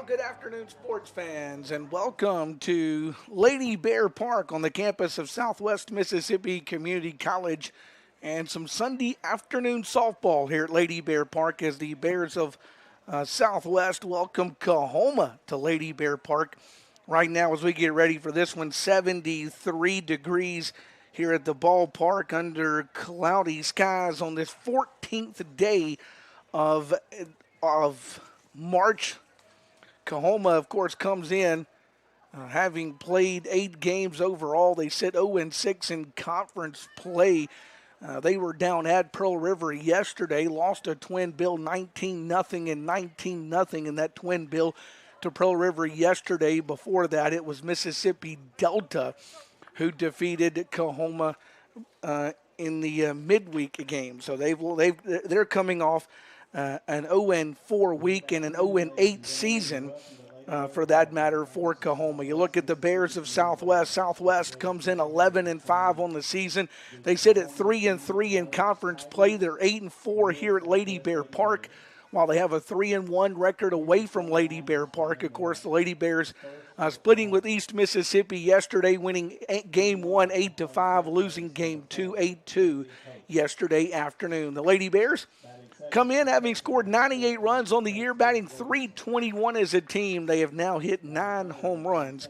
Well, good afternoon, sports fans, and welcome to Lady Bear Park on the campus of Southwest Mississippi Community College, and some Sunday afternoon softball here at Lady Bear Park as the Bears of Southwest welcome Coahoma to Lady Bear Park. Right now, as we get ready for this one, 73 degrees here at the ballpark under cloudy skies on this 14th day of March. Coahoma, of course, comes in having played 8 games overall. They sit 0-6 in conference play. They were down at Pearl River yesterday, lost a twin bill 19-0 and 19-0 in that twin bill to Pearl River yesterday. Before that, it was Mississippi Delta who defeated Coahoma in the midweek game. So they're coming off an 0-4 week and an 0-8 season, for that matter, for Coahoma. You look at the Bears of Southwest. Southwest comes in 11-5 on the season. They sit at 3-3 in conference play. They're 8-4 here at Lady Bear Park, while they have a 3-1 record away from Lady Bear Park. Of course, the Lady Bears splitting with East Mississippi yesterday, winning game 1 8-5, losing game 2 8-2 yesterday afternoon. The Lady Bears come in having scored 98 runs on the year, batting .321 as a team. They have now hit 9 home runs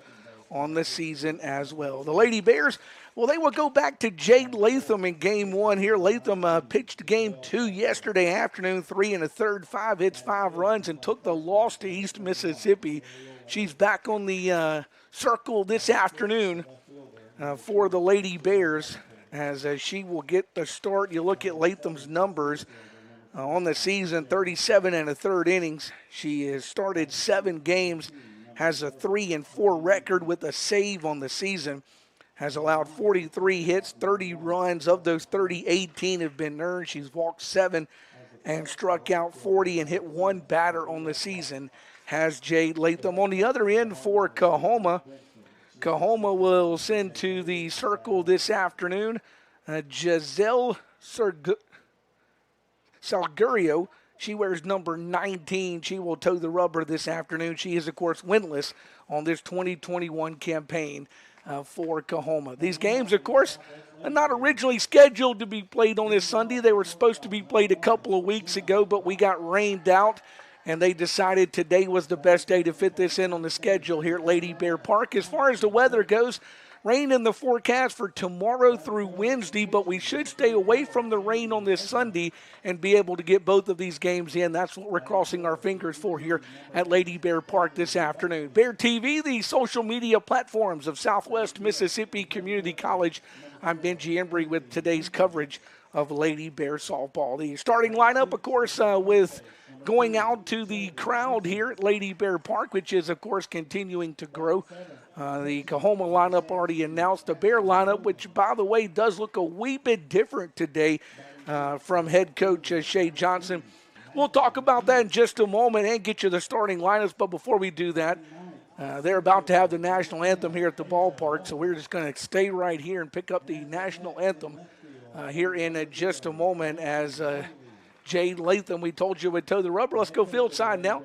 on the season as well. The Lady Bears, well, they will go back to Jaden Latham in game 1 here. Latham pitched game 2 yesterday afternoon, 3 1/3, 5 hits, 5 runs, and took the loss to East Mississippi. She's back on the circle this afternoon for the Lady Bears as she will get the start. You look at Latham's numbers on the season, 37 1/3 innings. She has started 7 games, has a 3-4 record with a save on the season, has allowed 43 hits, 30 runs. Of those 30, 18 have been earned. She's walked 7 and struck out 40 and hit 1 batter on the season, has Jade Latham. On the other end for Coahoma, Coahoma will send to the circle this afternoon Giselle Salgurio. She wears number 19. She will toe the rubber this afternoon. She is, of course, winless on this 2021 campaign for Coahoma. These games, of course, are not originally scheduled to be played on this Sunday. They were supposed to be played a couple of weeks ago, but we got rained out, and they decided today was the best day to fit this in on the schedule here at Lady Bear Park. As far as the weather goes, rain in the forecast for tomorrow through Wednesday, but we should stay away from the rain on this Sunday and be able to get both of these games in. That's what we're crossing our fingers for here at Lady Bear Park this afternoon. Bear TV, the social media platforms of Southwest Mississippi Community College. I'm Benji Embry with today's coverage of Lady Bear softball. The starting lineup, of course, with going out to the crowd here at Lady Bear Park, which is, of course, continuing to grow. The Coahoma lineup already announced. The Bear lineup, which, by the way, does look a wee bit different today from head coach Shay Johnson. We'll talk about that in just a moment and get you the starting lineups. But before we do that, they're about to have the national anthem here at the ballpark, so we're just going to stay right here and pick up the national anthem here in just a moment as Jade Latham, we told you, would toe the rubber. Let's go field side now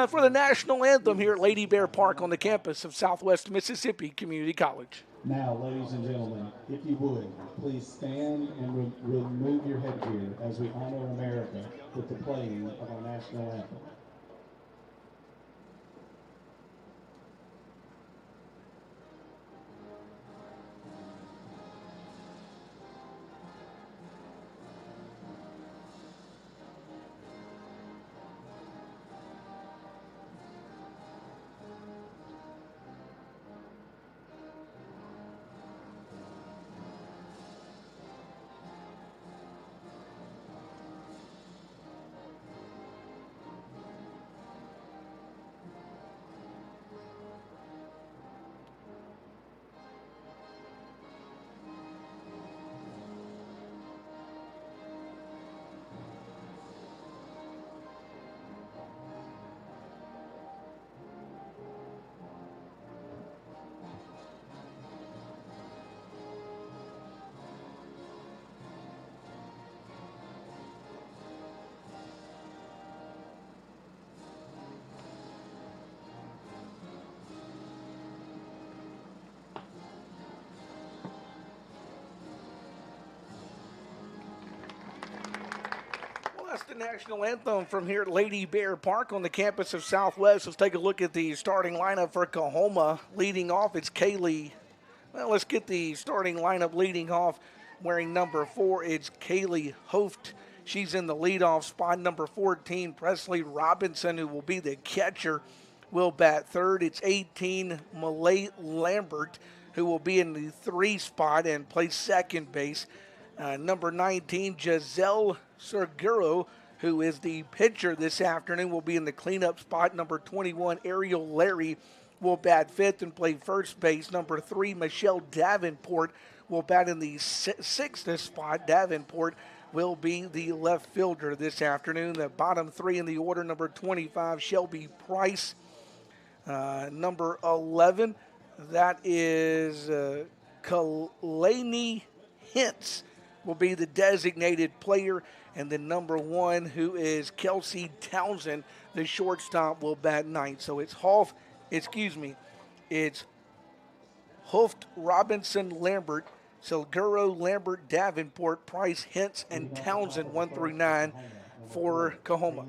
for the national anthem here at Lady Bear Park on the campus of Southwest Mississippi Community College. Now, ladies and gentlemen, if you would, please stand and remove your headgear as we honor America with the playing of our national anthem. That's the national anthem from here at Lady Bear Park on the campus of Southwest. Let's take a look at the starting lineup for Coahoma. Leading off, it's Kaylee. Well, let's get the starting lineup leading off. Wearing number 4, it's Kaylee Hoft. She's in the leadoff spot. Number 14, Presley Robinson, who will be the catcher, will bat third. It's 18, Malay Lambert, who will be in the 3 spot and play second base. Number 19, Giselle Seguro, who is the pitcher this afternoon, will be in the cleanup spot. Number 21, Ariel Larry, will bat fifth and play first base. Number 3, Michelle Davenport, will bat in the 6th spot. Davenport will be the left fielder this afternoon. The bottom 3 in the order, number 25, Shelby Price. Number 11, that is Kalani Hintz, will be the designated player. And then number 1, who is Kelsey Townsend, the shortstop, will bat ninth. So it's it's Hoft, Robinson, Lambert, Seguro, Lambert, Davenport, Price, Hintz, and Townsend, 1 through 9 for Coahoma.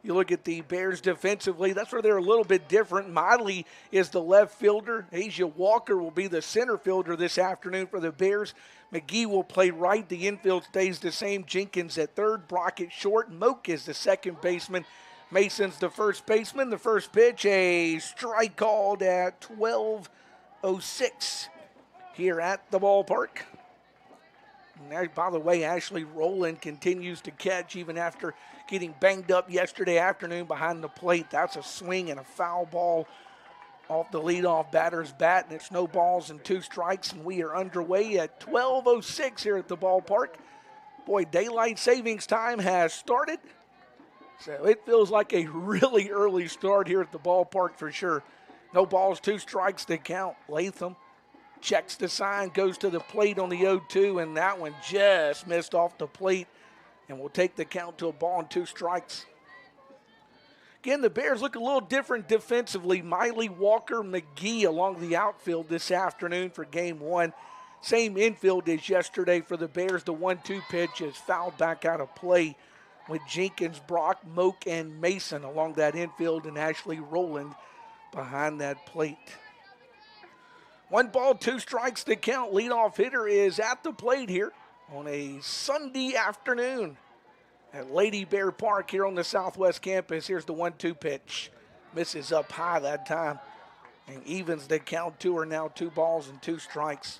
You look at the Bears defensively, that's where they're a little bit different. Miley is the left fielder. Asia Walker will be the center fielder this afternoon for the Bears. McGee will play right. The infield stays the same. Jenkins at third, Brock at short. Moak is the second baseman. Mason's the first baseman. The first pitch, a strike called at 12:06 here at the ballpark. And by the way, Ashley Rowland continues to catch even after getting banged up yesterday afternoon behind the plate. That's a swing and a foul ball off the leadoff batter's bat, and it's no balls and 2 strikes, and we are underway at 12:06 here at the ballpark. Boy, daylight savings time has started, so it feels like a really early start here at the ballpark for sure. No balls, 2 strikes to count. Latham checks the sign, goes to the plate on the 0-2, and that one just missed off the plate, and will take the count to a ball and 2 strikes. Again, the Bears look a little different defensively. Miley, Walker, McGee along the outfield this afternoon for game 1. Same infield as yesterday for the Bears. The 1-2 pitch is fouled back out of play with Jenkins, Brock, Moak, and Mason along that infield, and Ashley Rowland behind that plate. 1 ball, 2 strikes to count. Leadoff hitter is at the plate here on a Sunday afternoon at Lady Bear Park here on the Southwest campus. Here's the 1-2 pitch. Misses up high that time and evens the count. 2 are now 2 balls and 2 strikes.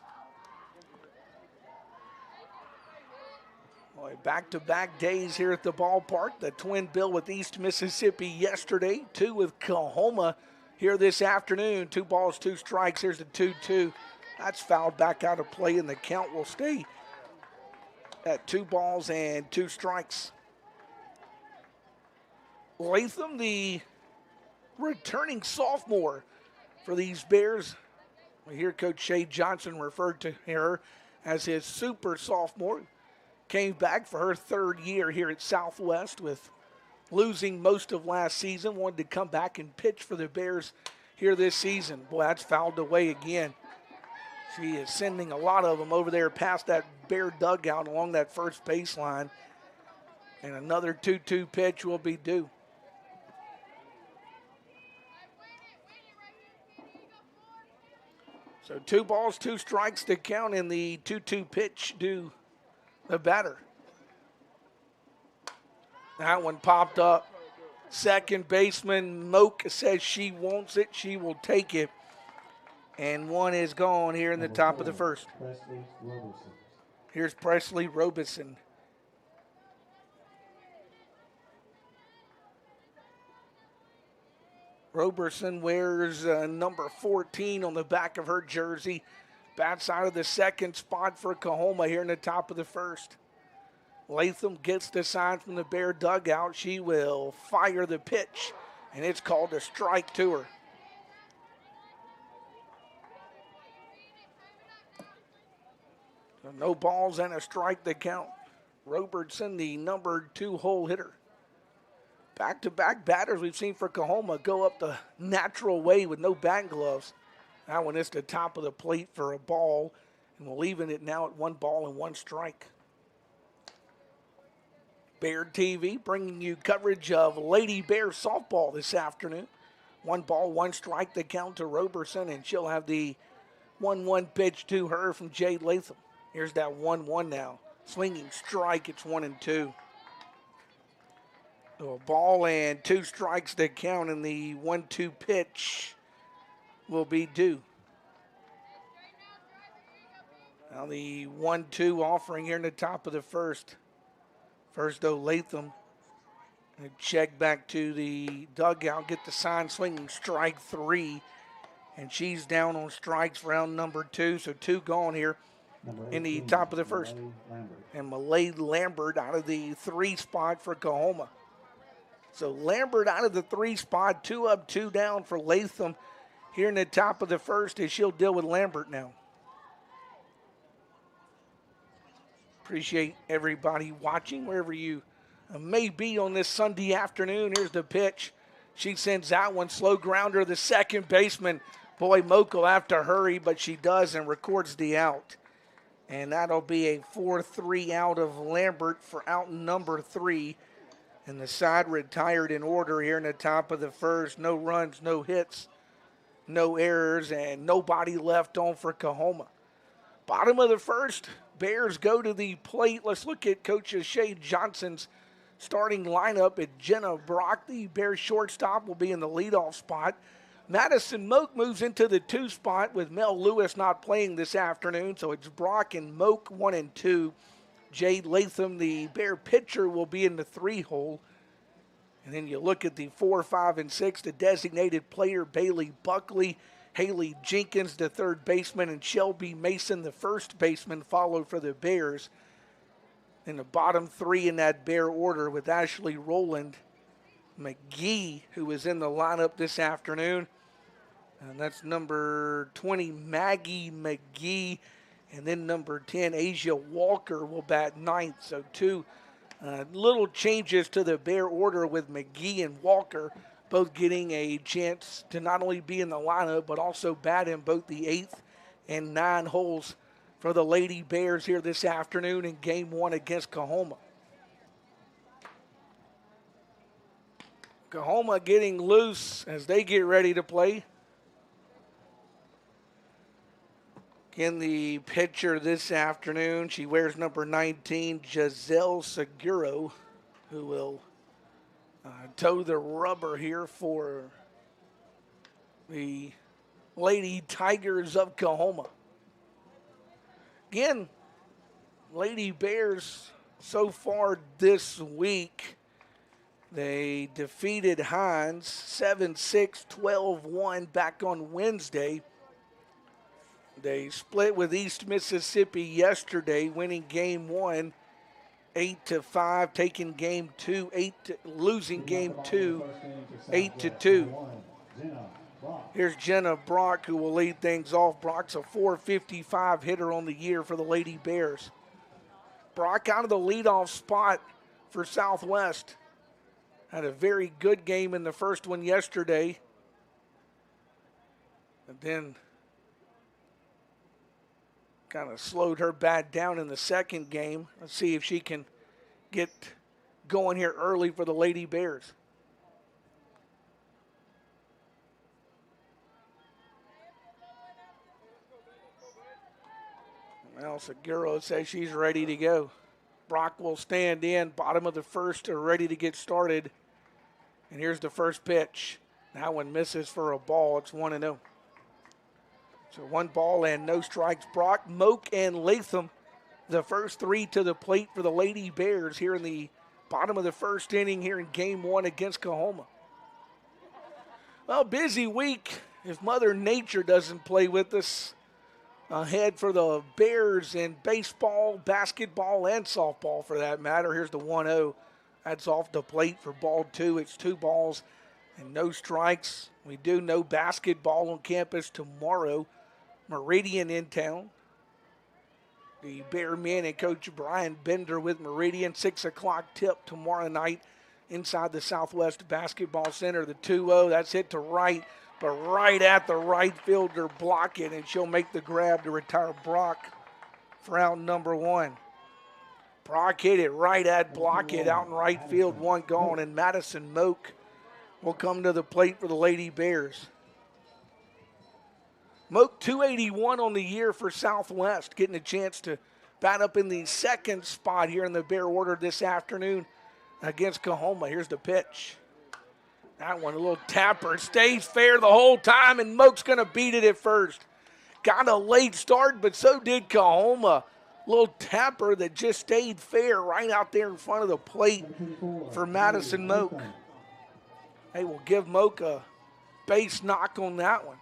Boy, back-to-back days here at the ballpark. The twin bill with East Mississippi yesterday. 2 with Coahoma here this afternoon. 2 balls, 2 strikes. Here's the 2-2. That's fouled back out of play, and the count will stay at 2 balls and 2 strikes. Latham, the returning sophomore for these Bears. We hear Coach Shay Johnson referred to her as his super sophomore. Came back for her 3rd year here at Southwest with losing most of last season. Wanted to come back and pitch for the Bears here this season. Boy, that's fouled away again. She is sending a lot of them over there past that Bear dugout along that first baseline. And another 2-2 pitch will be due. So 2 balls, 2 strikes to count in the 2-2 pitch due the batter. That one popped up. Second baseman Moak says she wants it. She will take it. And 1 is gone here in the top of the first. Here's Presley Robeson. Roberson wears number 14 on the back of her jersey. Bats out of the 2nd spot for Coahoma here in the top of the first. Latham gets the sign from the Bear dugout. She will fire the pitch, and it's called a strike to her. So no balls and a strike to count. Robertson, the number 2 hole hitter. Back-to-back batters we've seen for Coahoma go up the natural way with no bat gloves. That one is the top of the plate for a ball, and we'll even it now at 1 ball and 1 strike. Bear TV bringing you coverage of Lady Bear softball this afternoon. 1 ball, 1 strike, the count to Roberson, and she'll have the 1-1 pitch to her from Jade Latham. Here's that 1-1 now. Swinging strike, it's 1-2. So a ball and 2 strikes to count, and the 1-2 pitch will be due. Now the 1-2 offering here in the top of the first. First, though, Latham. And check back to the dugout, get the sign, swinging strike 3. And she's down on strikes for round number 2. So 2 gone here in the top of the first. And Malay Lambert out of the 3 spot for Coahoma. So Lambert out of the 3 spot, 2 up, 2 down for Latham here in the top of the first as she'll deal with Lambert now. Appreciate everybody watching wherever you may be on this Sunday afternoon. Here's the pitch. She sends that one, slow grounder, the second baseman. Boy, Moak will have to hurry, but she does and records the out. And that'll be a 4-3 out of Lambert for out number 3. And the side retired in order here in the top of the first. No runs, no hits, no errors, and nobody left on for Coahoma. Bottom of the first, Bears go to the plate. Let's look at Coach Shay Johnson's starting lineup. At Jenna Brock, the Bears shortstop, will be in the leadoff spot. Madison Moak moves into the 2 spot with Mel Lewis not playing this afternoon. So it's Brock and Moak 1 and 2. Jade Latham, the Bear pitcher, will be in the 3 hole. And then you look at the 4, 5, and 6, the designated player, Bailey Buckley, Haley Jenkins, the 3rd baseman, and Shelby Mason, the 1st baseman, followed for the Bears. In the bottom 3 in that Bear order with Ashley Rowland, McGee, who is in the lineup this afternoon. And that's number 20, Maggie McGee. And then number 10, Asia Walker, will bat 9th. So 2 little changes to the Bear order with McGee and Walker, both getting a chance to not only be in the lineup, but also bat in both the 8th and 9 holes for the Lady Bears here this afternoon in Game 1 against Coahoma. Coahoma getting loose as they get ready to play. Again, the pitcher this afternoon, she wears number 19, Giselle Seguro, who will toe the rubber here for the Lady Tigers of Coahoma. Again, Lady Bears so far this week, they defeated Hines 7-6, 12-1 back on Wednesday. They split with East Mississippi yesterday, winning Game 1 8-5, taking Game 2 losing Game 2 8-2. Here's Jenna Brock, who will lead things off. Brock's a .455 hitter on the year for the Lady Bears. Brock out of the leadoff spot for Southwest. Had a very good game in the first one yesterday. And then kind of slowed her bat down in the second game. Let's see if she can get going here early for the Lady Bears. Well, Seguro says she's ready to go. Brock will stand in, bottom of the first, are ready to get started. And here's the first pitch. That one misses for a ball. It's 1-0. So 1 ball and no strikes. Brock, Moak, and Latham, the first 3 to the plate for the Lady Bears here in the bottom of the first inning here in Game 1 against Coahoma. Well, busy week if Mother Nature doesn't play with us. Ahead for the Bears in baseball, basketball, and softball for that matter. Here's the 1-0. That's off the plate for ball 2. It's 2 balls and no strikes. We do no basketball on campus tomorrow. Meridian in town. The Bear men and Coach Brian Bender with Meridian. 6 o'clock tip tomorrow night inside the Southwest Basketball Center. The 2-0, that's hit to right, but right at the right fielder, block it, and she'll make the grab to retire Brock for out number 1. Brock hit it right at Blockett out in right field, one gone, and Madison Moak will come to the plate for the Lady Bears. Moak 281 on the year for Southwest, getting a chance to bat up in the second spot here in the Bear order this afternoon against Coahoma. Here's the pitch. That one, a little tapper, stays fair the whole time, and Moak's going to beat it at first. Got a late start, but so did Coahoma. Little tapper that just stayed fair right out there in front of the plate for Madison Moak. Hey, we'll give Moak a base knock on that one.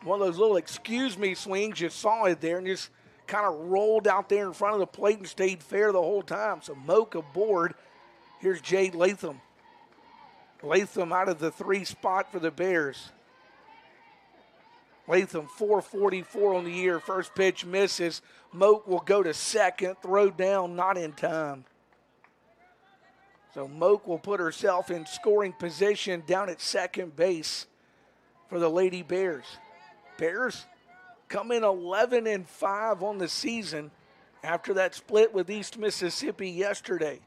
One of those little excuse me swings, you saw it there and just kind of rolled out there in front of the plate and stayed fair the whole time. So Moak aboard. Here's Jade Latham. Latham out of the 3 spot for the Bears. Latham 444 on the year. First pitch misses. Moak will go to second. Throw down, not in time. So Moak will put herself in scoring position down at second base for the Lady Bears. Bears come in 11-5 on the season after that split with East Mississippi yesterday.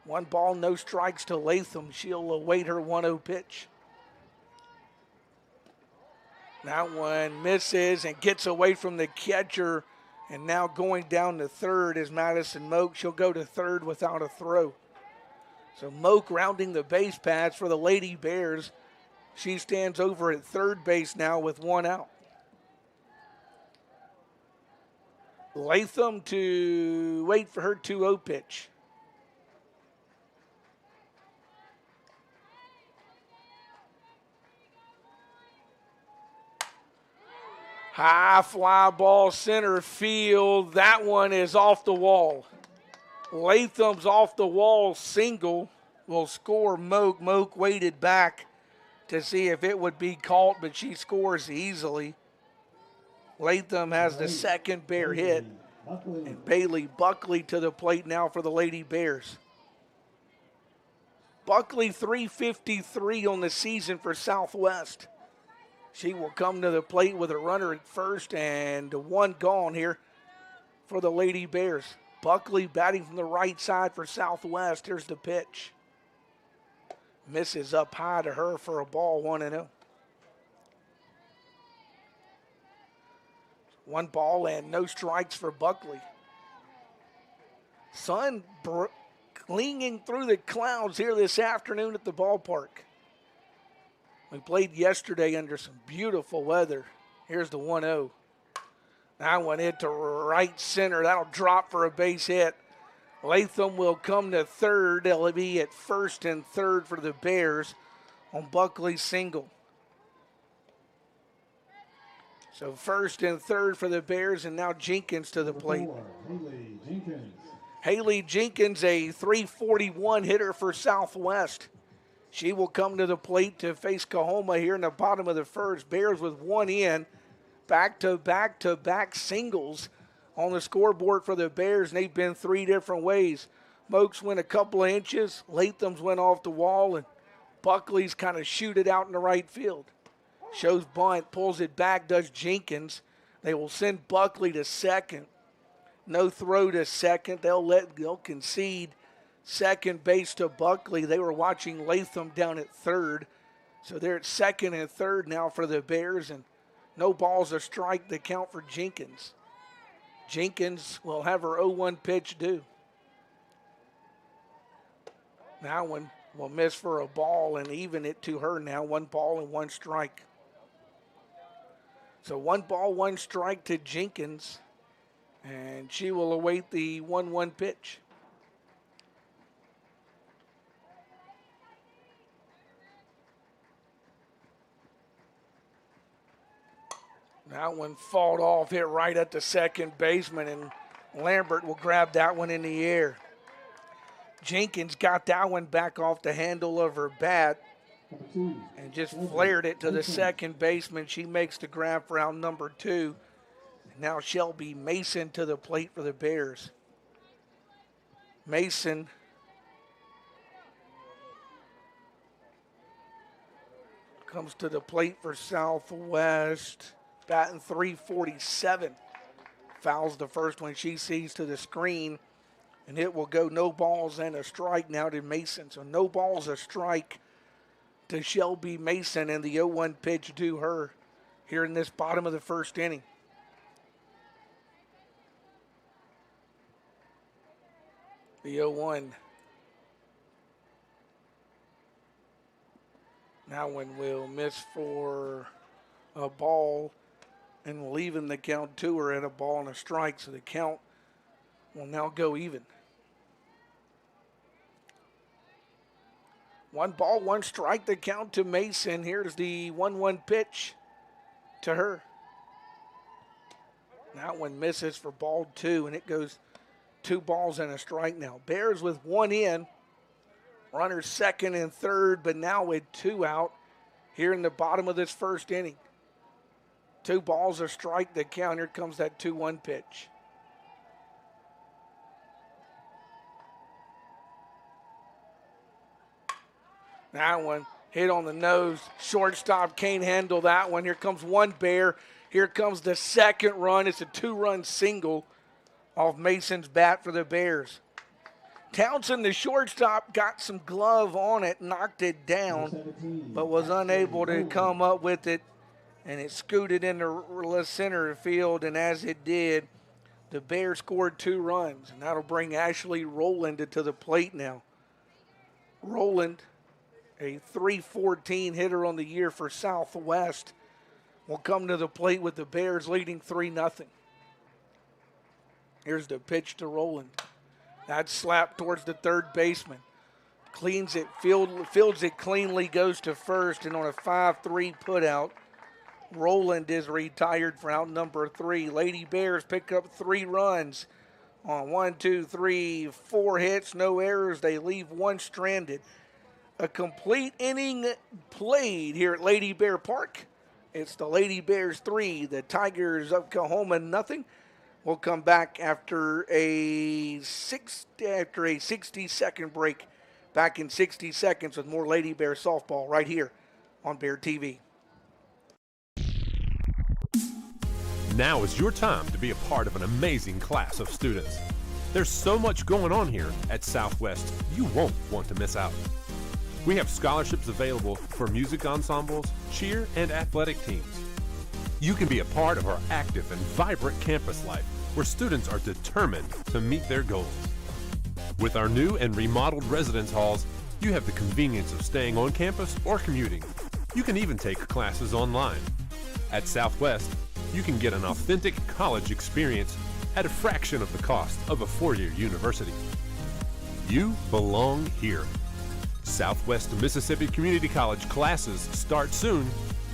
1 ball, no strikes to Latham. She'll await her 1-0 pitch. That one misses and gets away from the catcher, and now going down to third is Madison Moak. She'll go to third without a throw. So Moak rounding the base paths for the Lady Bears. She stands over at third base now with 1 out. Latham to wait for her 2-0 pitch. High fly ball center field. That one is off the wall. Latham's off the wall single will score Moak. Moak waited back to see if it would be caught, but she scores easily. Latham has the second Bear hit. And Bailey Buckley to the plate now for the Lady Bears. Buckley 353 on the season for Southwest. She will come to the plate with a runner at first and 1 gone here for the Lady Bears. Buckley batting from the right side for Southwest. Here's the pitch. Misses up high to her for a ball, 1-0. 1 ball and no strikes for Buckley. Sun clinging through the clouds here this afternoon at the ballpark. We played yesterday under some beautiful weather. Here's the 1-0. That one hit to right center. That'll drop for a base hit. Latham will come to third. They'll be at first and third for the Bears on Buckley's single. So first and third for the Bears, and now Jenkins to the plate. Haley Jenkins, a 341 hitter for Southwest. She will come to the plate to face Coahoma here in the bottom of the first. Bears with 1 in. Back-to-back singles on the scoreboard for the Bears, and they've been 3 different ways. Moak's went a couple of inches. Latham's went off the wall, and Buckley's kind of shoot it out in the right field. Shows bunt, pulls it back, does Jenkins. They will send Buckley to second. No throw to second. They'll concede second base to Buckley. They were watching Latham down at third. So they're at second and third now for the Bears, and no balls or strike to count for Jenkins. Jenkins will have her 0-1 pitch due. That one will miss for a ball and even it to her now. 1 ball and 1 strike. So 1 ball, 1 strike to Jenkins, and she will await the 1-1 pitch. That one fought off, hit right at the second baseman, and Lambert will grab that one in the air. Jenkins got that one back off the handle of her bat and just flared it to the second baseman. She makes the grab for out number 2. Now Shelby Mason to the plate for the Bears. Mason comes to the plate for Southwest. Batting .347. Fouls the first one. She sees to the screen And it will go no balls and a strike now to Mason. So no balls, a strike to Shelby Mason, and the 0-1 pitch due her here in this bottom of the first inning. The 0-1. Now one will miss for a ball and leaving the count to her at a ball and a strike. So the count will now go even. 1 ball, 1 strike, the count to Mason. Here's the 1-1 pitch to her. That one misses for ball 2, and it goes 2 balls and a strike now. Bears with 1 in. Runners second and third, but now with 2 out here in the bottom of this first inning. 2 balls, a strike, the count. Here comes that 2-1 pitch. That one hit on the nose. Shortstop can't handle that one. Here comes 1 Bear. Here comes the second run. It's a 2-run single off Mason's bat for the Bears. Townsend, the shortstop, got some glove on it, knocked it down, but was unable to come up with it, and it scooted into center field, and as it did, the Bears scored 2 runs, and that'll bring Ashley Rowland to the plate now. Rowland, a .314 hitter on the year for Southwest, will come to the plate with the Bears leading 3-0. Here's the pitch to Rowland. That slap towards the third baseman. Cleans it, fields it cleanly, goes to first, and on a 5-3 putout, Rowland is retired for out number 3. Lady Bears pick up 3 runs on 4 hits, no errors. They leave 1 stranded. A complete inning played here at Lady Bear Park. It's the Lady Bears 3, the Tigers of Coahoma nothing. We'll come back after a 60-second break. Back in 60 seconds with more Lady Bear softball right here on Bear TV. Now is your time to be a part of an amazing class of students. There's so much going on here at Southwest, you won't want to miss out. We have scholarships available for music ensembles, cheer, and athletic teams. You can be a part of our active and vibrant campus life where students are determined to meet their goals. With our new and remodeled residence halls, you have the convenience of staying on campus or commuting. You can even take classes online. At Southwest, you can get an authentic college experience at a fraction of the cost of a 4-year university. You belong here. Southwest Mississippi Community College classes start soon,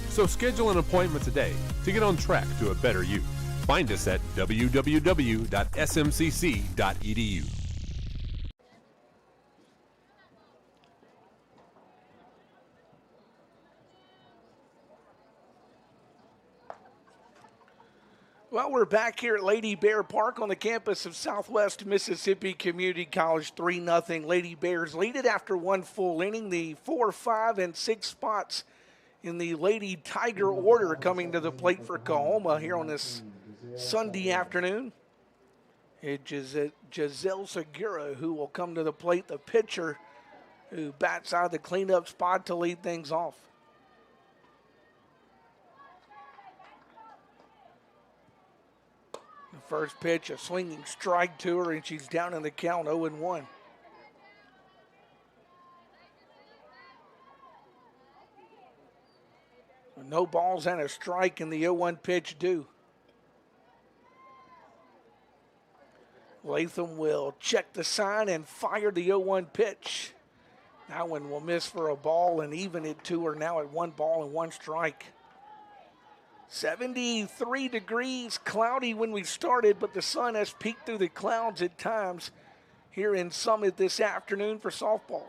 so schedule an appointment today to get on track to a better you. Find us at www.smcc.edu. Well, we're back here at Lady Bear Park on the campus of Southwest Mississippi Community College. 3-0. Lady Bears lead it after 1 full inning. The 4, 5, and 6 spots in the Lady Tiger order coming to the plate for Coahoma here on this Sunday afternoon. It's Giselle Segura who will come to the plate, the pitcher who bats out of the cleanup spot to lead things off. The first pitch, a swinging strike to her, and she's down in the count 0-1. No balls and a strike in the 0-1 pitch due. Latham will check the sign and fire the 0-1 pitch. That one will miss for a ball and even it to her now at 1 ball and 1 strike. 73 degrees, cloudy when we started, but the sun has peeked through the clouds at times here in Summit this afternoon for softball.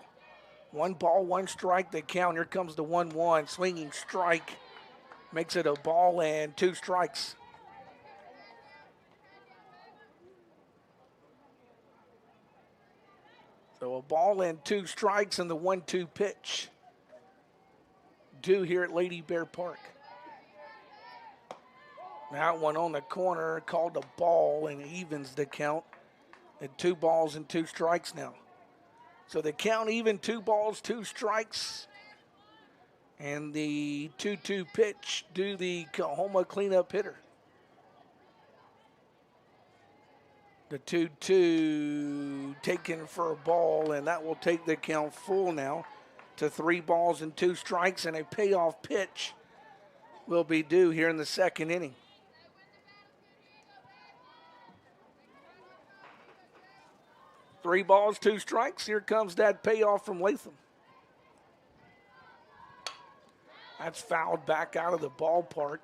1 ball, 1 strike, the count. Here comes the 1-1, swinging strike. Makes it a ball and 2 strikes. So a ball and 2 strikes and the 1-2 pitch due here at Lady Bear Park. That one on the corner called a ball and evens the count at 2 balls and 2 strikes now. So the count even, 2 balls, 2 strikes. And the 2-2 pitch to the Coahoma cleanup hitter. The 2-2 taken for a ball, and that will take the count full now to 3 balls and 2 strikes, and a payoff pitch will be due here in the second inning. Three balls, 2 strikes. Here comes that payoff from Latham. That's fouled back out of the ballpark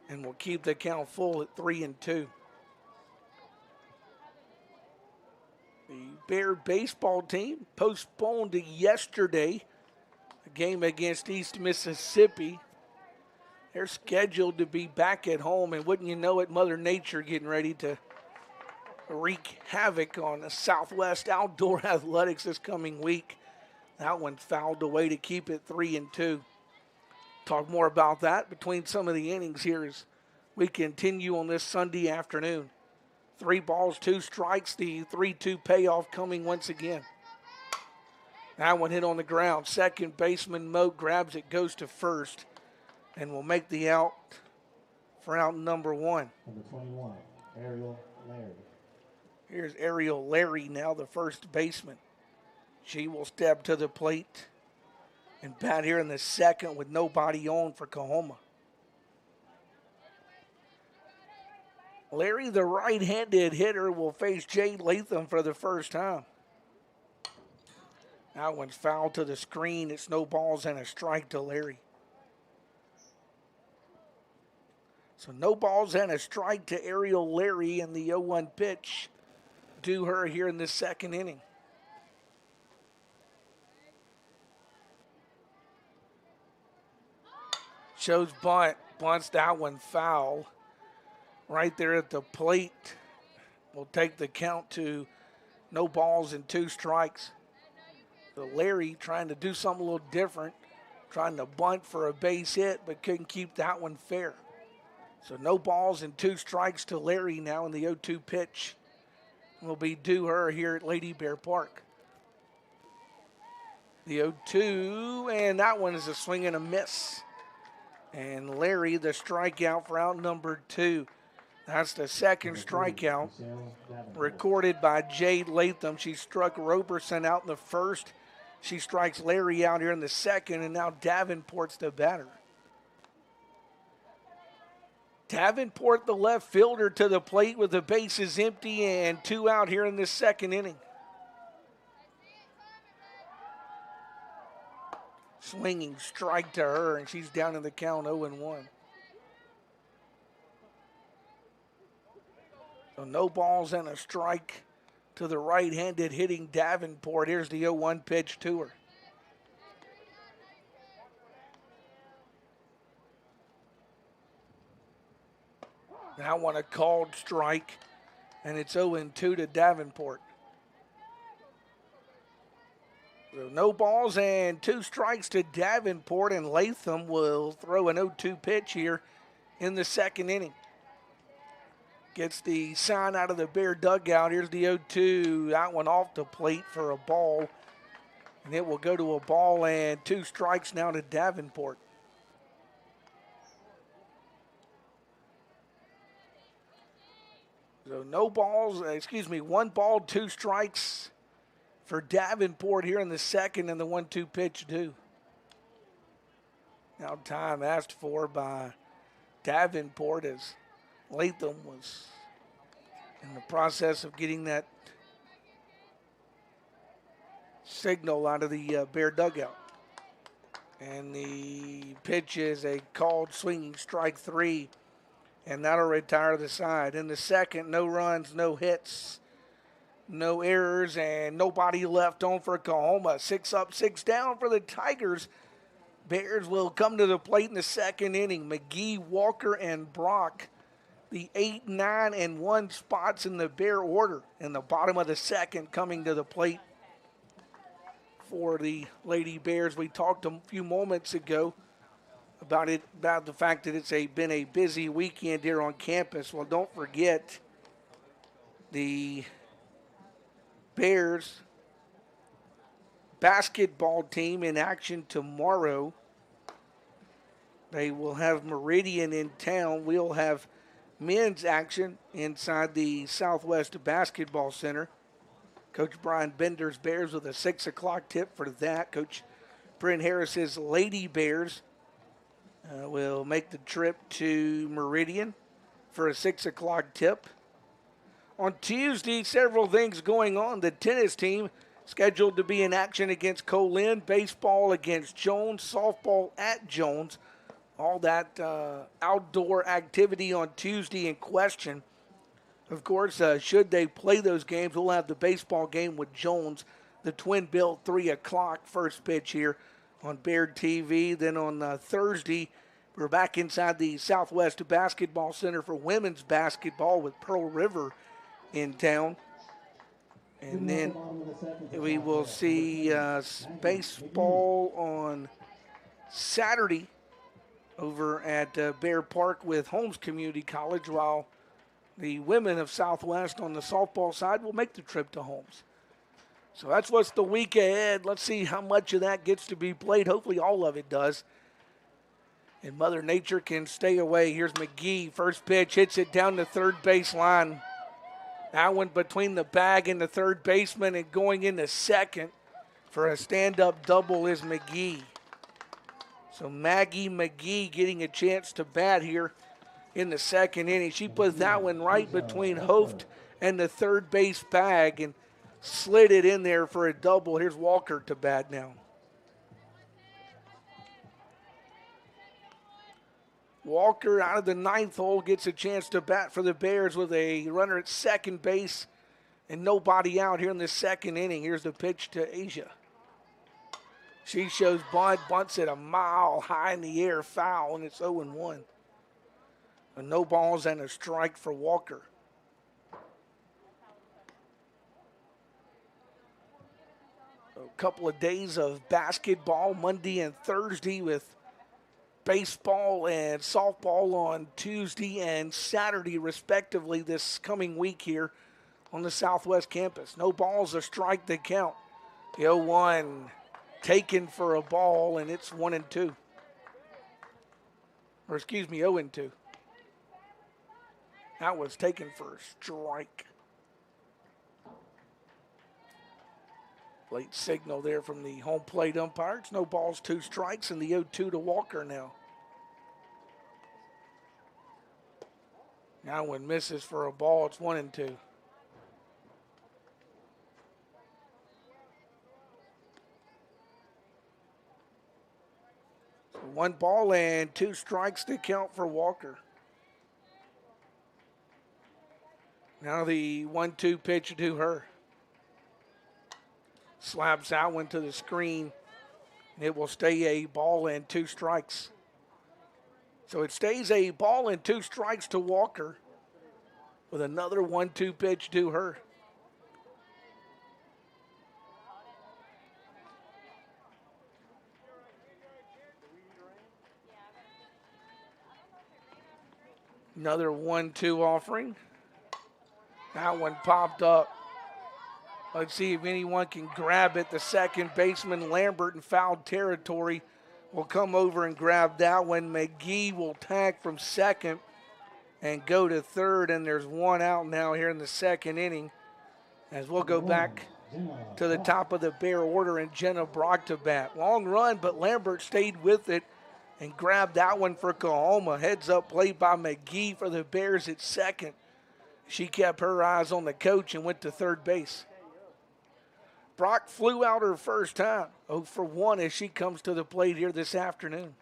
and will keep the count full at 3-2. The Bear baseball team postponed to yesterday a game against East Mississippi. They're scheduled to be back at home, and wouldn't you know it, Mother Nature getting ready to wreak havoc on the Southwest Outdoor Athletics this coming week. That one's fouled away to keep it 3-2. Talk more about that between some of the innings here as we continue on this Sunday afternoon. 3 balls, 2 strikes, the 3-2 payoff coming once again. That one hit on the ground. Second baseman Moat grabs it, goes to first, and will make the out for out number 1. Number 21, Ariel Larry. Here's Ariel Larry now, the first baseman. She will step to the plate and bat here in the second with nobody on for Coahoma. Larry, the right-handed hitter, will face Jade Latham for the first time. That one's fouled to the screen. It's no balls and a strike to Larry. So no balls and a strike to Ariel Larry, and the 0-1 pitch due her here in the second inning. Shows bunt, bunts that one foul. Right there at the plate will take the count to no balls and 2 strikes. So Larry trying to do something a little different, trying to bunt for a base hit, but couldn't keep that one fair. So no balls and 2 strikes to Larry now, in the 0-2 pitch will be due her here at Lady Bear Park. The 0-2, and that one is a swing and a miss. And Larry, the strikeout for out number 2. That's the second strikeout recorded by Jade Latham. She struck Roberson out in the first. She strikes Larry out here in the second, and now Davenport's the batter. Davenport, the left fielder, to the plate with the bases empty and 2 out here in this second inning. Swinging strike to her, and she's down in the count 0-1. So no balls and a strike to the right-handed hitting Davenport. Here's the 0-1 pitch to her. Now one a called strike, and it's 0-2 to Davenport. So no balls and 2 strikes to Davenport, and Latham will throw an 0-2 pitch here in the second inning. Gets the sign out of the Bear dugout. Here's the 0-2. That one off the plate for a ball, and it will go to a ball and 2 strikes now to Davenport. So no balls, 1 ball, 2 strikes for Davenport here in the second, and the 1-2 pitch due. Now time asked for by Davenport as Latham was in the process of getting that signal out of the Bear dugout. And the pitch is a called swinging strike 3. And that'll retire the side. In the second, no runs, no hits, no errors, and nobody left on for Coahoma. 6 up, 6 down for the Tigers. Bears will come to the plate in the second inning. McGee, Walker, and Brock, the 8, 9, and 1 spots in the Bear order. In the bottom of the second, coming to the plate for the Lady Bears. We talked a few moments ago about the fact that it's been a busy weekend here on campus. Well, don't forget the Bears basketball team in action tomorrow. They will have Meridian in town. We'll have men's action inside the Southwest Basketball Center. Coach Brian Bender's Bears with a 6 o'clock tip for that. Coach Brent Harris's Lady Bears will make the trip to Meridian for a 6 o'clock tip. On Tuesday, several things going on. The tennis team scheduled to be in action against Colin, baseball against Jones, softball at Jones. All that outdoor activity on Tuesday in question. Of course, should they play those games, we'll have the baseball game with Jones, the twin bill, 3 o'clock, first pitch here on Baird TV. Then on Thursday, we're back inside the Southwest Basketball Center for women's basketball with Pearl River in town. And then we will see baseball on Saturday over at Bear Park with Holmes Community College, while the women of Southwest on the softball side will make the trip to Holmes. So that's what's the week ahead. Let's see how much of that gets to be played. Hopefully all of it does. And Mother Nature can stay away. Here's McGee. First pitch, hits it down the third base line. That one between the bag and the third baseman, and going into second for a stand-up double is McGee. So Maggie McGee getting a chance to bat here in the second inning. She put that one right between Hoft and the third base bag and slid it in there for a double. Here's Walker to bat now. Walker out of the ninth hole gets a chance to bat for the Bears with a runner at second base and nobody out here in the second inning. Here's the pitch to Asia. She shows bunt, bunts it a mile high in the air, foul, and it's 0-1. No balls and a strike for Walker. A couple of days of basketball, Monday and Thursday, with baseball and softball on Tuesday and Saturday, respectively, this coming week here on the Southwest campus. No balls, a strike to count. The 0-1 taken for a ball, and it's 1-2. Or excuse me, 0-2. That was taken for a strike. Late signal there from the home plate umpire. It's no balls, 2 strikes, and the 0-2 to Walker now. Now one misses for a ball, it's 1-2. So 1 ball and 2 strikes to count for Walker. Now the 1-2 pitch to her. Slaps that one to the screen. It will stay a ball and 2 strikes. So it stays a ball and 2 strikes to Walker with another 1-2 pitch to her. Another 1-2 offering. That one popped up. Let's see if anyone can grab it. The second baseman, Lambert, in foul territory, will come over and grab that one. McGee will tag from second and go to third, and there's 1 out now here in the second inning. As we'll go back to the top of the Bear order and Jenna Brock to bat. Long run, but Lambert stayed with it and grabbed that one for Coahoma. Heads up play by McGee for the Bears at second. She kept her eyes on the coach and went to third base. Brock flew out her first time, 0 for 1 as she comes to the plate here this afternoon.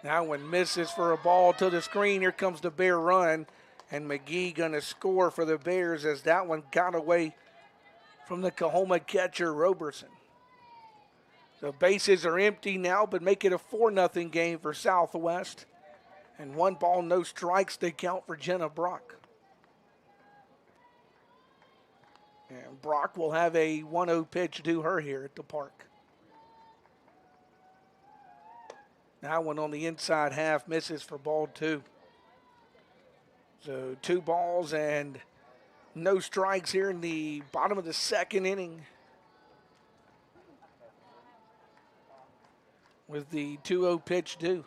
Now one misses for a ball to the screen. Here comes the Bear run, and McGee going to score for the Bears as that one got away from the Coahoma catcher, Roberson. So bases are empty now, but make it a 4-0 game for Southwest. And 1 ball, no strikes to count for Jenna Brock. And Brock will have a 1-0 pitch to her here at the park. Now one on the inside half, misses for ball 2. So 2 balls and No strikes here in the bottom of the second inning. With the 2-0 pitch due.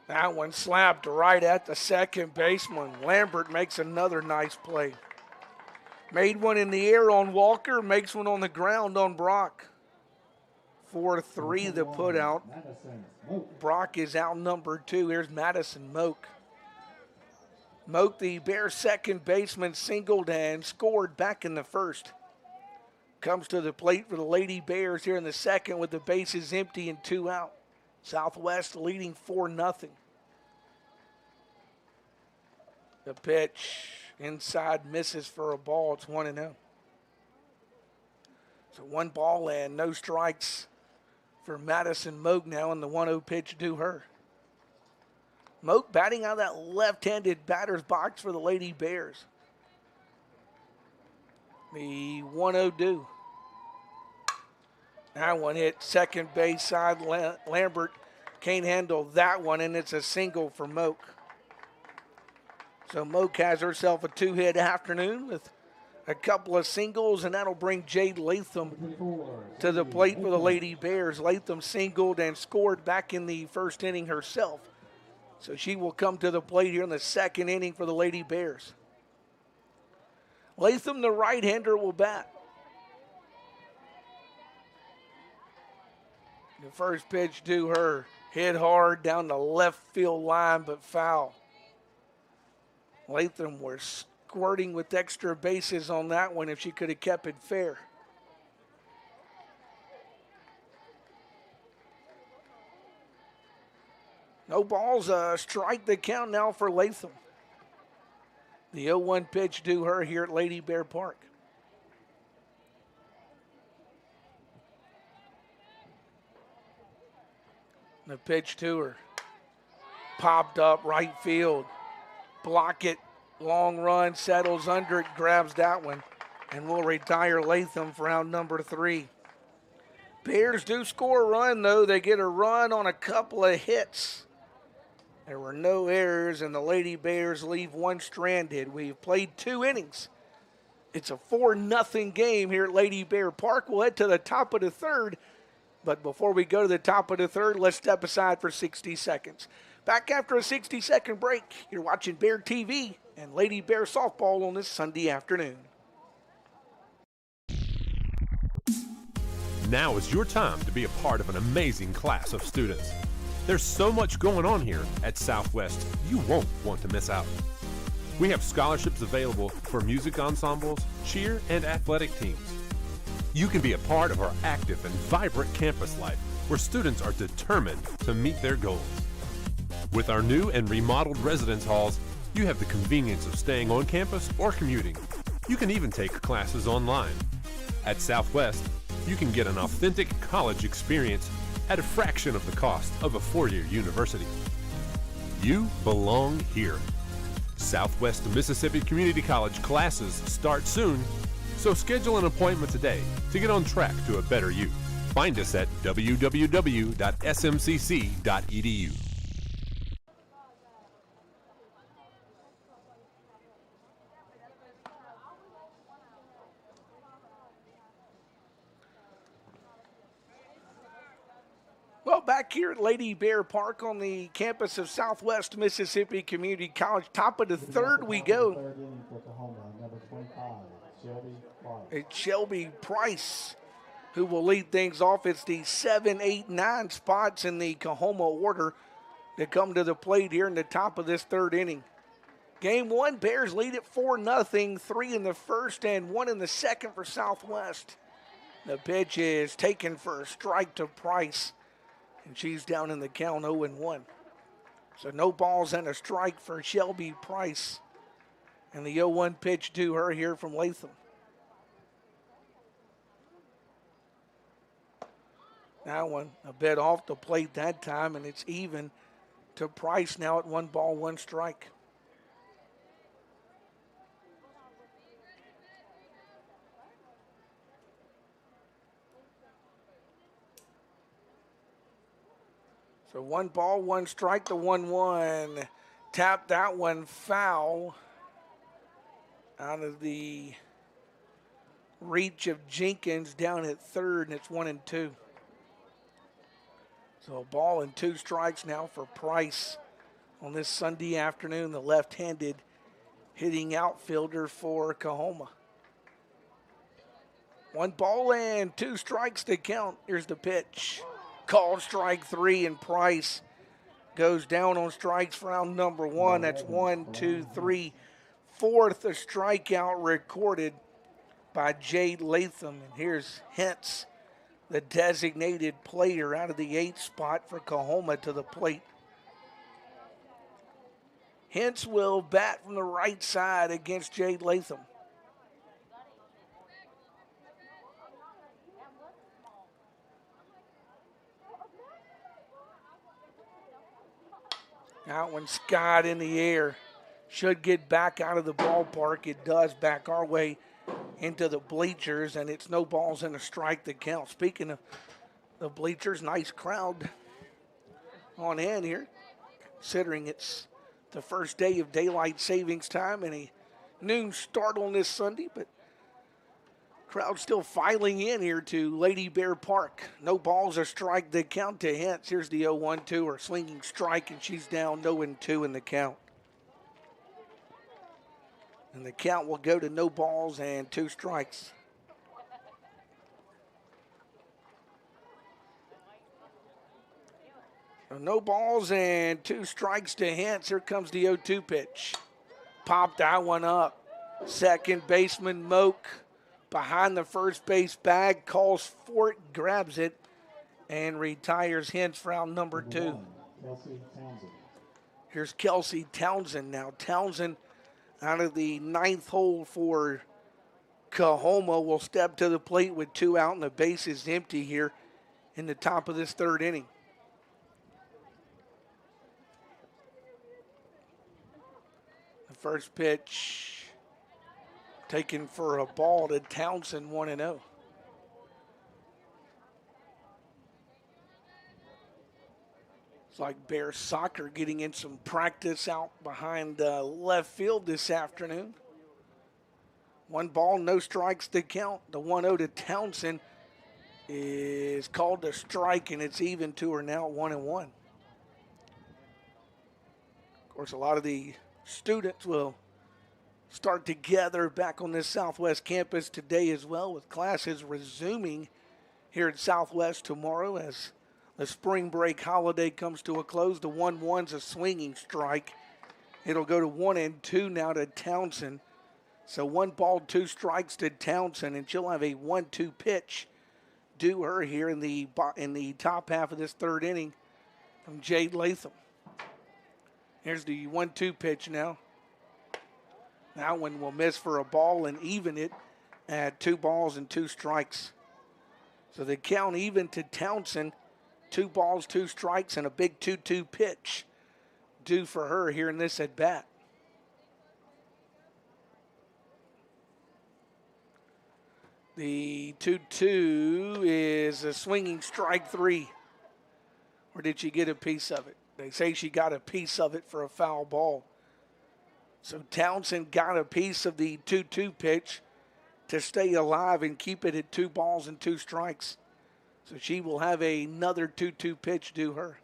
That one slapped right at the second baseman. Lambert makes another nice play. Made one in the air on Walker, makes one on the ground on Brock. 4-3 the put out. Brock is out number 2. Here's Madison Moak. Moak, the Bears' second baseman, singled and scored back in the first. Comes to the plate for the Lady Bears here in the second with the bases empty and 2 out. Southwest leading 4-0. The pitch inside misses for a ball. It's 1-0. So 1 ball and no strikes for Madison Moak now, and the 1-0 pitch due her. Moak batting out of that left-handed batter's box for the Lady Bears. The 1-0 due. That one hit second base side. Lambert can't handle that one, and it's a single for Moak. So Moak has herself a 2-hit afternoon with a couple of singles, and that'll bring Jade Latham to the plate for the Lady Bears. Latham singled and scored back in the first inning herself. So she will come to the plate here in the second inning for the Lady Bears. Latham, the right-hander, will bat. The first pitch due her. Hit hard down the left field line, but foul. Latham was squirting with extra bases on that one if she could have kept it fair. No balls, strike the count now for Latham. The 0-1 pitch due her here at Lady Bear Park. The pitch to her. Popped up right field. Block it. Long run, settles under it, grabs that one, and will retire Latham for round number 3. Bears do score a run, though. They get a run on a couple of hits. There were no errors, and the Lady Bears leave 1 stranded. We've played 2 innings. It's a 4-0 game here at Lady Bear Park. We'll head to the top of the 3rd. But before we go to the top of the 3rd, let's step aside for 60 seconds. Back after a 60-second break, you're watching Bear TV and Lady Bear Softball on this Sunday afternoon. Now is your time to be a part of an amazing class of students. There's so much going on here at Southwest, you won't want to miss out. We have scholarships available for music ensembles, cheer, and athletic teams. You can be a part of our active and vibrant campus life where students are determined to meet their goals. With our new and remodeled residence halls, you have the convenience of staying on campus or commuting. You can even take classes online. At Southwest, you can get an authentic college experience at a fraction of the cost of a 4-year university. You belong here. Southwest Mississippi Community College classes start soon, so schedule an appointment today to get on track to a better you. Find us at www.smcc.edu. Well, back here at Lady Bear Park on the campus of Southwest Mississippi Community College, top of the 3rd we go. Third inning for Coahoma, number 25, Shelby Price. It's Shelby Price who will lead things off. It's the 7, 8, 9 spots in the Coahoma order that come to the plate here in the top of this 3rd inning. Game 1, Bears lead at 4-0, 3 in the first and 1 in the second for Southwest. The pitch is taken for a strike to Price, and she's down in the count 0-1. So no balls and a strike for Shelby Price. And the 0-1 pitch to her here from Latham. That one a bit off the plate that time, and it's even to Price now at 1 ball, 1 strike. So 1 ball, 1 strike, the 1-1. Tapped that one foul out of the reach of Jenkins down at third, and it's 1-2. So a ball and 2 strikes now for Price on this Sunday afternoon, the left-handed hitting outfielder for Coahoma. 1 ball and 2 strikes to count. Here's the pitch. Called strike 3, and Price goes down on strikes for round number 1. That's 1, 2, 3. 4th a strikeout recorded by Jade Latham. And here's Hentz, the designated player out of the 8th spot for Coahoma, to the plate. Hentz will bat from the right side against Jade Latham. That one skied in the air. Should get back out of the ballpark. It does, back our way into the bleachers, and it's no balls and a strike that count. Speaking of the bleachers, nice crowd on hand here, considering it's the first day of daylight savings time and a noon start on this Sunday, but crowd still filing in here to Lady Bear Park. No balls or strike that count to Hentz. Here's the 0-1-2, or swinging strike, and she's down 0-2 in the count. And the count will go to no balls and 2 strikes. So no balls and 2 strikes to Hentz. Here comes the 0-2 pitch. Popped that one up. Second baseman Moak behind the first base bag, calls for it, grabs it, and retires Hentz for round number 2. Here's Kelsey Townsend now. Townsend out of the 9th hole for Coahoma will step to the plate with 2 out and the base is empty here in the top of this 3rd inning. The first pitch taken for a ball to Townsend, 1-0. It's like Bear soccer getting in some practice out behind left field this afternoon. 1 ball, no strikes to count. The 1-0 to Townsend is called a strike, and it's even to her now, 1-1. Of course, a lot of the students will start to gather back on this Southwest campus today as well, with classes resuming here at Southwest tomorrow as the spring break holiday comes to a close. The 1-1's a swinging strike. It'll go to 1-2 now to Townsend. So 1 ball, 2 strikes to Townsend, and she'll have a 1-2 pitch due her here in the top half of this 3rd inning from Jade Latham. Here's the 1-2 pitch now. That one will miss for a ball and even it at 2 balls and 2 strikes. So the count even to Townsend. 2 balls, 2 strikes, and a big 2-2 pitch due for her here in this at bat. The 2-2 is a swinging strike 3. Or did she get a piece of it? They say she got a piece of it for a foul ball. So Townsend got a piece of the 2-2 pitch to stay alive and keep it at 2 balls and 2 strikes. So she will have another 2-2 pitch due her.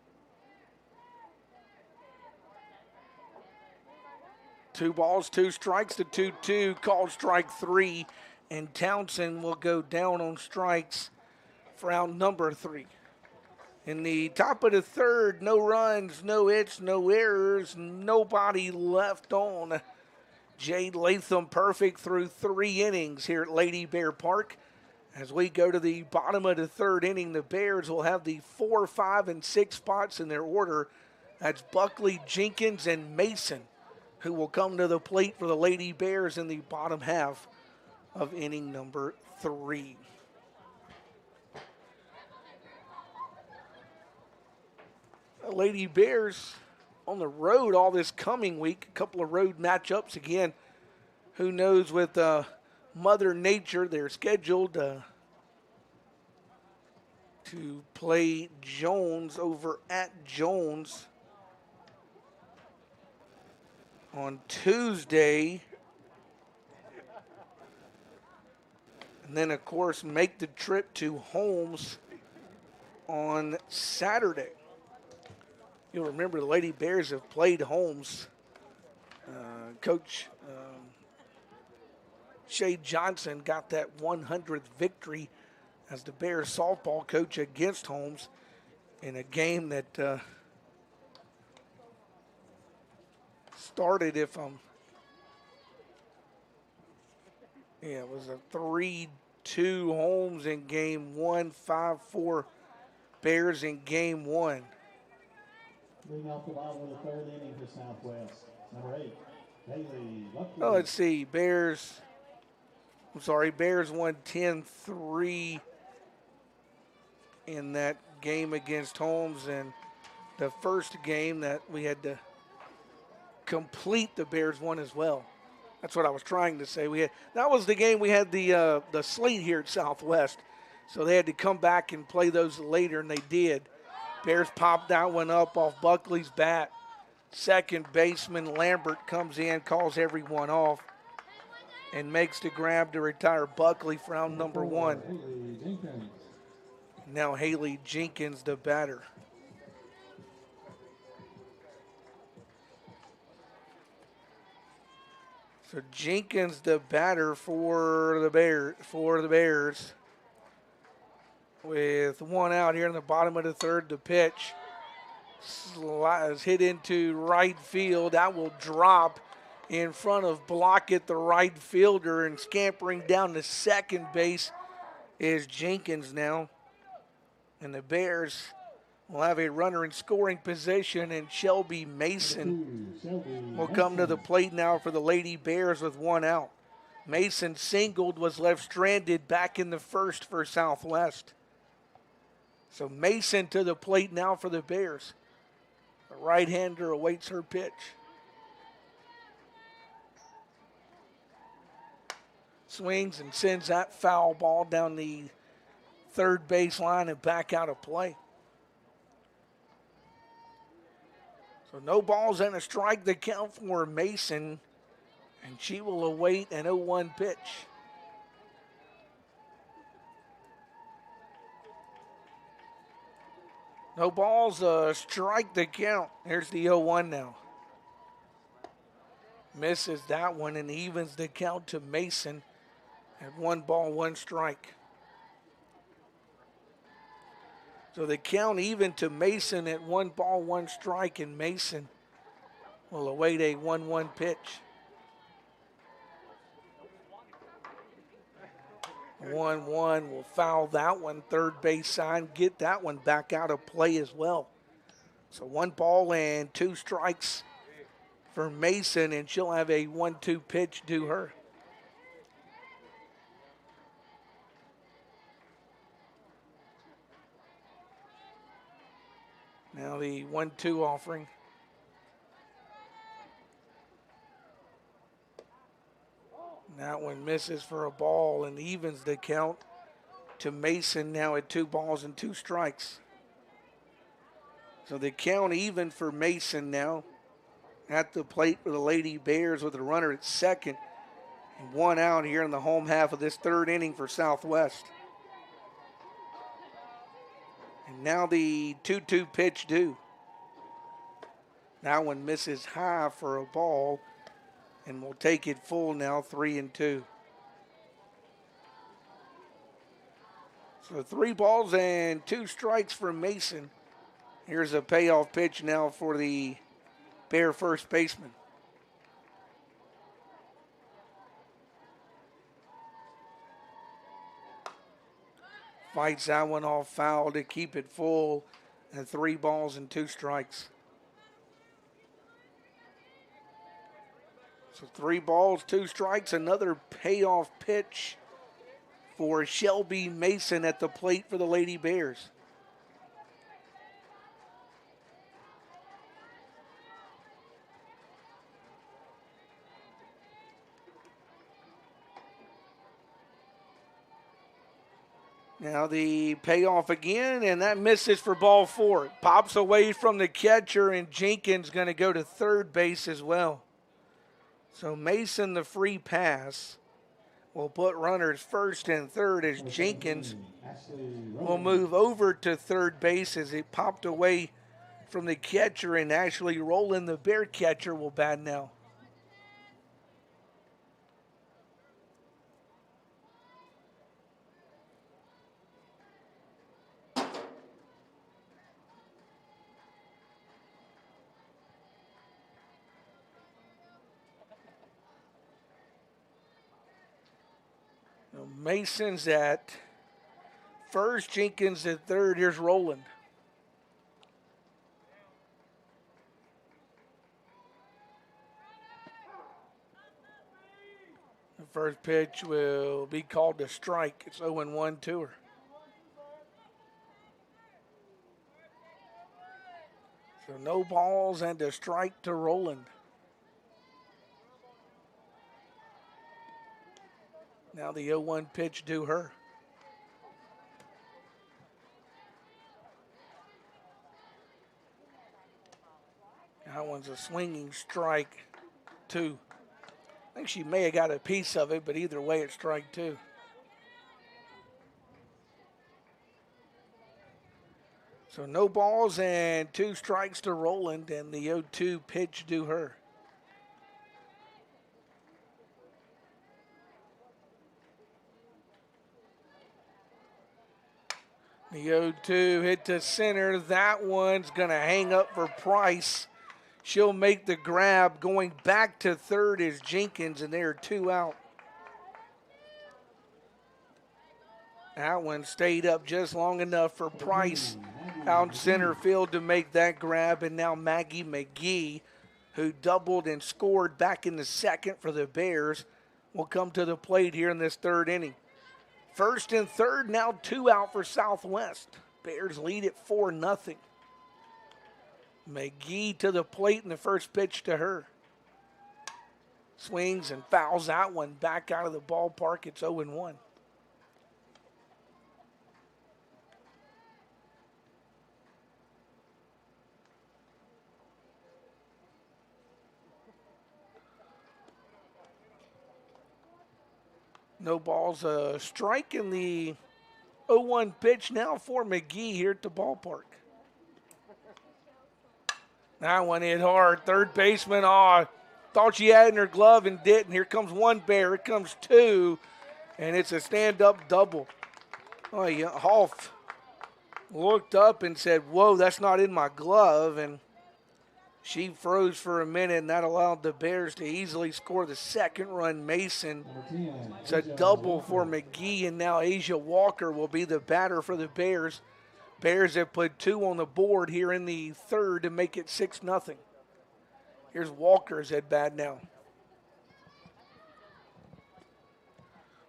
2 balls, 2 strikes, the 2-2, called strike 3, and Townsend will go down on strikes for round number 3. In the top of the 3rd, no runs, no hits, no errors, nobody left on. Jade Latham perfect through 3 innings here at Lady Bear Park. As we go to the bottom of the 3rd inning, the Bears will have the 4, 5, and 6 spots in their order. That's Buckley, Jenkins, and Mason, who will come to the plate for the Lady Bears in the bottom half of inning number 3. The Lady Bears on the road all this coming week. A couple of road matchups again. Who knows with Mother Nature, they're scheduled to to play Jones over at Jones on Tuesday. And then, of course, make the trip to Holmes on Saturday. You'll remember the Lady Bears have played Holmes. Coach Shay Johnson got that 100th victory as the Bears softball coach against Holmes in a game that started, it was a 3-2 Holmes in game one, 5-4 Bears in game one. Leading off the bottom of the third inning for Southwest, number 8, Haley Buckley. Oh, let's see, Bears won 10-3 in that game against Holmes, and the first game that we had to complete, the Bears won as well. That's what I was trying to say. That was the game we had the slate here at Southwest, so they had to come back and play those later, and they did. Bears popped that one up off Buckley's bat. Second baseman Lambert comes in, calls everyone off, and makes the grab to retire Buckley for round number one. Now Haley Jenkins, the batter. So Jenkins, the batter for the Bears. With one out here in the bottom of the third, the pitch is hit into right field. That will drop in front of Blockett, the right fielder, and scampering down to second base is Jenkins now. And the Bears will have a runner in scoring position, and Shelby Mason will come to the plate now for the Lady Bears with one out. Mason singled, was left stranded back in the first for Southwest. So Mason to the plate now for the Bears. The right-hander awaits her pitch. Swings and sends that foul ball down the third base line and back out of play. So no balls and a strike, the count for Mason, and she will await an 0-1 pitch. No balls, strike the count. Here's the 0-1 now. Misses that one and evens the count to Mason at 1 ball, 1 strike. So the count even to Mason at 1 ball, 1 strike, and Mason will await a 1-1 pitch. 1-1 will foul that one, third base sign, get that one back out of play as well. So 1 ball and 2 strikes for Mason, and she'll have a 1-2 pitch to her. Now the 1-2 offering. That one misses for a ball and evens the count to Mason now at 2 balls and 2 strikes. So the count even for Mason now at the plate for the Lady Bears with a runner at second and 1 out here in the home half of this third inning for Southwest. And now the 2-2 pitch due. That one misses high for a ball, and we'll take it full now, 3-2. So 3 balls and 2 strikes for Mason. Here's a payoff pitch now for the Bear first baseman. Fights that one off foul to keep it full, and 3 balls and 2 strikes. So 3 balls, 2 strikes, another payoff pitch for Shelby Mason at the plate for the Lady Bears. Now the payoff again, and that misses for ball 4. It pops away from the catcher, and Jenkins going to go to third base as well. So Mason, the free pass, will put runners first and third as Jenkins will move over to third base as it popped away from the catcher, and Ashley Rowland, the Bear catcher, will bat now. Mason's at first, Jenkins at third. Here's Rowland. The first pitch will be called a strike. It's 0-1 to her. So no balls and a strike to Rowland. Now the 0-1 pitch to her. That one's a swinging strike, 2. I think she may have got a piece of it, but either way, it's strike 2. So no balls and 2 strikes to Rowland, and the 0-2 pitch to her. The 0-2 hit to center. That one's going to hang up for Price. She'll make the grab. Going back to third is Jenkins, and there are 2 out. That one stayed up just long enough for Price out in center field to make that grab. And now Maggie McGee, who doubled and scored back in the second for the Bears, will come to the plate here in this third inning. First and third, now 2 out for Southwest. Bears lead at 4-0. McGee to the plate in the first pitch to her. Swings and fouls that one back out of the ballpark. It's 0-1. No balls, a strike in the 0-1 pitch now for McGee here at the ballpark. That one hit hard. Third baseman, thought she had it in her glove and didn't. Here comes 1 Bear. Here comes 2, and it's a stand-up double. Oh, yeah, Hoff looked up and said, whoa, that's not in my glove, and she froze for a minute, and that allowed the Bears to easily score the second run. Mason. It's a double for McGee, and now Asia Walker will be the batter for the Bears. Bears have put 2 on the board here in the third to make it 6-0. Here's Walker's at bat now.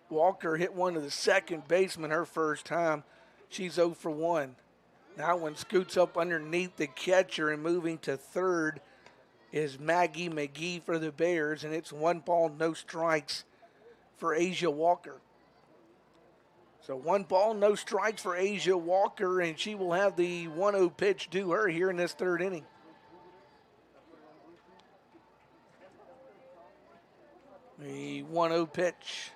Walker hit one to the second baseman her first time. She's 0 for 1. That one scoots up underneath the catcher, and moving to third is Maggie McGee for the Bears, and it's 1 ball, no strikes for Asia Walker. So 1 ball, no strikes for Asia Walker, and she will have the 1-0 pitch to her here in this third inning. The 1-0 pitch.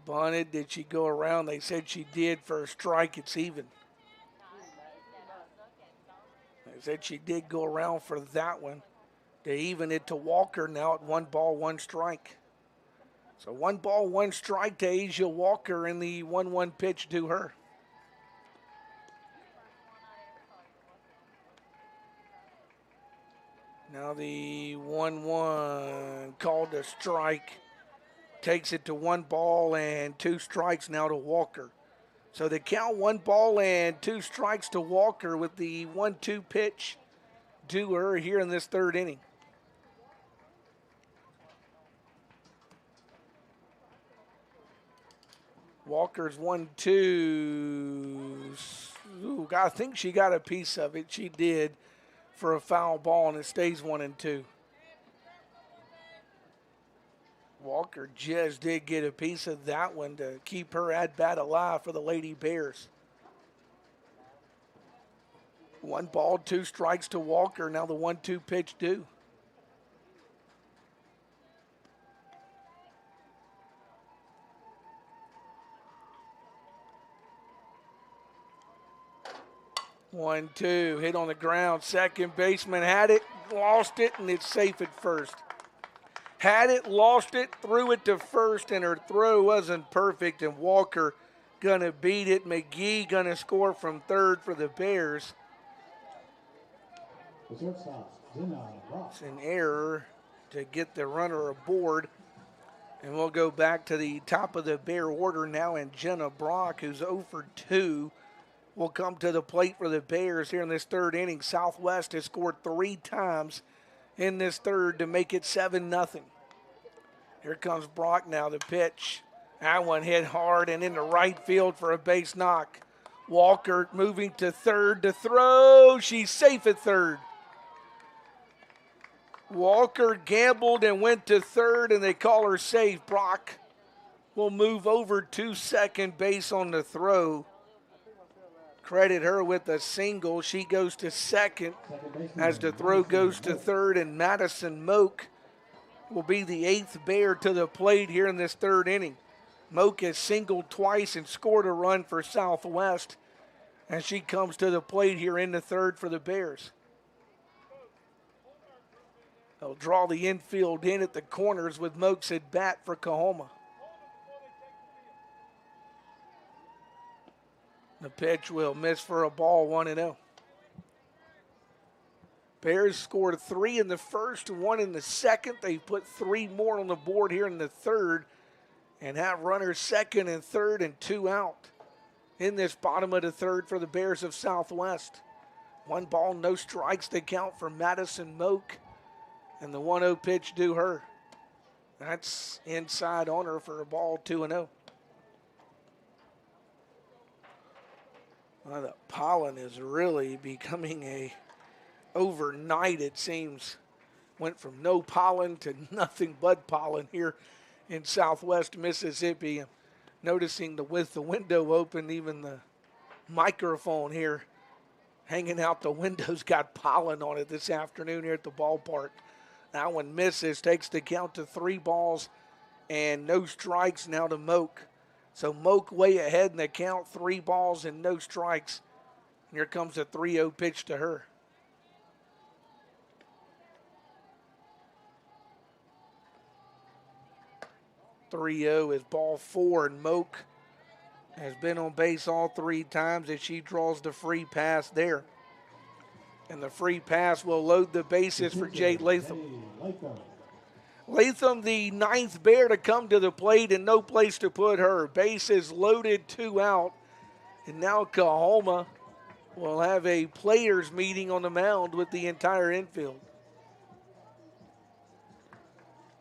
Bunted, did she go around? They said she did. For a strike, it's even. They said she did go around for that one. They even it to Walker now at 1 ball, 1 strike. So 1 ball, 1 strike to Asia Walker, in the 1-1 pitch to her. Now the 1-1 called a strike. Takes it to 1 ball and 2 strikes now to Walker. So the count 1 ball and 2 strikes to Walker with the 1-2 pitch to her here in this third inning. Walker's 1-2. Ooh, I think she got a piece of it. She did for a foul ball, and it stays 1-2. Walker just did get a piece of that one to keep her at-bat alive for the Lady Bears. 1 ball, 2 strikes to Walker. Now the 1-2 pitch due. One, two, hit on the ground. Second baseman had it, lost it, and it's safe at first. Had it, lost it, threw it to first, and her throw wasn't perfect, and Walker gonna beat it. McGee gonna score from third for the Bears. It's an error to get the runner aboard. And we'll go back to the top of the Bear order now, and Jenna Brock, who's 0 for 2, will come to the plate for the Bears here in this third inning. Southwest has scored 3 times in this third to make it 7-0. Here comes Brock now, the pitch. That one hit hard and into right field for a base knock. Walker moving to third to throw. She's safe at third. Walker gambled and went to third, and they call her safe. Brock will move over to second base on the throw. Credit her with a single. She goes to second as the throw goes to third, and Madison Moak will be the 8th Bear to the plate here in this third inning. Moak has singled twice and scored a run for Southwest, and she comes to the plate here in the third for the Bears. They'll draw the infield in at the corners with Moak's at bat for Coahoma. The pitch will miss for a ball, 1-0. Bears scored 3 in the first, 1 in the second. They've put 3 more on the board here in the third and have runners second and third and 2 out in this bottom of the third for the Bears of Southwest. 1 ball, no strikes to count for Madison Moak, and the 1-0 pitch due her. That's inside on her for a ball, 2-0. Well, the pollen is really becoming a overnight, it seems. Went from no pollen to nothing but pollen here in Southwest Mississippi. I'm noticing with the window open, even the microphone here hanging out the window's got pollen on it this afternoon here at the ballpark. That one misses, takes the count to 3 balls and no strikes now to Moak. So Moak way ahead in the count, 3 balls and no strikes. And here comes a 3-0 pitch to her. .30 is ball 4, and Moak has been on base all 3 times as she draws the free pass there. And the free pass will load the bases for Jade Latham. Latham, the 9th Bear to come to the plate, and no place to put her. Bases loaded, 2 out. And now Coahoma will have a players meeting on the mound with the entire infield,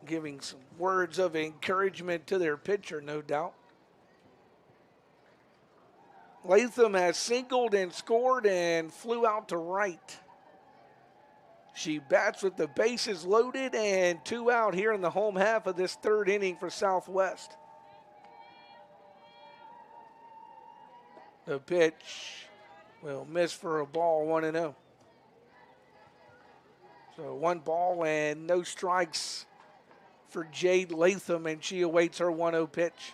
giving some words of encouragement to their pitcher, no doubt. Latham has singled and scored and flew out to right. She bats with the bases loaded and 2 out here in the home half of this third inning for Southwest. The pitch will miss for a ball, 1-0. So 1 ball and no strikes for Jade Latham, and she awaits her 1-0 pitch.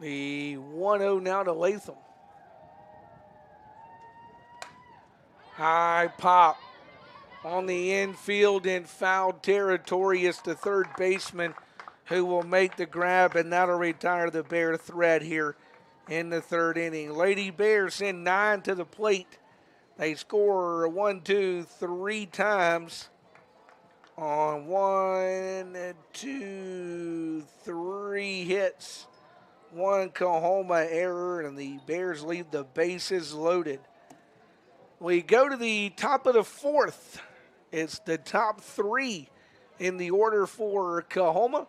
The 1-0 now to Latham. High pop on the infield in foul territory. It's the third baseman who will make the grab, and that'll retire the Bear threat here in the third inning. Lady Bears send 9 to the plate. They score 1, 2, 3 times on 1, 2, 3 hits. 1 Coahoma error, and the Bears leave the bases loaded. We go to the top of the 4th. It's the top 3 in the order for Coahoma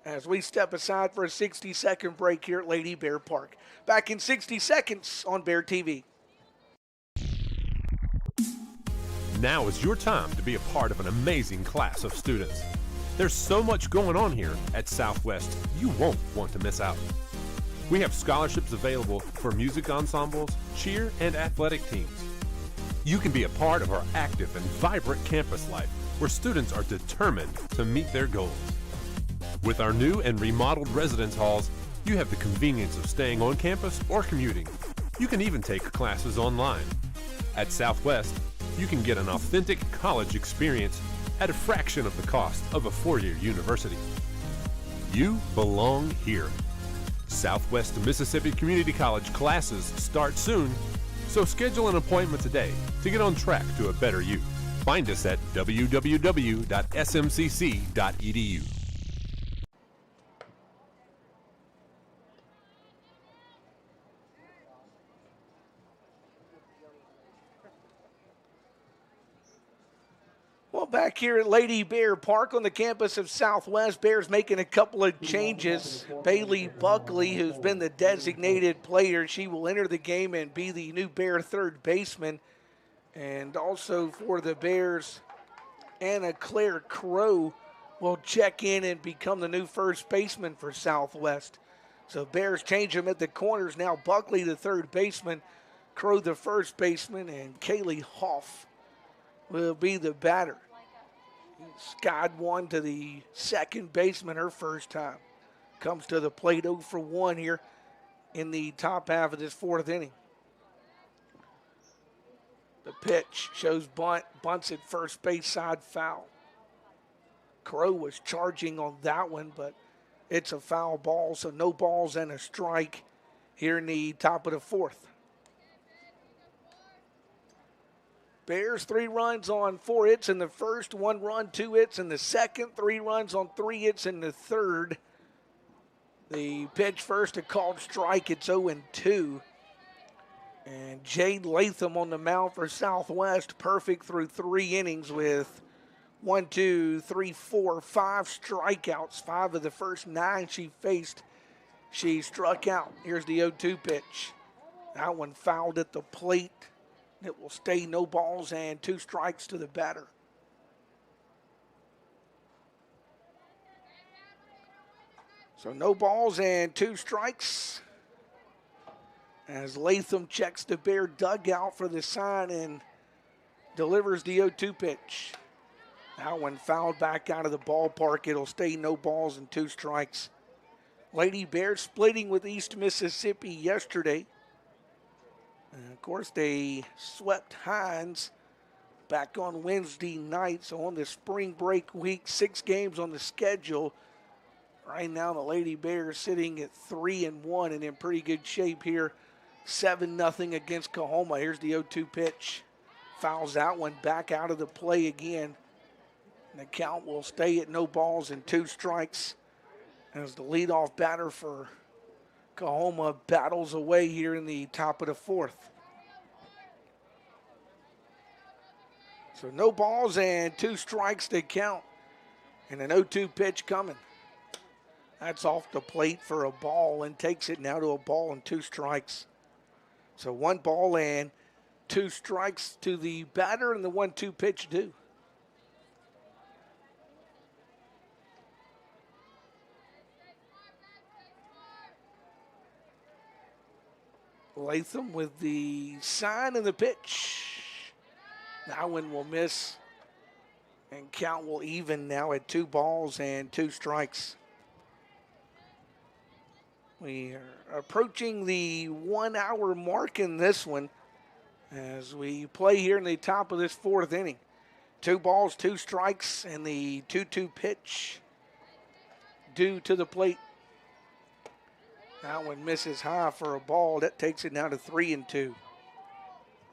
as we step aside for a 60-second break here at Lady Bear Park. Back in 60 seconds on Bear TV. Now is your time to be a part of an amazing class of students. There's so much going on here at Southwest, you won't want to miss out. We have scholarships available for music ensembles, cheer, and athletic teams. You can be a part of our active and vibrant campus life where students are determined to meet their goals. With our new and remodeled residence halls, you have the convenience of staying on campus or commuting. You can even take classes online. At Southwest, you can get an authentic college experience at a fraction of the cost of a four-year university. You belong here. Southwest Mississippi Community College classes start soon, so schedule an appointment today to get on track to a better you. Find us at www.smcc.edu. Well, back here at Lady Bear Park on the campus of Southwest, Bears making a couple of changes. Bailey Buckley, who's been the designated player, she will enter the game and be the new Bear third baseman. And also for the Bears, Anna Claire Crow will check in and become the new first baseman for Southwest. So Bears change them at the corners. Now Buckley the third baseman, Crow the first baseman, and Kaylee Hoff will be the batter. Skied one to the second baseman her first time. Comes to the plate 0 for 1 here in the top half of this fourth inning. The pitch shows bunt, bunts at first base side foul. Crow was charging on that one, but it's a foul ball, so no balls and a strike here in the top of the fourth. Bears 3 runs on 4 hits in the first, 1 run, 2 hits in the second, 3 runs on 3 hits in the third. The pitch first, a called strike, it's 0-2. And Jade Latham on the mound for Southwest, perfect through 3 innings with 1, 2, 3, 4, 5 strikeouts. 5 of the first 9 she faced, she struck out. Here's the 0-2 pitch. That one fouled at the plate. It will stay no balls and 2 strikes to the batter. So no balls and 2 strikes as Latham checks the Bear dugout for the sign and delivers the 0-2 pitch. That one fouled back out of the ballpark. It'll stay no balls and 2 strikes. Lady Bears splitting with East Mississippi yesterday. And of course, they swept Hines back on Wednesday night. So on the spring break week, 6 games on the schedule. Right now, the Lady Bears sitting at 3-1 and in pretty good shape here. 7-0 against Coahoma. Here's the 0-2 pitch. Fouls that one back out of the play again. And the count will stay at no balls and 2 strikes as the leadoff batter for Coahoma battles away here in the top of the fourth. So no balls and 2 strikes to count. And an 0-2 pitch coming. That's off the plate for a ball and takes it now to a ball and 2 strikes. So 1 ball and 2 strikes to the batter and the 1-2 pitch due. Latham with the sign and the pitch. That one will miss. And count will even now at 2 balls and 2 strikes. We are approaching the 1 hour mark in this one as we play here in the top of this fourth inning. 2 balls, 2 strikes, and the 2-2 pitch due to the plate. That one misses high for a ball. That takes it now to 3-2.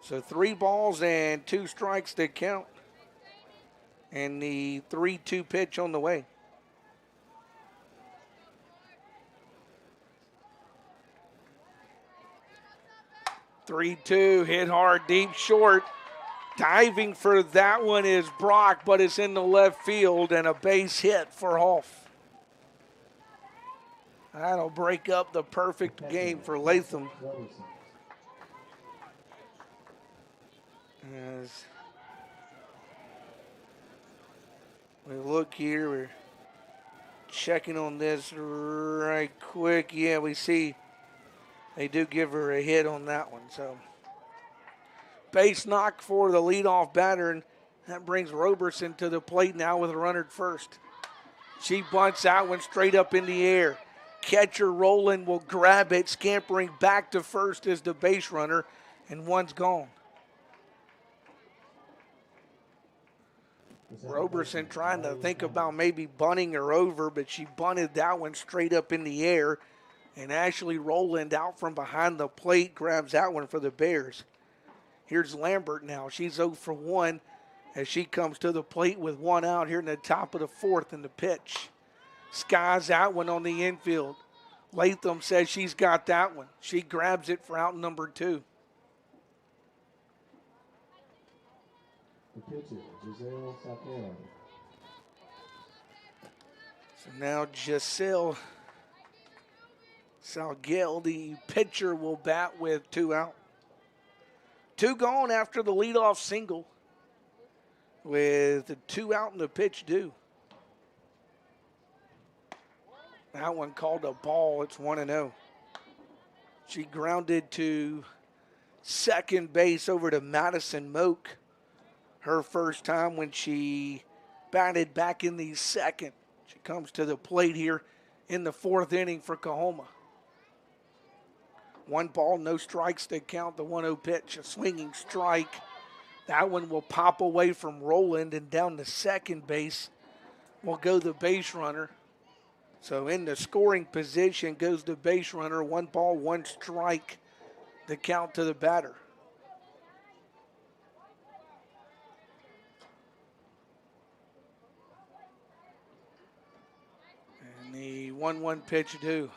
So 3 balls and 2 strikes to count. And the 3-2 pitch on the way. Three-two, hit hard, deep, short. Diving for that one is Brock, but it's in the left field and a base hit for Hoff. That'll break up the perfect game for Latham. As We look here. We're checking on this right quick. Yeah, we see they do give her a hit on that one. So base knock for the leadoff batter, and that brings Roberson to the plate now with a runner at first. She bunts that one straight up in the air. Catcher Rowland will grab it, scampering back to first as the base runner, and one's gone. Roberson trying to think about maybe bunting her over, but she bunted that one straight up in the air, and Ashley Rowland out from behind the plate grabs that one for the Bears. Here's Lambert now. She's 0 for 1 as she comes to the plate with one out here in the top of the fourth in the pitch. Skies that one on the infield. Latham says she's got that one. She grabs it for out number 2. The pitcher, Giselle Salguero. So now Giselle Salguero, the pitcher, will bat with 2 out. 2 gone after the leadoff single with the 2 out in the pitch due. That one called a ball. It's 1-0. She grounded to second base over to Madison Moak. Her first time when she batted back in the second. She comes to the plate here in the 4th inning for Coahoma. 1 ball, no strikes to count the 1-0 pitch. A swinging strike. That one will pop away from Rowland, and down to second base will go the base runner. So in the scoring position goes the base runner. 1 ball, 1 strike to count to the batter. And the 1-1 pitch due.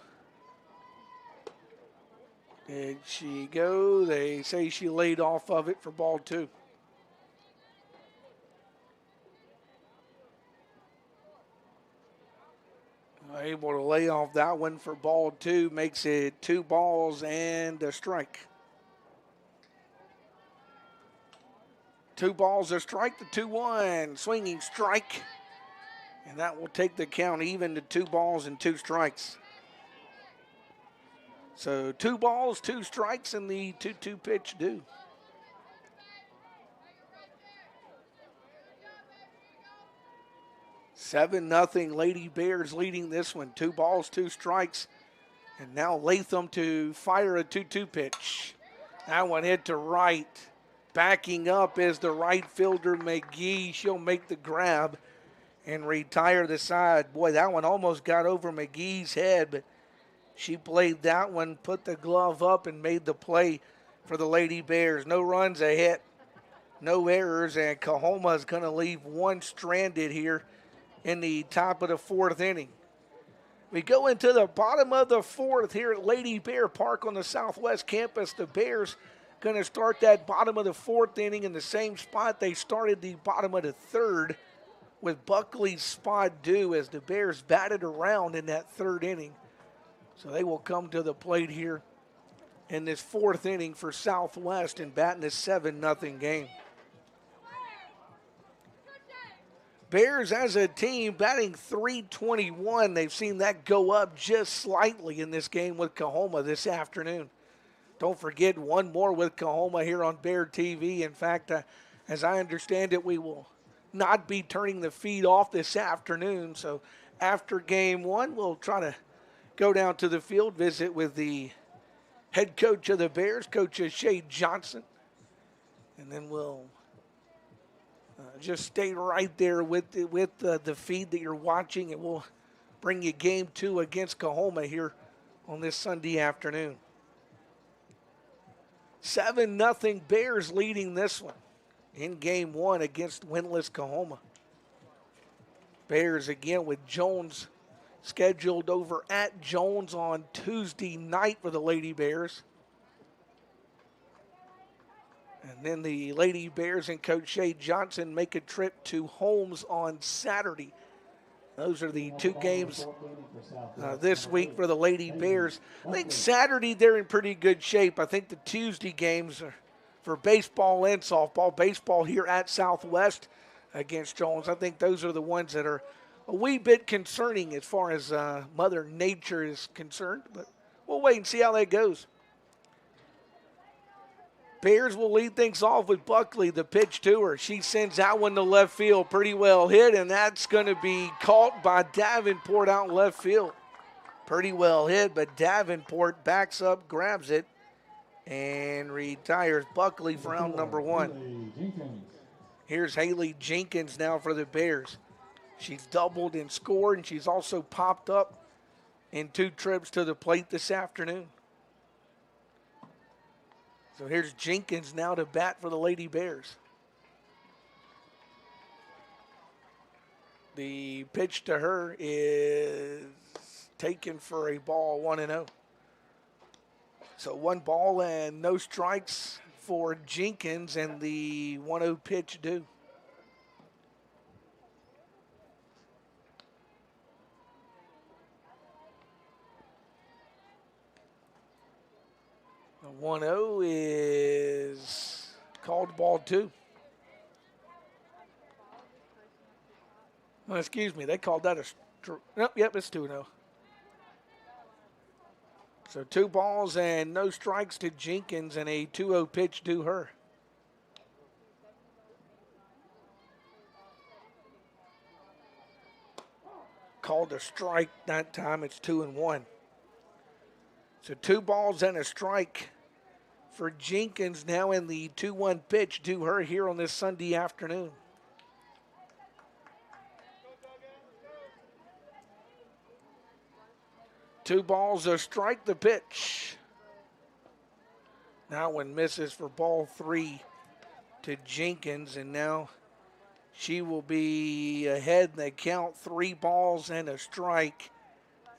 Did she go? They say she laid off of it for ball 2. Able to lay off that one for ball 2, makes it 2 balls and a strike. 2 balls, a strike, the 2-1, swinging strike. And that will take the count even to 2 balls and 2 strikes. So 2 balls, 2 strikes, and the 2-2 pitch due. Seven nothing, Lady Bears leading this one. 2 balls, 2 strikes. And now Latham to fire a 2-2 pitch. That one hit to right. Backing up is the right fielder, McGee. She'll make the grab and retire the side. Boy, that one almost got over McGee's head, but she played that one, put the glove up, and made the play for the Lady Bears. No runs, a hit, no errors, and Coahoma is going to leave 1 stranded here in the top of the 4th inning. We go into the bottom of the 4th here at Lady Bear Park on the Southwest campus. The Bears going to start that bottom of the 4th inning in the same spot they started the bottom of the 3rd, with Buckley's spot due as the Bears batted around in that 3rd inning. So they will come to the plate here in this 4th inning for Southwest and bat in this 7-0 game. Bears as a team batting .321. They've seen that go up just slightly in this game with Coahoma this afternoon. Don't forget, one more with Coahoma here on Bear TV. In fact, as I understand it, we will not be turning the feed off this afternoon. So after game 1, we'll try to go down to the field, visit with the head coach of the Bears, Coach Shay Johnson. And then we'll just stay right there with the feed that you're watching, and we'll bring you game 2 against Coahoma here on this Sunday afternoon. 7-0 Bears leading this one in game 1 against winless Coahoma. Bears again with Jones scheduled over at Jones on Tuesday night for the Lady Bears. And then the Lady Bears and Coach Shay Johnson make a trip to Holmes on Saturday. Those are the 2 games this week for the Lady Bears. I think Saturday they're in pretty good shape. I think the Tuesday games are for baseball and softball. Baseball here at Southwest. against Jones. I think those are the ones that are a wee bit concerning as far as Mother Nature is concerned. But we'll wait and see how that goes. Bears will lead things off with Buckley, the pitch to her. She sends that one to left field, pretty well hit, and that's going to be caught by Davenport out in left field. Pretty well hit, but Davenport backs up, grabs it, and retires Buckley for round number one. Here's Haley Jenkins now for the Bears. She's doubled and scored, and she's also popped up in 2 trips to the plate this afternoon. So here's Jenkins now to bat for the Lady Bears. The pitch to her is taken for a ball, 1-0. So 1 ball and no strikes for Jenkins, and the 1-0 pitch due. The 1-0 is called ball 2. Well, excuse me, they called that nope, yep, it's 2-0. So 2 balls and no strikes to Jenkins, and a 2-0 pitch due her. Called a strike that time. It's 2-1. So 2 balls and a strike for Jenkins now, in the 2-1 pitch due her here on this Sunday afternoon. Two balls, a strike, the pitch. Now one misses for ball 3 to Jenkins, and now she will be ahead in the count, 3 balls and a strike,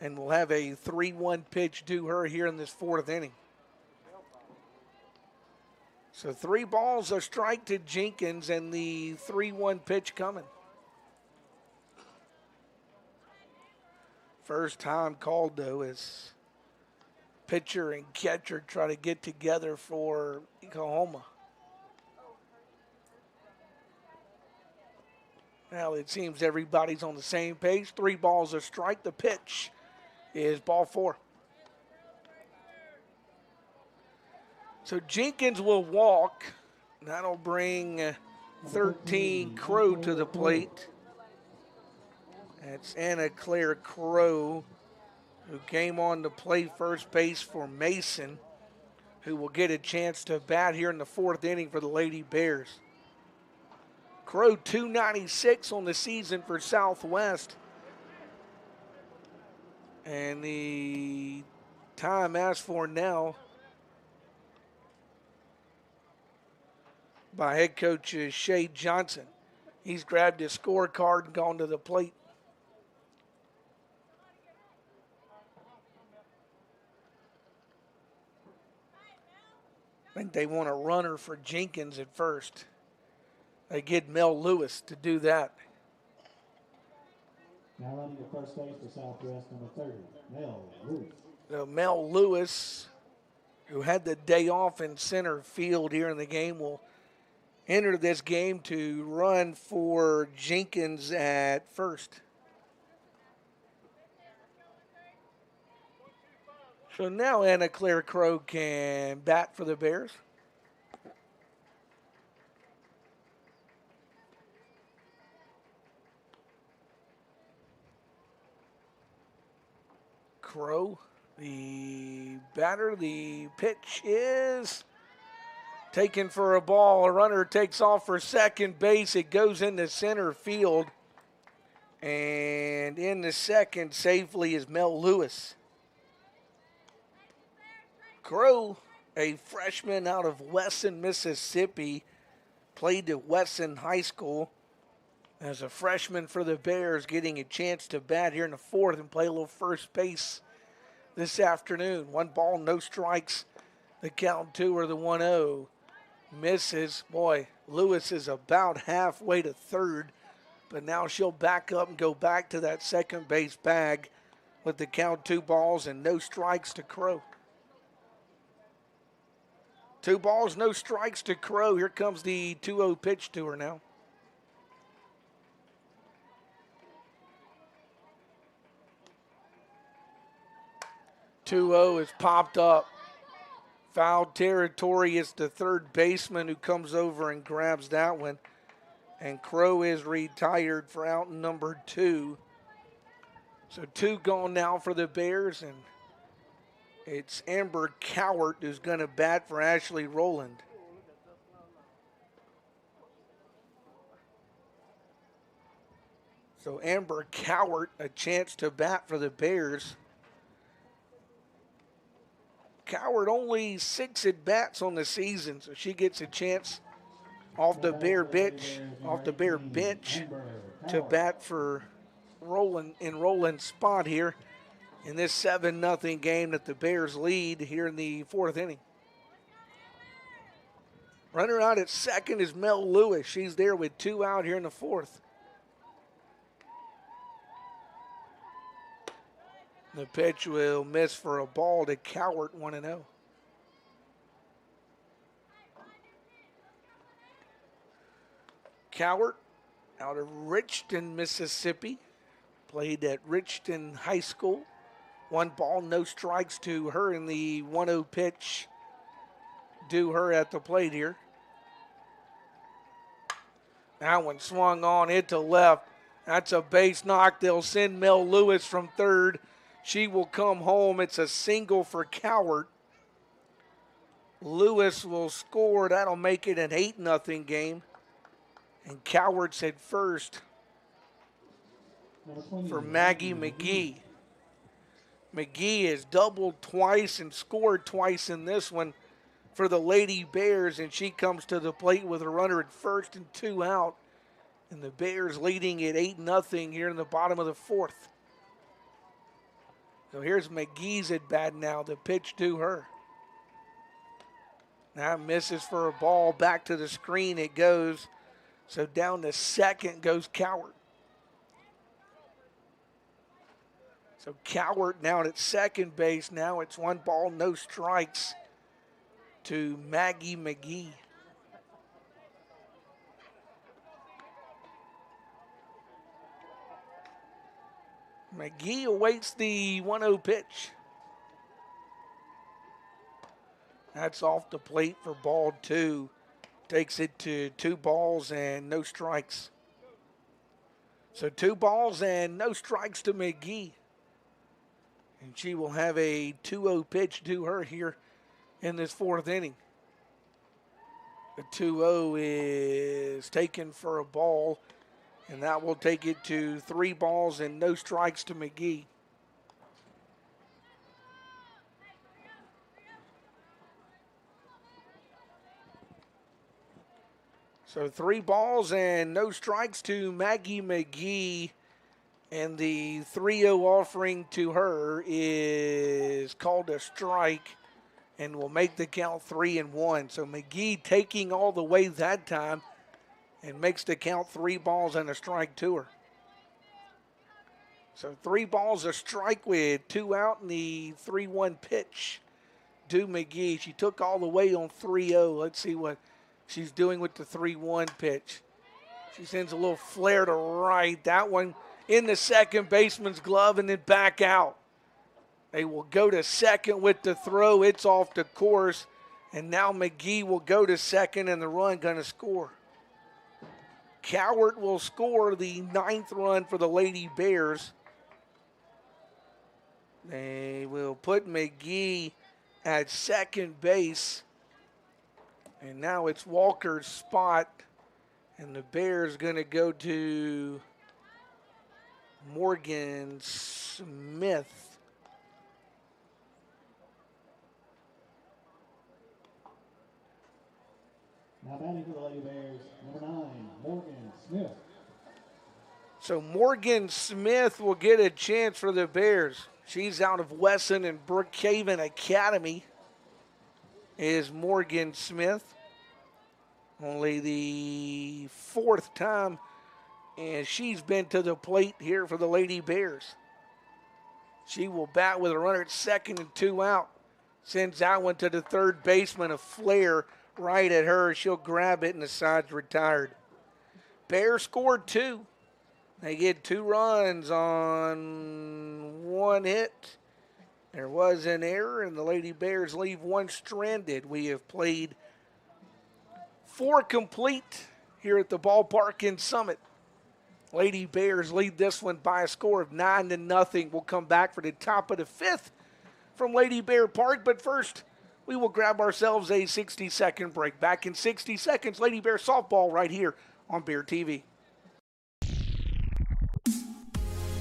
and we'll have a 3-1 pitch due her here in this 4th inning. So 3 balls, a strike to Jenkins, and the 3-1 pitch coming. First time called, though, as pitcher and catcher try to get together for Coahoma. Now it seems everybody's on the same page. 3 balls, a strike. The pitch is ball 4. So Jenkins will walk. That'll bring 13 Crow to the plate. That's Anna Claire Crow, who came on to play first base for Mason, who will get a chance to bat here in the 4th inning for the Lady Bears. Crow .296 on the season for Southwest. And the time asked for now by head coach Shay Johnson. He's grabbed his scorecard and gone to the plate. I think they want a runner for Jenkins at first. They get Mel Lewis to do that. Now running to first base for Southwest, number 30, Mel Lewis. So Mel Lewis, who had the day off in center field here in the game, will enter this game to run for Jenkins at first. So now Anna Claire Crow can bat for the Bears. Crow, the batter, the pitch is taken for a ball. A runner takes off for second base. It goes into center field. And in the second safely is Mel Lewis. Crow, a freshman out of Wesson, Mississippi, played at Wesson High School as a freshman for the Bears, getting a chance to bat here in the 4th and play a little first base this afternoon. 1 ball, no strikes. The count 2 or the 1-0. Misses. Boy, Lewis is about halfway to third, but now she'll back up and go back to that second base bag with the count 2 balls and no strikes to Crow. 2 balls, no strikes to Crow. Here comes the 2-0 pitch to her now. 2-0 is popped up. Foul territory. It's the third baseman who comes over and grabs that one. And Crow is retired for out number 2. So 2 gone now for the Bears, and it's Amber Cowart who's going to bat for Ashley Rowland. So Amber Cowart, a chance to bat for the Bears. Cowart only 6 at-bats on the season, so she gets a chance off the Bear bench to bat for Rowland's spot here in this 7-0 game that the Bears lead here in the 4th inning. Runner out at second is Mel Lewis. She's there with 2 out here in the 4th. The pitch will miss for a ball to Cowart, 1-0. Cowart out of Richton, Mississippi. Played at Richton High School. 1 ball, no strikes to her in the 1-0 pitch. Do her at the plate here. That one swung on it to left. That's a base knock. They'll send Mel Lewis from third. She will come home. It's a single for Cowart. Lewis will score. That'll make it an 8-0 game. And Cowart's at first for Maggie McGee. McGee has doubled twice and scored twice in this one for the Lady Bears, and she comes to the plate with a runner at first and 2 out. And the Bears leading at 8-0 here in the bottom of the 4th. So here's McGee's at bat now. The pitch to her. That misses for a ball. Back to the screen it goes. So down to second goes Cowart. So Cowart now at second base. Now it's 1 ball, no strikes to Maggie McGee. McGee awaits the 1-0 pitch. That's off the plate for ball 2. Takes it to 2 balls and no strikes. So 2 balls and no strikes to McGee. And she will have a 2-0 pitch to her here in this 4th inning. The 2-0 is taken for a ball, and that will take it to 3 balls and no strikes to McGee. So 3 balls and no strikes to Maggie McGee, and the 3-0 offering to her is called a strike and will make the count 3-1. So McGee taking all the way that time and makes the count 3 balls and a strike to her. So 3 balls, a strike with 2 out in the 3-1 pitch to McGee. She took all the way on 3-0. Let's see what she's doing with the 3-1 pitch. She sends a little flare to right. That one in the second baseman's glove and then back out. They will go to second with the throw. It's off the course. And now McGee will go to second and the run going to score. Cowart will score the 9th run for the Lady Bears. They will put McGee at second base. And now it's Walker's spot. And the Bears going to go to Morgan Smith. Now batting for the Lady Bears, number 9, Morgan Smith. So Morgan Smith will get a chance for the Bears. She's out of Wesson and Brookhaven Academy is Morgan Smith. Only the 4th time, and she's been to the plate here for the Lady Bears. She will bat with a runner at second and 2 out. Sends that one to the third baseman, a flare right at her. She'll grab it and the side's retired. Bears scored 2. They get 2 runs on 1 hit There was an error, and the Lady Bears leave one stranded. We have played 4 complete here at the ballpark in Summit. Lady Bears lead this one by a score of 9-0. We'll come back for the top of the 5th from Lady Bear Park, but first we will grab ourselves a 60-second break. Back in 60 seconds, Lady Bear softball right here on Bear TV.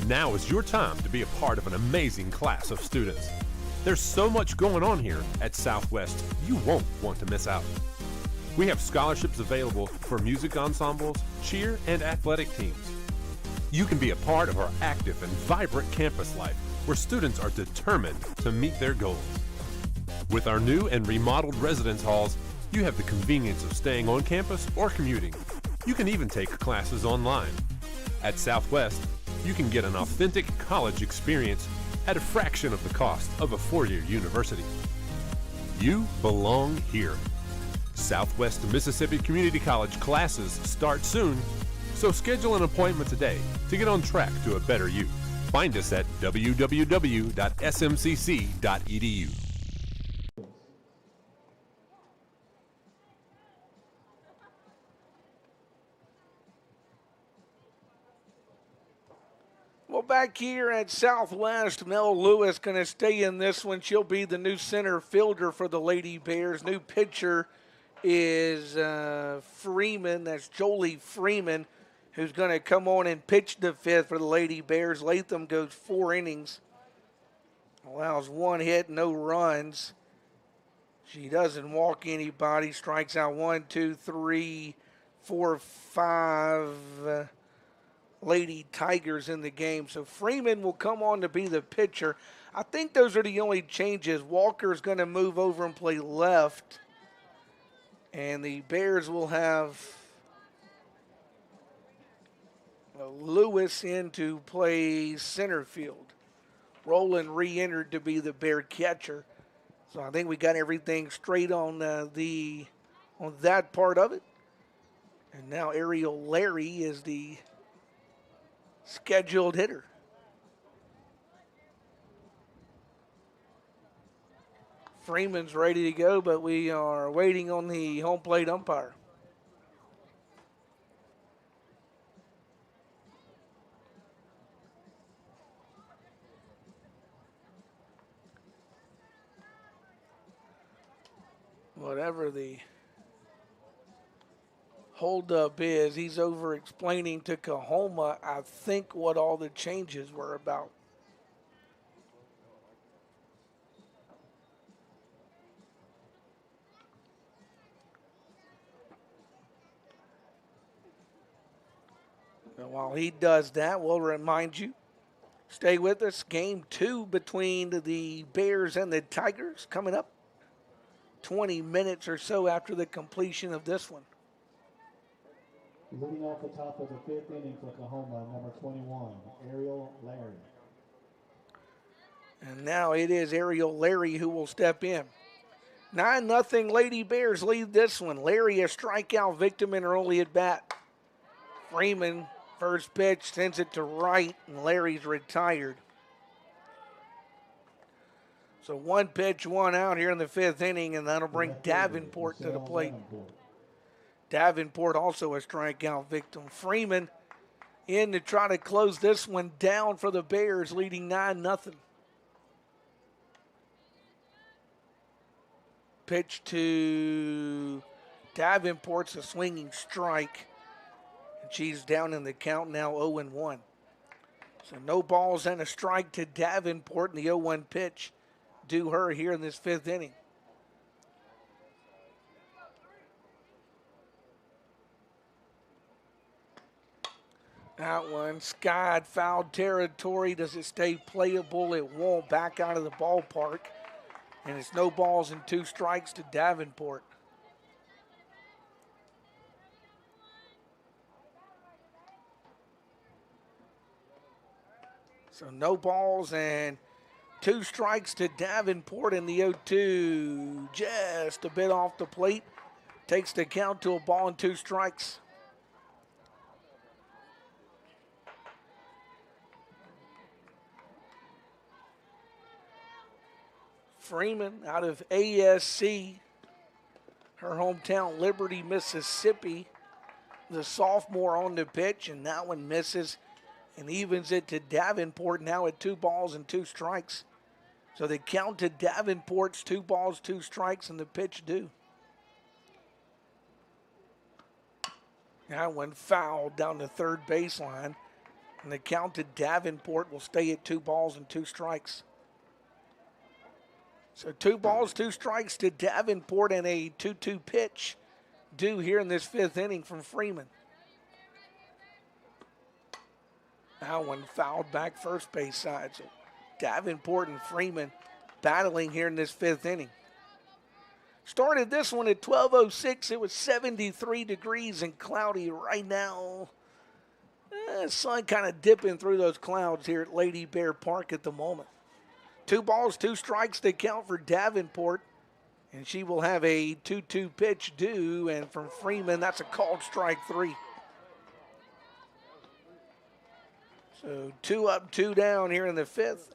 Now is your time to be a part of an amazing class of students. There's so much going on here at Southwest, you won't want to miss out. We have scholarships available for music ensembles, cheer, and athletic teams. You can be a part of our active and vibrant campus life where students are determined to meet their goals. With our new and remodeled residence halls, you have the convenience of staying on campus or commuting. You can even take classes online. At Southwest, you can get an authentic college experience at a fraction of the cost of a 4-year university. You belong here. Southwest Mississippi Community College classes start soon, so schedule an appointment today to get on track to a better you. Find us at www.smcc.edu. Well, back here at Southwest, Mel Lewis going to stay in this one. She'll be the new center fielder for the Lady Bears. New pitcher is Freeman. That's Jolie Freeman, who's going to come on and pitch the 5th for the Lady Bears. Latham goes 4 innings, allows 1 hit, no runs. She doesn't walk anybody, strikes out 1, 2, 3, 4, 5 Lady Tigers in the game. So Freeman will come on to be the pitcher. I think those are the only changes. Walker's going to move over and play left. And the Bears will have Lewis in to play center field. Roland re-entered to be the Bear catcher. So I think we got everything straight on on that part of it. And now Ariel Larry is the scheduled hitter. Freeman's ready to go, but we are waiting on the home plate umpire. Whatever the holdup is, he's over explaining to Coahoma, I think, what all the changes were about. And while he does that, we'll remind you, stay with us. Game 2 between the Bears and the Tigers coming up 20 minutes or so after the completion of this one. Leading off the top of the 5th inning for Coahoma, number 21, Ariel Larry. And now it is Ariel Larry who will step in. 9-0 Lady Bears lead this one. Larry a strikeout victim in her only at bat. Freeman, first pitch, sends it to right, and Larry's retired. So 1 pitch, 1 out here in the 5th inning, and that'll bring Davenport to the plate. Davenport also a strikeout victim. Freeman in to try to close this one down for the Bears, leading 9-0. Pitch to Davenport's a swinging strike. And she's down in the count now 0-1. So no balls and a strike to Davenport in the 0-1 pitch. Do her here in this 5th inning. That one skied foul territory. Does it stay playable? It won't. Back out of the ballpark. And it's no balls and 2 strikes to Davenport. So no balls and 2 strikes to Davenport in the 0-2. Just a bit off the plate. Takes the count to a ball and 2 strikes. Freeman out of ASC, her hometown Liberty, Mississippi. The sophomore on the pitch, and that one misses and evens it to Davenport now at 2 balls and 2 strikes. So they count to Davenport's 2 balls, 2 strikes, and the pitch due. That one fouled down the third baseline, and the count to Davenport will stay at 2 balls and 2 strikes. So 2 balls, 2 strikes to Davenport, and a 2-2 pitch due here in this 5th inning from Freeman. That one fouled back first base side. So Davenport and Freeman battling here in this 5th inning. Started this one at 12:06. It was 73 degrees and cloudy right now. Sun kind of dipping through those clouds here at Lady Bear Park at the moment. 2 balls, 2 strikes to count for Davenport. And she will have a 2-2 pitch due, and from Freeman, that's a called strike 3. So 2 up, 2 down here in the 5th.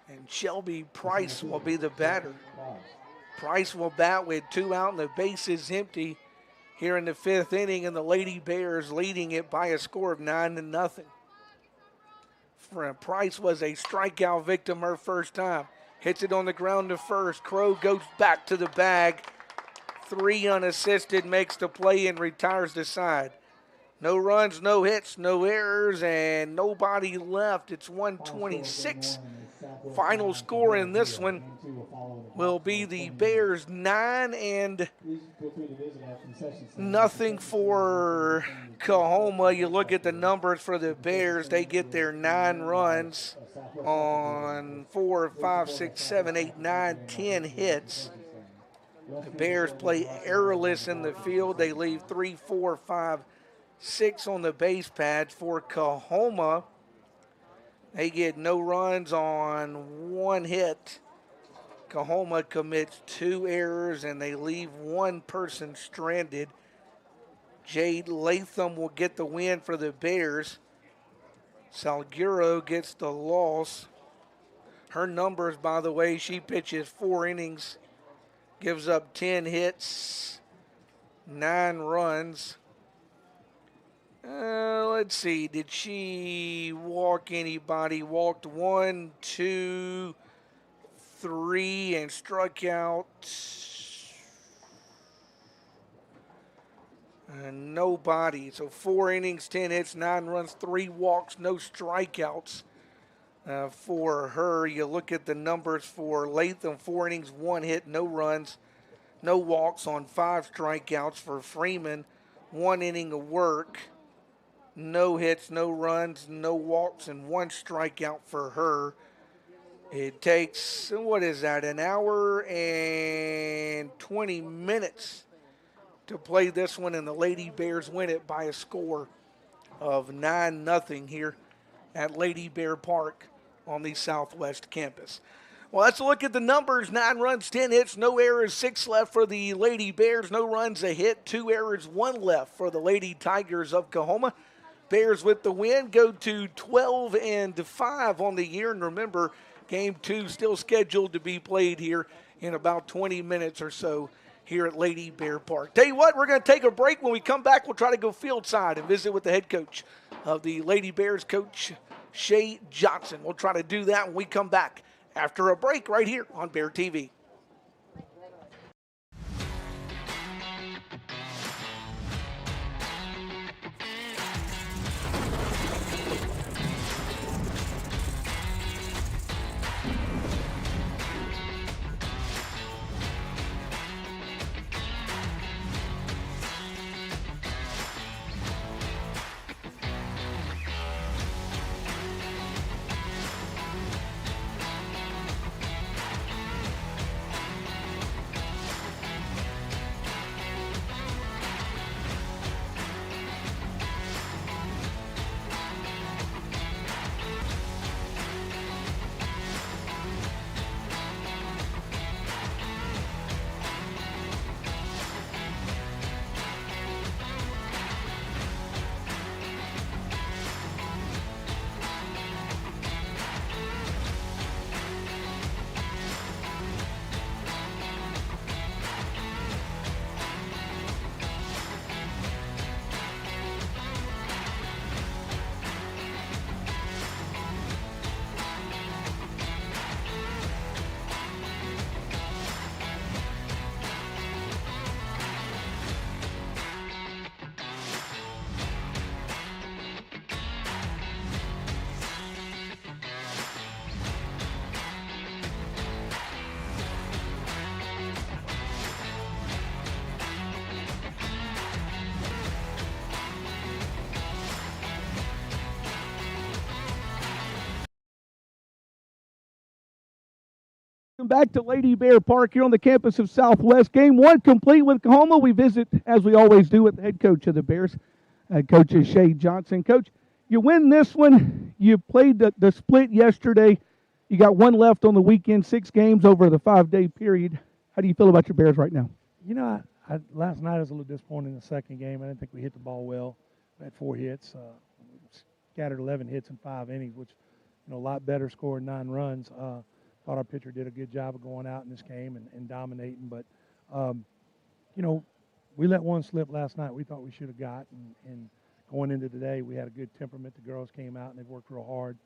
And Shelby Price will be the batter. Price will bat with 2 out and the base is empty here in the 5th inning, and the Lady Bears leading it by a score of 9-0. Price was a strikeout victim her first time. Hits it on the ground to first. Crow goes back to the bag. 3 unassisted, makes the play and retires the side. No runs, no hits, no errors, and nobody left. It's 126. Final score in this one will be the Bears 9 and nothing for Coahoma. You look at the numbers for the Bears, they get their 9 runs on 4, 5, 6, 7, 8, 9, 10 hits. The Bears play errorless in the field. They leave 3, 4, 5, 6 on the base pads. For Coahoma, they get no runs on 1 hit. Coahoma commits 2 errors, and they leave 1 person stranded. Jade Latham will get the win for the Bears. Salguero gets the loss. Her numbers, by the way, she pitches 4 innings, gives up 10 hits, 9 runs. Let's see, did she walk anybody? Walked 1, 2, 3, and struck out nobody. So 4 innings, 10 hits, 9 runs, 3 walks, no strikeouts for her. You look at the numbers for Latham: 4 innings, 1 hit, no runs, no walks on 5 strikeouts. For Freeman, 1 inning of work, no hits, no runs, no walks, and 1 strikeout for her. It takes, what is that, an hour and 20 minutes to play this one, and the Lady Bears win it by a score of 9-0 here at Lady Bear Park on the Southwest campus. Well, let's look at the numbers. 9 runs, 10 hits, no errors, 6 left for the Lady Bears. No runs, a hit, 2 errors, 1 left for the Lady Tigers of Coahoma. Bears with the win go to 12-5 on the year. And remember, Game 2 still scheduled to be played here in about 20 minutes or so here at Lady Bear Park. Tell you what, we're going to take a break. When we come back, we'll try to go field side and visit with the head coach of the Lady Bears, Coach Shay Johnson. We'll try to do that when we come back after a break right here on Bear TV. Welcome back to Lady Bear Park here on the campus of Southwest. Game one complete with Coahoma. We visit, as we always do, with the head coach of the Bears, Coach Shay Johnson. Coach, you win this one. You played the split yesterday. You got one left on the weekend, 6 games over the 5-day period. How do you feel about your Bears right now? You know, last night I was a little disappointed in the second game. I didn't think we hit the ball well. We had 4 hits, scattered 11 hits in 5 innings, which, a lot better, scored 9 runs. Thought our pitcher did a good job of going out in this game and dominating. But, we let one slip last night we thought we should have got. And going into today, we had a good temperament. The girls came out and they've worked real hard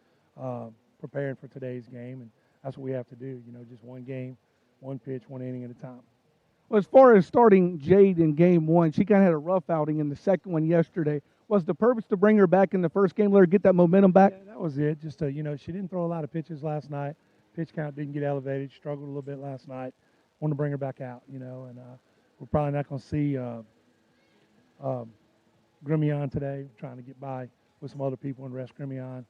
preparing for today's game. And that's what we have to do, just one game, one pitch, one inning at a time. Well, as far as starting Jade in game one, she kind of had a rough outing in the second one yesterday. Was the purpose to bring her back in the first game, let her get that momentum back? Yeah, that was it. Just, she didn't throw a lot of pitches last night. Pitch count didn't get elevated. Struggled a little bit last night. Want to bring her back out, and we're probably not going to see Grimion today. We're trying to get by with some other people and rest Grimion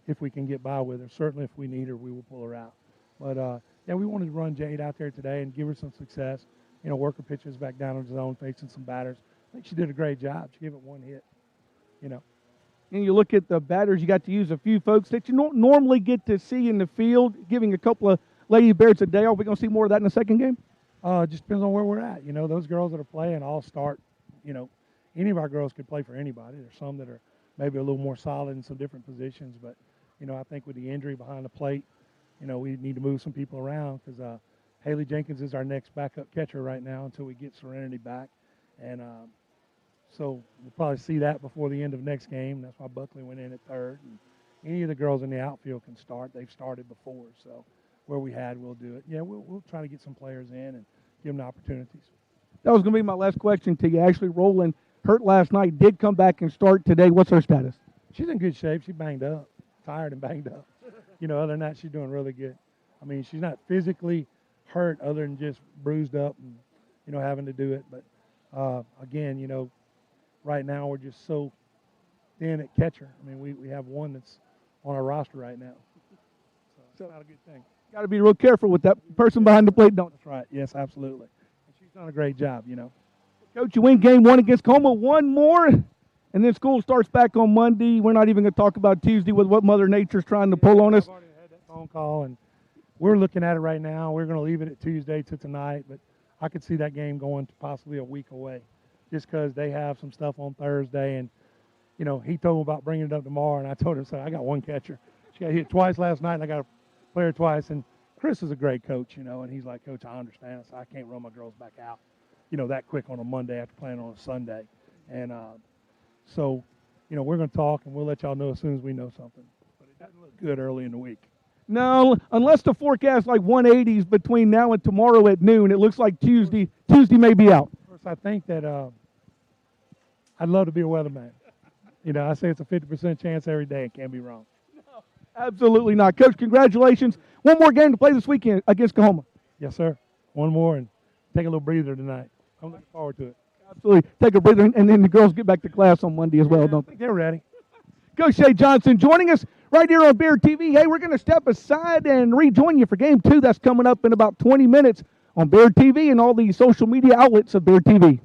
if we can get by with her. Certainly if we need her, we will pull her out. But, we wanted to run Jade out there today and give her some success. Work her pitches back down on the zone, facing some batters. I think she did a great job. She gave it 1 hit, And you look at the batters, you got to use a few folks that you don't normally get to see in the field, giving a couple of Lady Bears a day off. We're going to see more of that in the second game? Just depends on where we're at. Those girls that are playing all start, any of our girls could play for anybody. There's some that are maybe a little more solid in some different positions. But, I think with the injury behind the plate, we need to move some people around because Haley Jenkins is our next backup catcher right now until we get Serenity back. And so we'll probably see that before the end of next game. That's why Buckley went in at third. And any of the girls in the outfield can start. They've started before. So where we had, we'll do it. Yeah, we'll try to get some players in and give them the opportunities. That was going to be my last question to you. Ashley Rowland, hurt last night, did come back and start today. What's her status? She's in good shape. She's banged up, tired and banged up. Other than that, she's doing really good. I mean, she's not physically hurt other than just bruised up and, having to do it. But, again, right now we're just so thin at catcher. I mean, we have one that's on our roster right now. So it's not a good thing. Got to be real careful with that person behind the plate, don't you? That's right. Yes, absolutely. And she's done a great job, Coach, you win game one against Coahoma, one more, and then school starts back on Monday. We're not even going to talk about Tuesday with what Mother Nature's trying to pull on us. I've already had that phone call, and we're looking at it right now. We're going to leave it at Tuesday to tonight, but I could see that game going to possibly a week away just because they have some stuff on Thursday. And, he told me about bringing it up tomorrow, and I told him, I got one catcher. She got hit twice last night, and I got to play her twice. And Chris is a great coach, and he's like, Coach, I understand. I can't run my girls back out, that quick on a Monday after playing on a Sunday. And so, we're going to talk, and we'll let y'all know as soon as we know something. But it doesn't look good early in the week. No, unless the forecast like 180s between now and tomorrow at noon, it looks like Tuesday may be out. Of course, I think that I'd love to be a weatherman. I say it's a 50% chance every day. It can't be wrong. No, absolutely not. Coach, congratulations. One more game to play this weekend against Coahoma. Yes, sir. One more and take a little breather tonight. I'm looking forward to it. Absolutely. Take a breather, and then the girls get back to class on Monday as well, don't they? They're ready. Coach Shay Johnson joining us right here on Bear TV. Hey, we're going to step aside and rejoin you for Game 2. That's coming up in about 20 minutes on Bear TV and all the social media outlets of Bear TV.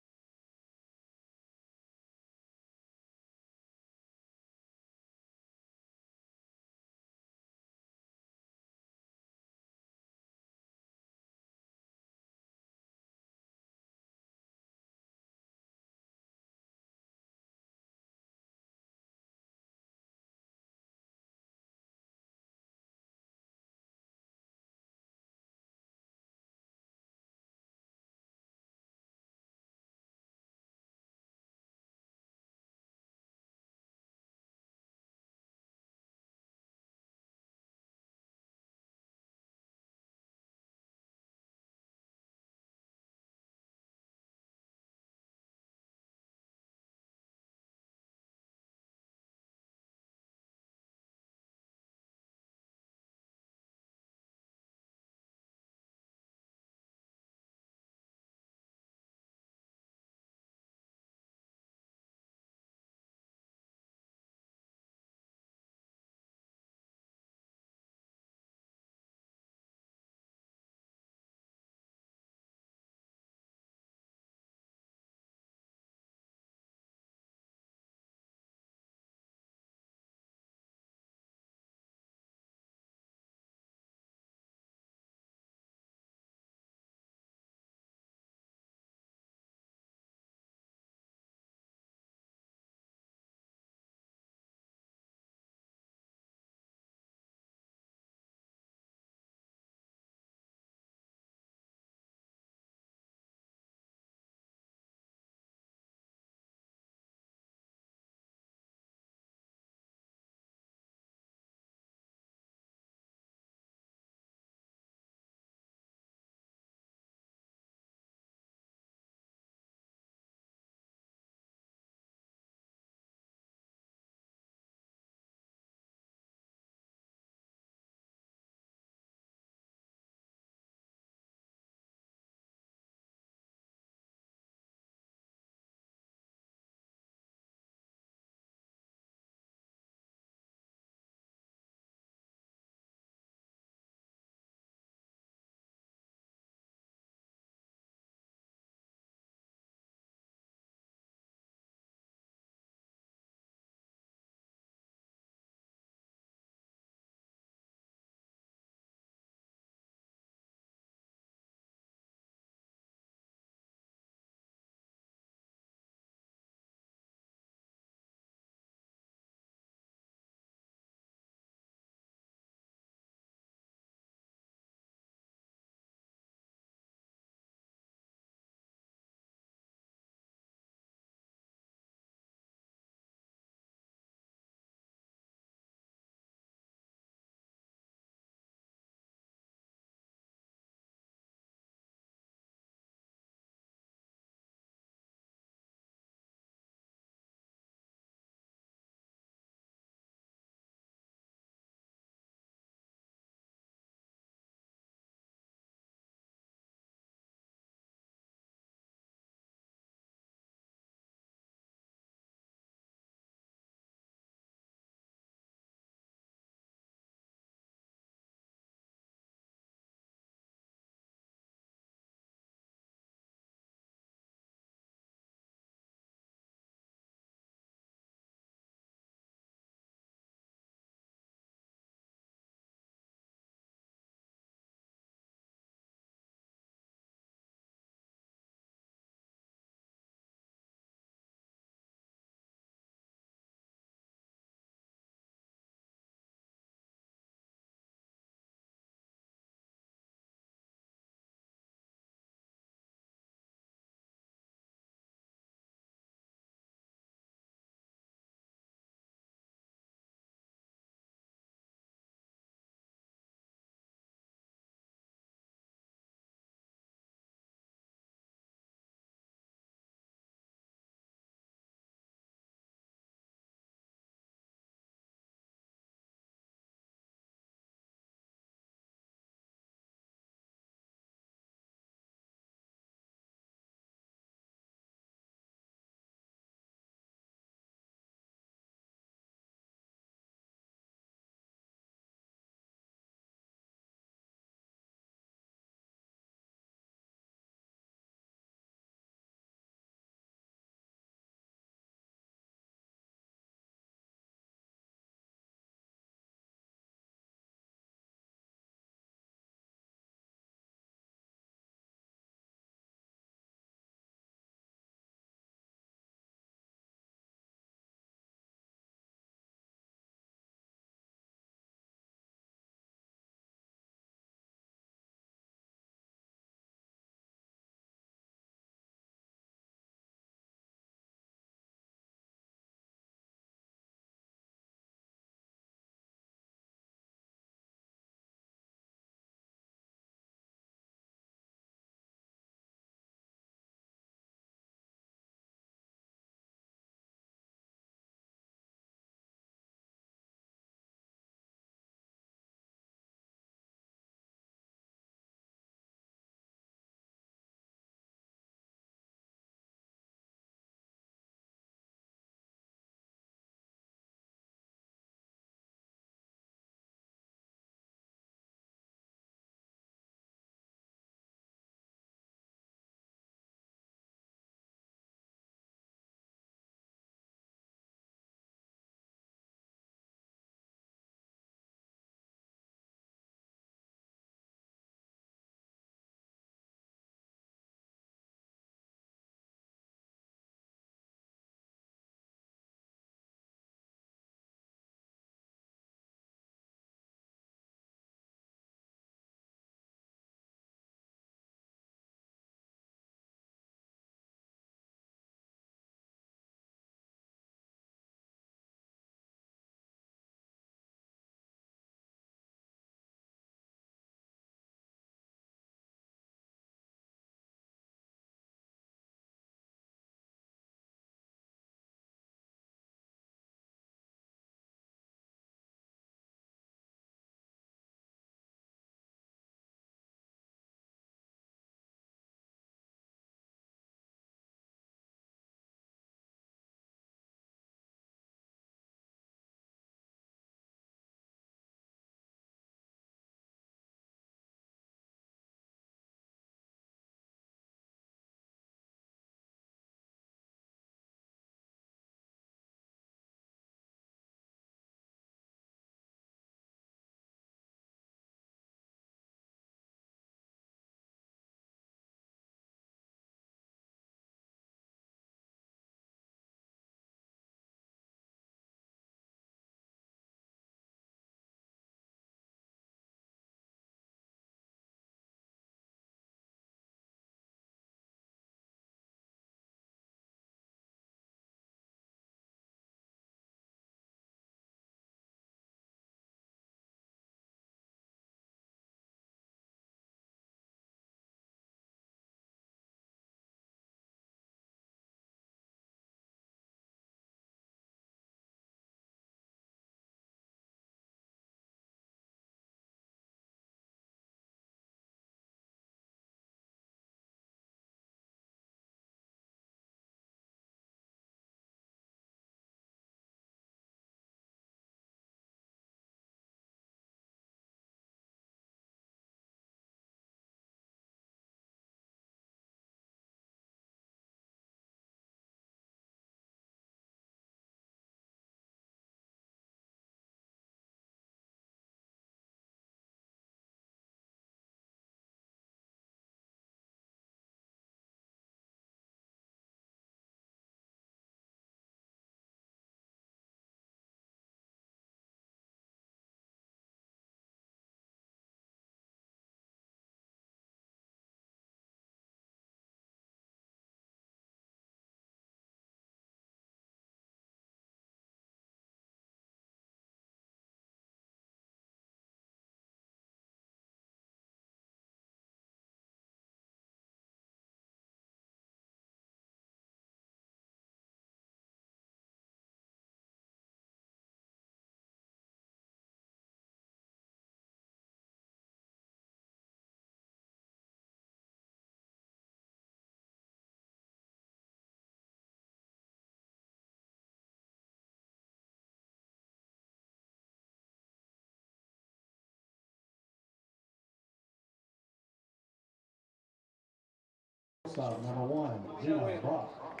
shortstop, number 1, Jenna Brock.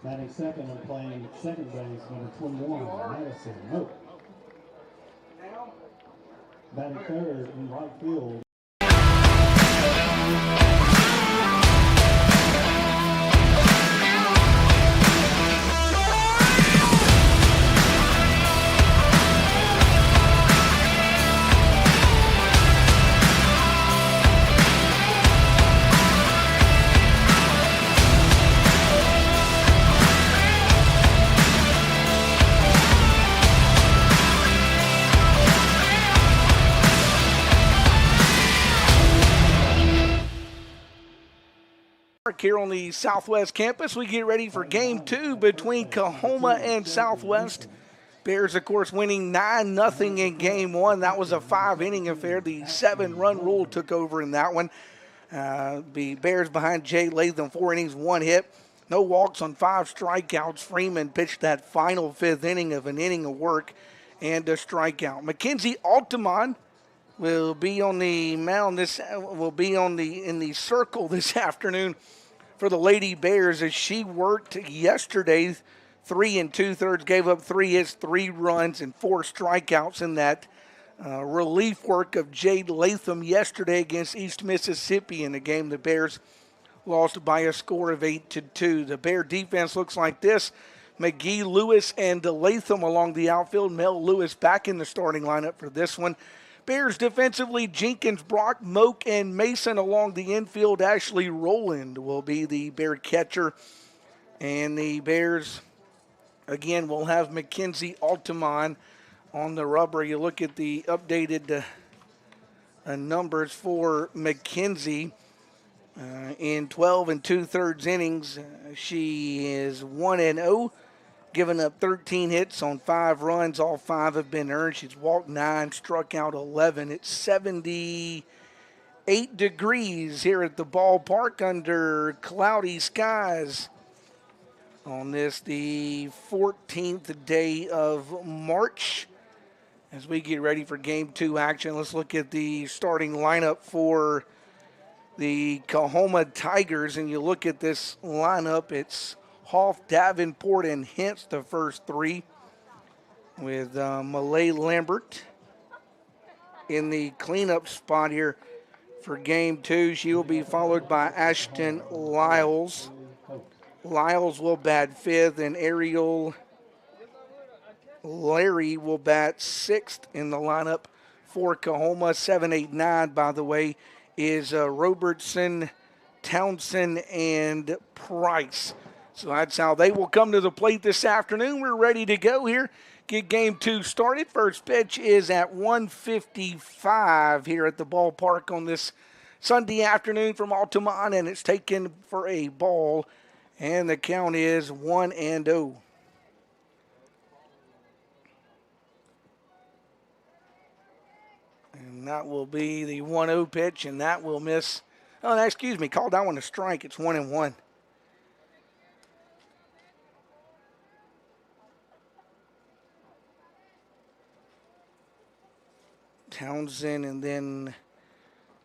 Batting second and playing second base, number 21, Madison Moak. Batting third in right field. Here on the Southwest campus, we get ready for game 2 between Coahoma and Southwest. Bears, of course, winning 9-0 in game 1. That was a 5-inning affair. The 7-run rule took over in that one. The Bears behind Jay Latham, 4 innings, 1 hit. No walks on 5 strikeouts. Freeman pitched that final 5th inning of an inning of work and a strikeout. Mckenzie Altimon will be on the mound. In the circle this afternoon for the Lady Bears as she worked yesterday. 3 2/3, gave up 3 hits, 3 runs, and 4 strikeouts in that relief work of Jade Latham yesterday against East Mississippi in a game the Bears lost by a score of 8-2. The Bear defense looks like this. McGee, Lewis, and Latham along the outfield. Mel Lewis back in the starting lineup for this one. Bears defensively, Jenkins, Brock, Moak, and Mason along the infield. Ashley Rowland will be the Bear catcher. And the Bears, again, will have Mckenzie Altimon on the rubber. You look at the updated numbers for Mckenzie. In 12 2/3 innings, she is 1-0. Given up 13 hits on 5 runs. All 5 have been earned. She's walked 9, struck out 11. It's 78 degrees here at the ballpark under cloudy skies on this, the 14th day of March. As we get ready for game 2 action, let's look at the starting lineup for the Coahoma Tigers. And you look at this lineup, it's Hoff, Davenport, and Hintz, the first 3, with Malay Lambert in the cleanup spot here for game 2. She will be followed by Ashton Lyles. Lyles will bat 5th, and Ariel Larry will bat 6th in the lineup for Coahoma. 7, 8, 9, by the way, is Robertson, Townsend, and Price. So that's how they will come to the plate this afternoon. We're ready to go here. Get game 2 started. First pitch is at 1:55 here at the ballpark on this Sunday afternoon from Altamont, and it's taken for a ball, and the count is 1-0. And that will be the 1-0 pitch, and that will miss. Oh, excuse me, called that one a strike. It's 1-1. Townsend, and then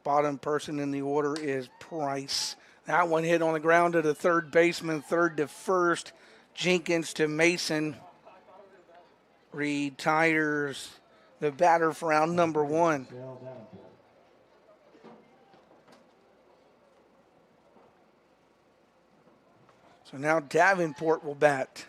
bottom person in the order is Price. That one hit on the ground to the third baseman, third to first. Jenkins to Mason. Retires the batter for round number 1. So now Davenport will bat.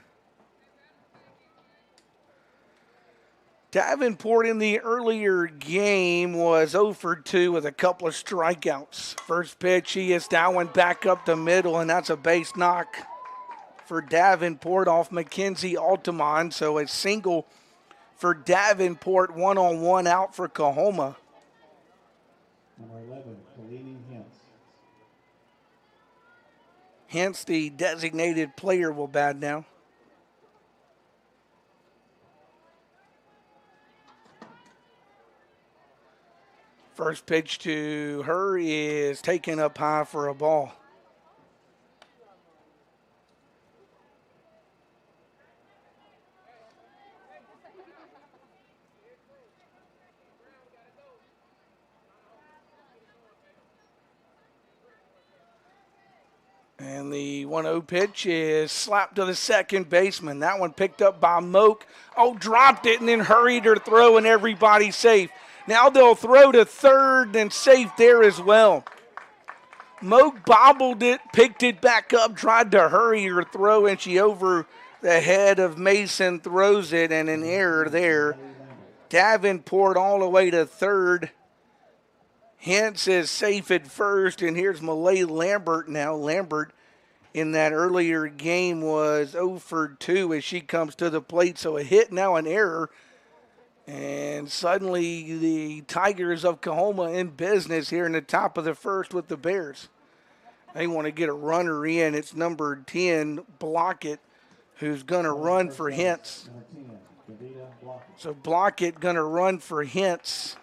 Davenport in the earlier game was 0 for 2 with a couple of strikeouts. First pitch, he hits that one back up the middle, and that's a base knock for Davenport off Mckenzie Altimon. So a single for Davenport, 1-on-1 out for Coahoma. Number 11, Kalini Hintz. Hence the designated player will bat now. First pitch to her is taken up high for a ball. And the 1-0 pitch is slapped to the second baseman. That one picked up by Moak. Oh, dropped it and then hurried her throw, and everybody's safe. Now they'll throw to third and safe there as well. Moak bobbled it, picked it back up, tried to hurry her throw, and she over the head of Mason throws it, and an error there. Davenport all the way to third. Hintz is safe at first, and here's Malay Lambert now. Lambert in that earlier game was 0 for 2 as she comes to the plate. So a hit, now an error. And suddenly the Tigers of Coahoma in business here in the top of the first with the Bears. They want to get a runner in. It's number 10, Blockett, who's going to run for Hintz. So Blockett going to run for Hintz.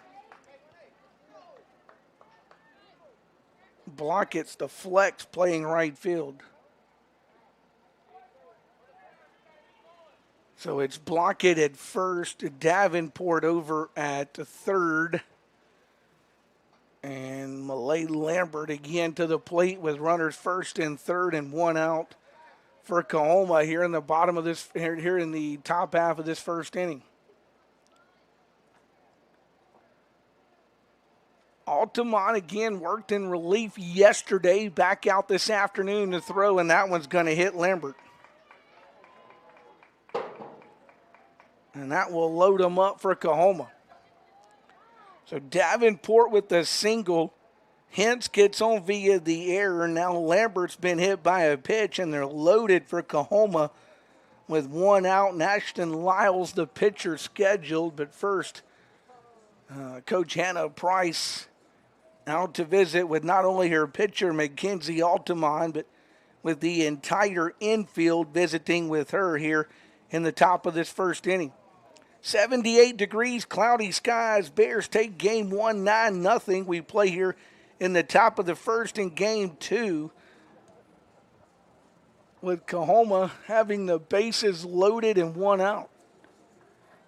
Blockett's the flex playing right field. So it's Blockett at first, Davenport over at third. And Malay Lambert again to the plate with runners first and third and one out for Coahoma here in the bottom of this, here in the top half of this first inning. Altimon again worked in relief yesterday, back out this afternoon to throw, and that one's going to hit Lambert. And that will load them up for Coahoma. So Davenport with the single. Hintz gets on via the error. Now Lambert's been hit by a pitch, and they're loaded for Coahoma with one out. And Ashton Lyles, the pitcher, scheduled. But first, Coach Hannah Price out to visit with not only her pitcher, Mckenzie Altimon, but with the entire infield visiting with her here in the top of this first inning. 78 degrees, cloudy skies. Bears take game 1, 9-0. We play here in the top of the first in game 2 with Coahoma having the bases loaded and one out.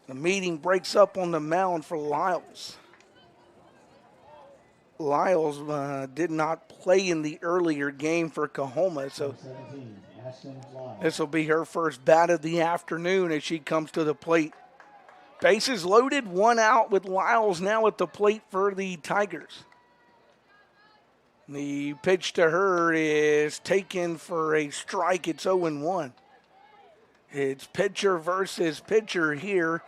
The meeting breaks up on the mound for Lyles. Lyles did not play in the earlier game for Coahoma, so this will be her first bat of the afternoon as she comes to the plate. Bases loaded, one out with Lyles now at the plate for the Tigers. The pitch to her is taken for a strike. It's 0-1. It's pitcher versus pitcher here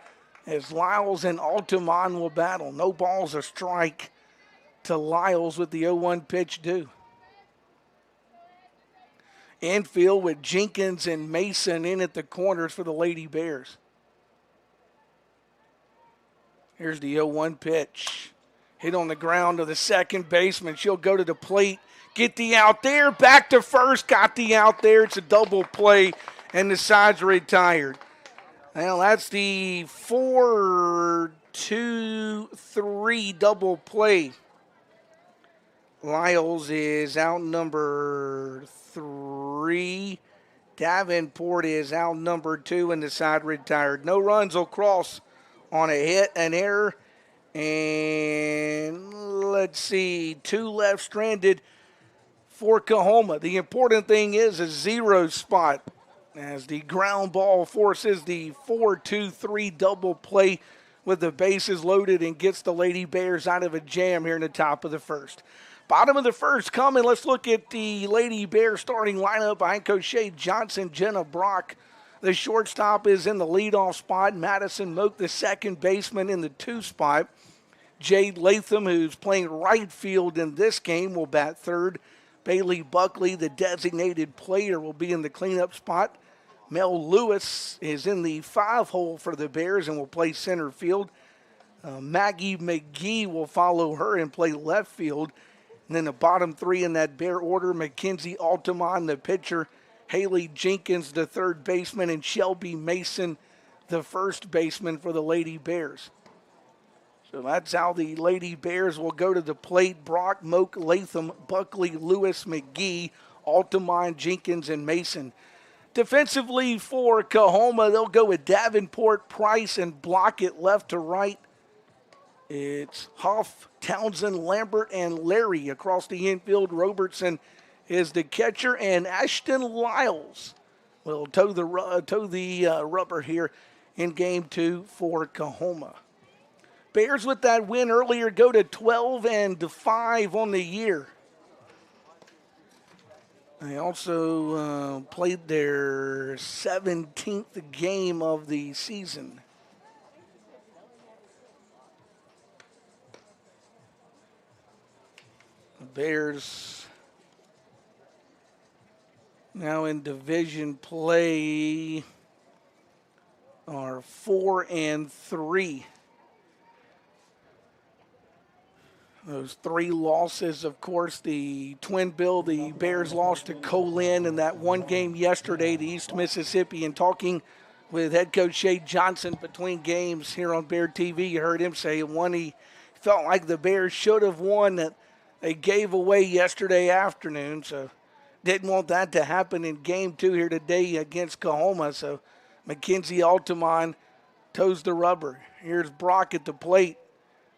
as Lyles and Altimon will battle. No balls, a strike to Lyles with the 0-1 pitch due. Infield with Jenkins and Mason in at the corners for the Lady Bears. Here's the 0-1 pitch. Hit on the ground to the second baseman. She'll go to the plate, get the out there, back to first, got the out there. It's a double play, and the side's retired. Well, that's the 4-2-3 double play. Lyles is out number 3. Davenport is out number 2, and the side retired. No runs will cross on a hit, an error, and let's see, 2 left stranded for Coahoma. The important thing is a 0 spot as the ground ball forces the 4-2-3 double play with the bases loaded and gets the Lady Bears out of a jam here in the top of the first. Bottom of the first coming. Let's look at the Lady Bears starting lineup behind Coach Shay Johnson, Jenna Brock. The shortstop is in the leadoff spot. Madison Moak, the second baseman, in the 2 spot. Jade Latham, who's playing right field in this game, will bat third. Bailey Buckley, the designated player, will be in the cleanup spot. Mel Lewis is in the 5-hole for the Bears and will play center field. Maggie McGee will follow her and play left field. And then the bottom 3 in that Bear order, Mckenzie Altimon, the pitcher, Haley Jenkins, the third baseman, and Shelby Mason, the first baseman for the Lady Bears. So that's how the Lady Bears will go to the plate. Brock, Moak, Latham, Buckley, Lewis, McGee, Altimon, Jenkins, and Mason. Defensively for Coahoma, they'll go with Davenport, Price, and Blockett left to right. It's Huff, Townsend, Lambert, and Larry across the infield. Robertson is the catcher, and Ashton Lyles will toe the rubber here in Game 2 for Coahoma. Bears with that win earlier go to 12-5 on the year. They also played their 17th game of the season. The Bears now in division play are 4-3. Those 3 losses, of course, the twin bill, the Bears lost to Colin in that one game yesterday to East Mississippi. And talking with head coach Shea Johnson between games here on Bear TV, you heard him say one he felt like the Bears should have won that they gave away yesterday afternoon. So didn't want that to happen in Game 2 here today against Coahoma. So Mckenzie Altimon toes the rubber. Here's Brock at the plate.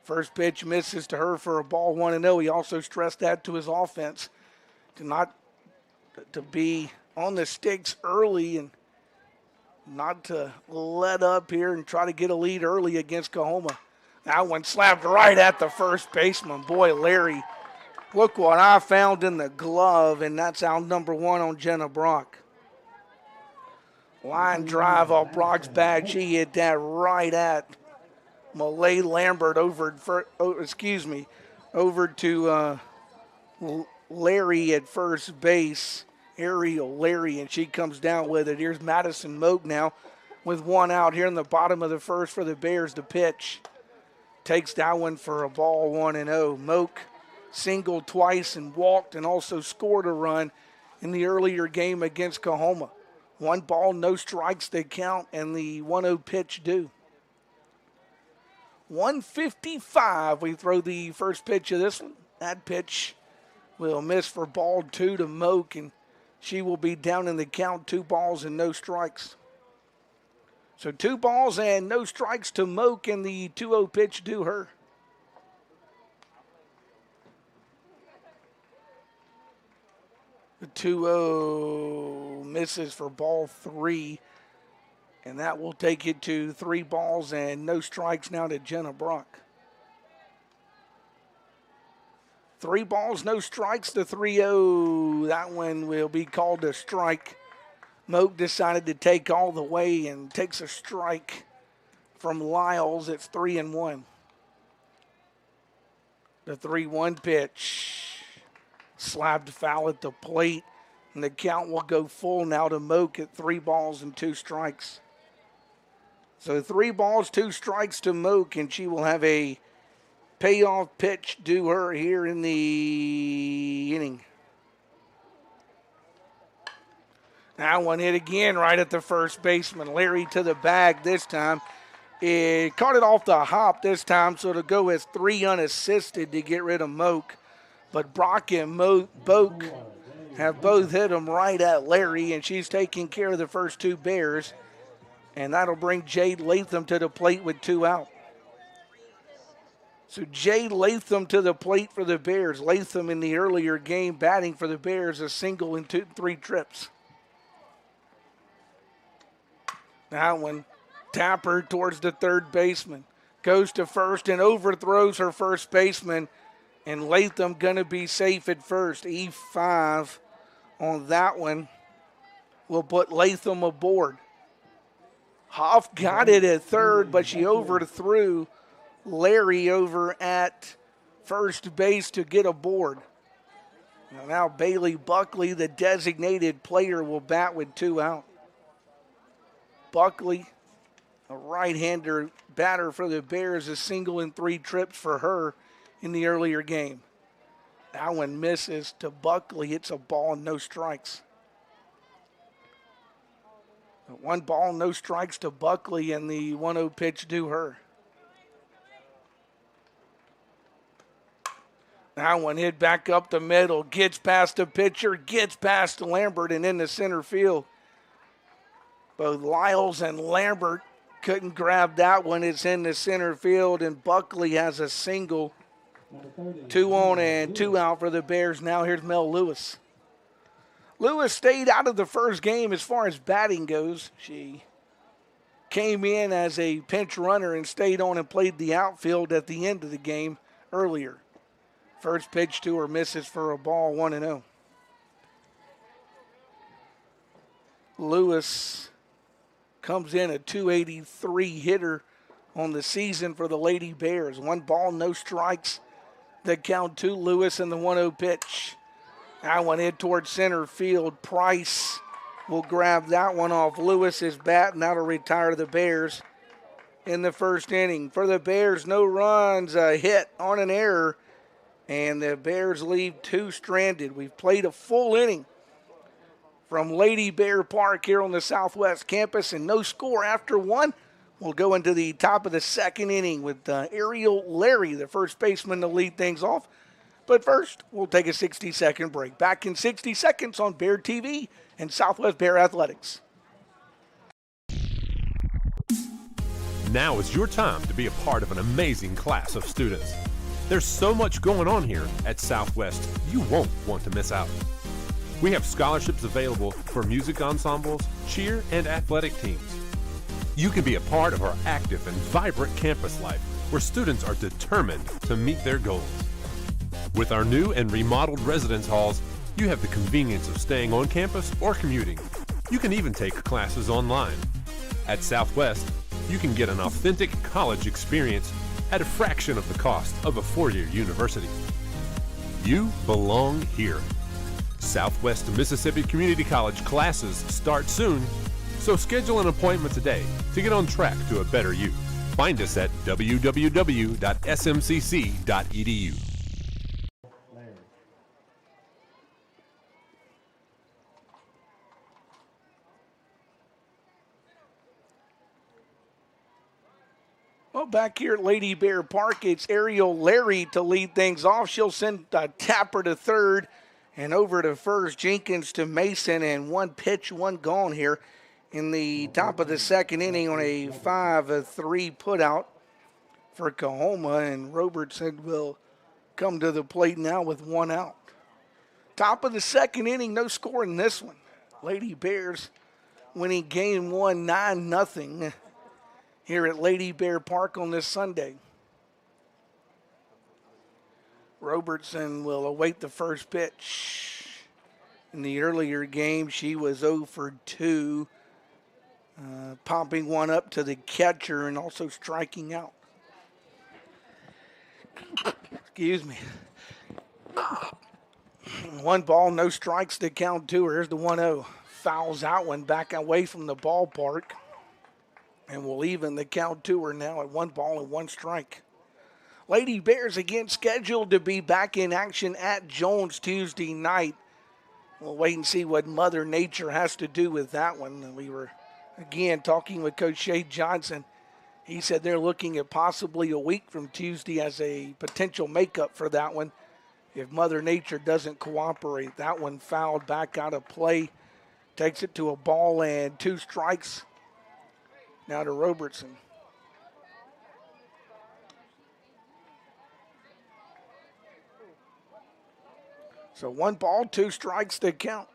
First pitch misses to her for a ball 1-0. He also stressed that to his offense to be on the sticks early and not to let up here and try to get a lead early against Coahoma. That one slapped right at the first baseman. Boy, Larry, look what I found in the glove, and that's out number 1 on Jenna Brock. Line drive off Brock's bat. She hit that right at Malay Lambert over to Larry at first base, Ariel Larry, and she comes down with it. Here's Madison Moak now with 1 out here in the bottom of the first for the Bears to pitch. Takes that one for a ball 1-0. Moak singled twice and walked and also scored a run in the earlier game against Coahoma. 1 ball, no strikes they count, and the 1-0 pitch due. 155, we throw the first pitch of this one. That pitch will miss for ball 2 to Moak, and she will be down in the count, 2 balls and no strikes. So 2 balls and no strikes to Moak, and the 2-0 pitch due her. The 2-0 misses for ball 3. And that will take it to 3 balls and no strikes now to Jenna Brock. 3 balls, no strikes to 3-0. That one will be called a strike. Moak decided to take all the way and takes a strike from Lyles. It's 3-1. The 3-1 pitch. Slapped foul at the plate. And the count will go full now to Moak at 3 balls and 2 strikes. So 3 balls, 2 strikes to Moak, and she will have a payoff pitch due her here in the inning. Now one hit again right at the first baseman. Larry to the bag this time. It caught it off the hop this time, so it'll go as 3 unassisted to get rid of Moak. But Brock and Moak have both hit them right at Larry, and she's taking care of the first 2 Bears. And that'll bring Jade Latham to the plate with 2 out. So Jade Latham to the plate for the Bears. Latham in the earlier game batting for the Bears, a single and 3 trips. That one, Tapper towards the third baseman. Goes to first and overthrows her first baseman. And Latham gonna be safe at first. E5 on that one will put Latham aboard. Hoff got it at third, but she overthrew Larry over at first base to get aboard. Now Bailey Buckley, the designated player, will bat with 2 out. Buckley, a right-hander batter for the Bears, a single and 3 trips for her in the earlier game. That one misses to Buckley. It's a ball and no strikes. 1 ball, no strikes to Buckley, and the 1-0 pitch due her. Now one hit back up the middle, gets past the pitcher, gets past Lambert and into center field. Both Lyles and Lambert couldn't grab that one. It's in the center field, and Buckley has a single. 2 on and 2 out for the Bears. Now here's Mel Lewis. Lewis stayed out of the first game as far as batting goes. She came in as a pinch runner and stayed on and played the outfield at the end of the game earlier. First pitch to her misses for a ball, 1-0. Lewis comes in a .283 hitter on the season for the Lady Bears. 1 ball, no strikes. The count to Lewis and the 1-0 pitch. That one in towards center field. Price will grab that one off Lewis's bat, and that'll retire the Bears in the first inning. For the Bears, no runs, a hit on an error, and the Bears leave 2 stranded. We've played a full inning from Lady Bear Park here on the Southwest campus, and no score after 1. We'll go into the top of the second inning with Ariel Larry, the first baseman, to lead things off. But first, we'll take a 60-second break. Back in 60 seconds on Bear TV and Southwest Bear Athletics. Now is your time to be a part of an amazing class of students. There's so much going on here at Southwest, you won't want to miss out. We have scholarships available for music ensembles, cheer, and athletic teams. You can be a part of our active and vibrant campus life where students are determined to meet their goals. With our new and remodeled residence halls, you have the convenience of staying on campus or commuting. You can even take classes online. At Southwest, you can get an authentic college experience at a fraction of the cost of a 4-year university. You belong here. Southwest Mississippi Community College classes start soon, so schedule an appointment today to get on track to a better you. Find us at www.smcc.edu. Well, back here at Lady Bear Park, it's Ariel Larry to lead things off. She'll send Tapper to third and over to first. Jenkins to Mason, and 1 pitch, 1 gone here in the top of the second inning on a 5-3 putout for Coahoma, and Robertson will come to the plate now with 1 out. Top of the second inning, no score in this one. Lady Bears winning game 1, 9-0 here at Lady Bear Park on this Sunday. Robertson will await the first pitch. In the earlier game, she was 0 for 2, popping one up to the catcher and also striking out. Excuse me. 1 ball, no strikes to count to her. Here's the 1-0. Fouls out one back away from the ballpark. And we'll even the count to her now at 1 ball and 1 strike. Lady Bears again scheduled to be back in action at Jones Tuesday night. We'll wait and see what Mother Nature has to do with that one. We were, again, talking with Coach Shade Johnson. He said they're looking at possibly a week from Tuesday as a potential makeup for that one if Mother Nature doesn't cooperate. That one fouled back out of play. Takes it to a ball and 2 strikes. Now to Robertson. So 1 ball, 2 strikes to count.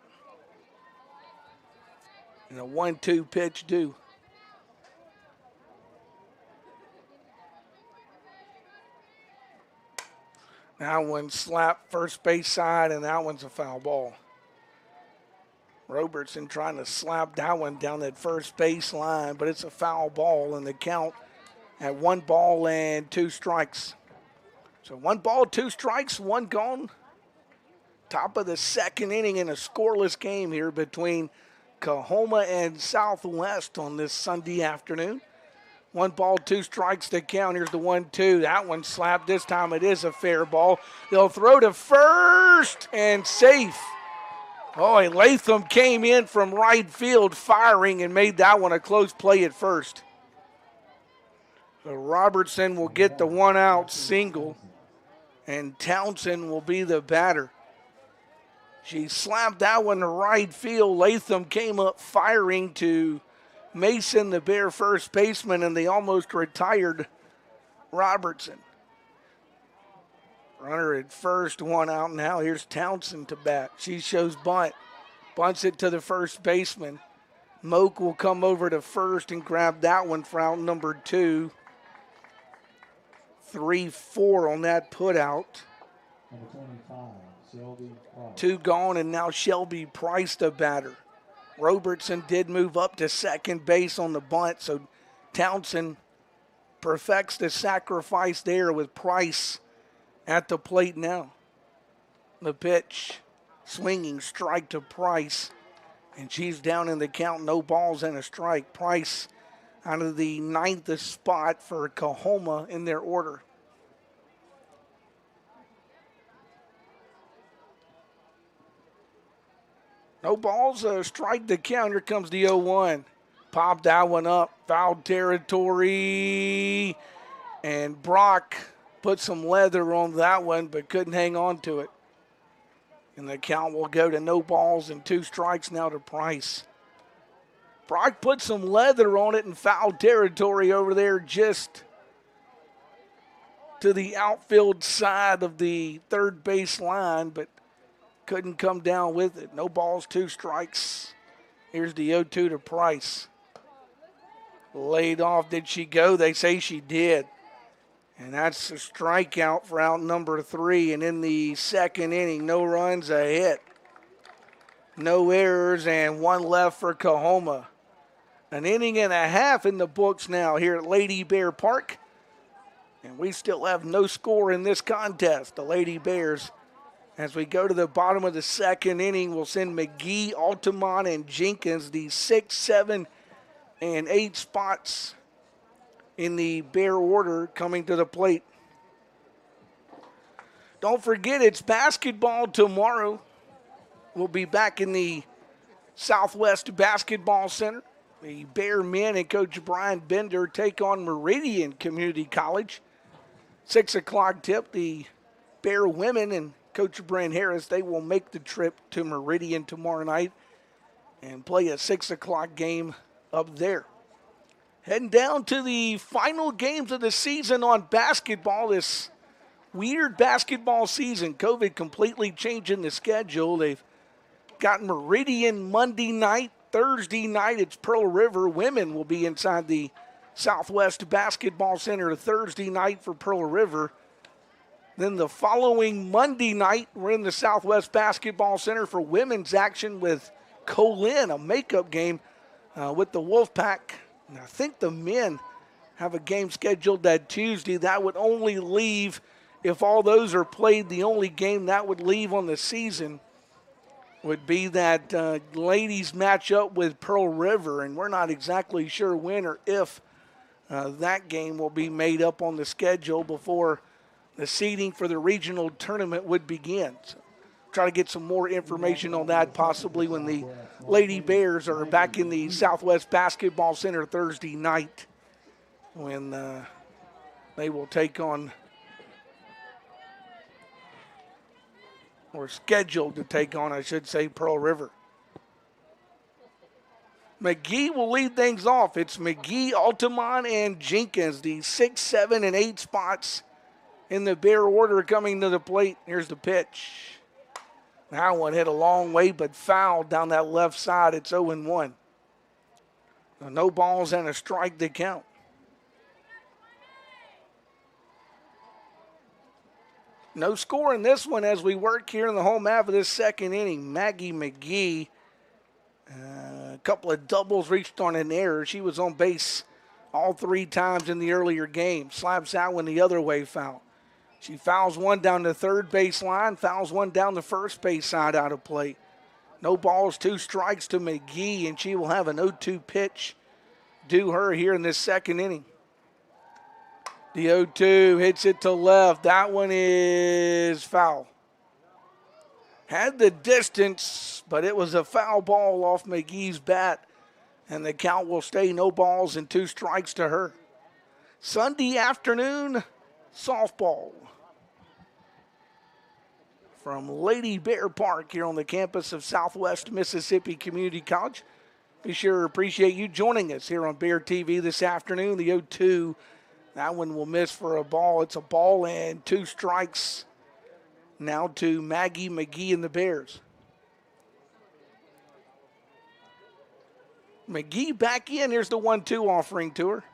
And a 1-2 pitch due. That one slapped first base side, and that one's a foul ball. Robertson trying to slap that one down that first base line, but it's a foul ball, and the count at 1 ball and 2 strikes. So 1 ball, 2 strikes, 1 gone. Top of the second inning in a scoreless game here between Coahoma and Southwest on this Sunday afternoon. 1 ball, 2 strikes to count. Here's the 1-2. That one slapped. This time it is a fair ball. They'll throw to first and safe. Oh, and Latham came in from right field firing and made that one a close play at first. So Robertson will get the 1-out single, and Townsend will be the batter. She slapped that one to right field. Latham came up firing to Mason, the Bear first baseman, and the almost retired Robertson. Runner at first, 1 out now. Here's Townsend to bat. She shows bunt. Bunts it to the first baseman. Moak will come over to first and grab that one for out number 2. 3-4 on that put out. Number 25, Shelby Price. 2 gone, and now Shelby Price the batter. Robertson did move up to second base on the bunt, so Townsend perfects the sacrifice there with Price at the plate now. The pitch, swinging strike to Price, and she's down in the count, no balls and a strike. Price out of the 9th spot for Coahoma in their order. No balls, strike the count. Here comes the 0-1. Popped that one up, foul territory, and Brock put some leather on that one but couldn't hang on to it. And the count will go to no balls and 2 strikes now to Price. Brock put some leather on it in foul territory over there just to the outfield side of the third base line, but couldn't come down with it. No balls, 2 strikes. Here's the 0-2 to Price. Laid off. Did she go? They say she did. And that's a strikeout for out number 3. And in the second inning, no runs, a hit. No errors, and 1 left for Coahoma. An inning and a half in the books now here at Lady Bear Park. And we still have no score in this contest. The Lady Bears, as we go to the bottom of the second inning, will send Mckenzie, Altimon, and Jenkins, the 6, 7, and 8 spots in the Bear order coming to the plate. Don't forget, it's basketball tomorrow. We'll be back in the Southwest Basketball Center. The Bear men and Coach Brian Bender take on Meridian Community College. 6 o'clock tip, the Bear women and Coach Brent Harris, they will make the trip to Meridian tomorrow night and play a 6 o'clock game up there. Heading down to the final games of the season on basketball, this weird basketball season. COVID completely changing the schedule. They've got Meridian Monday night. Thursday night, it's Pearl River. Women will be inside the Southwest Basketball Center Thursday night for Pearl River. Then the following Monday night, we're in the Southwest Basketball Center for women's action with Colin, a makeup game with the Wolfpack. And I think the men have a game scheduled that Tuesday. That would only leave, if all those are played, the only game that would leave on the season would be that ladies matchup with Pearl River, and we're not exactly sure when or if that game will be made up on the schedule before the seeding for the regional tournament would begin. So try to get some more information on that possibly when the Lady Bears are back in the Southwest Basketball Center Thursday night when they will take on, or scheduled to take on, I should say, Pearl River. Mckenzie will lead things off. It's Mckenzie, Altimon, and Jenkins, the 6, 7, and 8 spots in the Bear order coming to the plate. Here's the pitch. That one hit a long way, but fouled down that left side. It's 0-1. No balls and a strike to count. No score in this one as we work here in the home half of this second inning. Maggie Mckenzie, a couple of doubles, reached on an error. She was on base all 3 times in the earlier game. Slaps that one the other way foul. She fouls one down the third base line, fouls one down the first base side out of play. No balls, 2 strikes to Mckenzie, and she will have an 0-2 pitch due her here in this second inning. The 0-2 hits it to left. That one is foul. Had the distance, but it was a foul ball off McGee's bat, and the count will stay no balls and 2 strikes to her. Sunday afternoon softball from Lady Bear Park here on the campus of Southwest Mississippi Community College. Be sure to appreciate you joining us here on Bear TV this afternoon. The 0-2. That one will miss for a ball. It's a ball and 2 strikes now to Maggie Mckenzie and the Bears. McGee back in. Here's the 1-2 offering to her.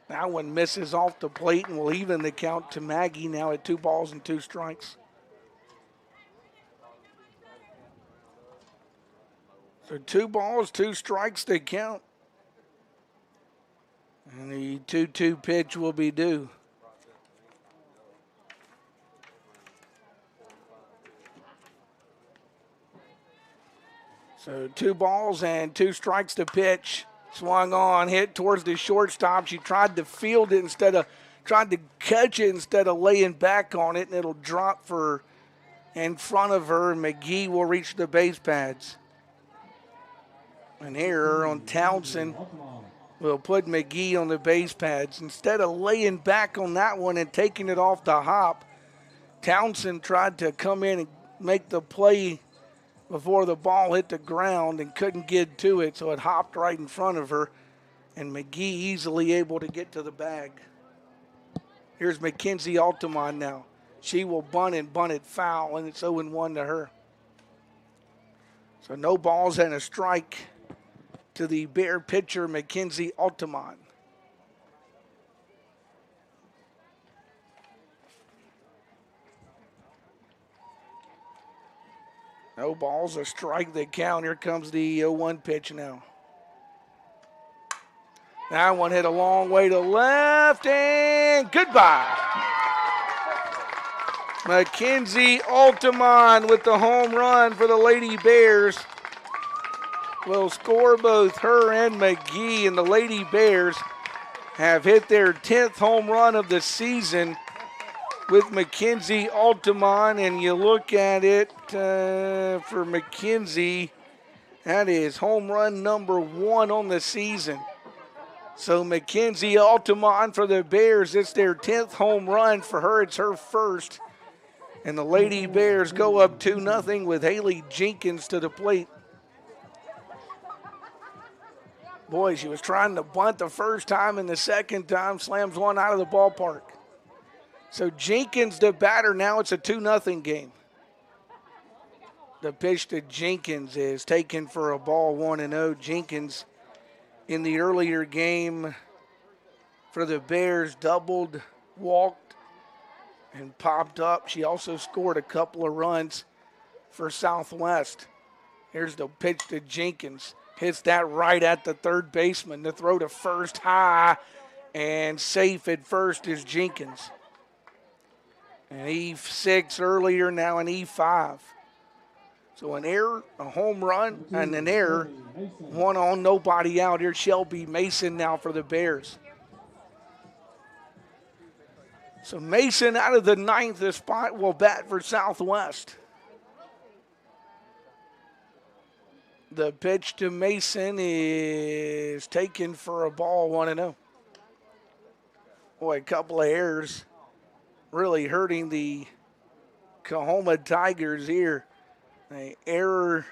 That one misses off the plate and will even the count to Maggie now at 2 balls and 2 strikes. So 2 balls, 2 strikes to count. And the 2-2 pitch will be due. So 2 balls and 2 strikes to pitch. Swung on, hit towards the shortstop. She tried to field it tried to catch it instead of laying back on it, and it'll drop for in front of her. McGee will reach the base pads. An error on Townsend will put McGee on the base pads. Instead of laying back on that one and taking it off the hop, Townsend tried to come in and make the play before the ball hit the ground and couldn't get to it, so it hopped right in front of her, and McGee easily able to get to the bag. Here's Mckenzie Altimon now. She will bunt it foul, and it's 0-1 to her. So no balls and a strike to the Bear pitcher, Mckenzie Altimon. No balls, a strike that count. Here comes the 0-1 pitch now. That one hit a long way to left, and goodbye. Mckenzie Altimon with the home run for the Lady Bears will score both her and McGee, and the Lady Bears have hit their 10th home run of the season with Mckenzie Altimon, and you look at it for McKenzie, that is home run number 1 on the season. So Mckenzie Altimon for the Bears, it's their 10th home run for her. It's her first. And the Lady Bears go up 2-0 with Haley Jenkins to the plate. Boy, she was trying to bunt the first time, and the second time slams one out of the ballpark. So Jenkins the batter. Now it's a 2-0 game. The pitch to Jenkins is taken for a ball, 1-0. Jenkins in the earlier game for the Bears doubled, walked, and popped up. She also scored a couple of runs for Southwest. Here's the pitch to Jenkins. Hits that right at the third baseman. The throw to first high, and safe at first is Jenkins. An E6 earlier, now an E5. So an error, a home run, and an error. 1 on, nobody out. Here's Shelby Mason now for the Bears. So Mason out of the 9th, the spot will bat for Southwest. The pitch to Mason is taken for a ball, 1-0. Boy, a couple of errors really hurting the Coahoma Tigers here. An error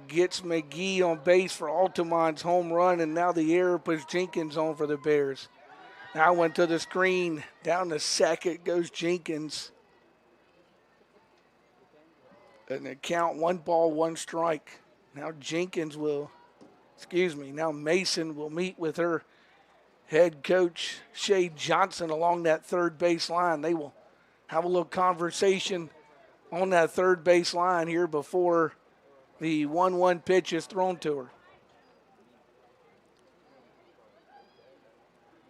gets McGee on base for Altimon's home run, and now the error puts Jenkins on for the Bears. Now went to the screen. Down to second goes Jenkins. And the count, 1 ball, 1 strike. Now now Mason will meet with her head coach, Shay Johnson, along that third base line. They will have a little conversation on that third base line here before the 1-1 pitch is thrown to her.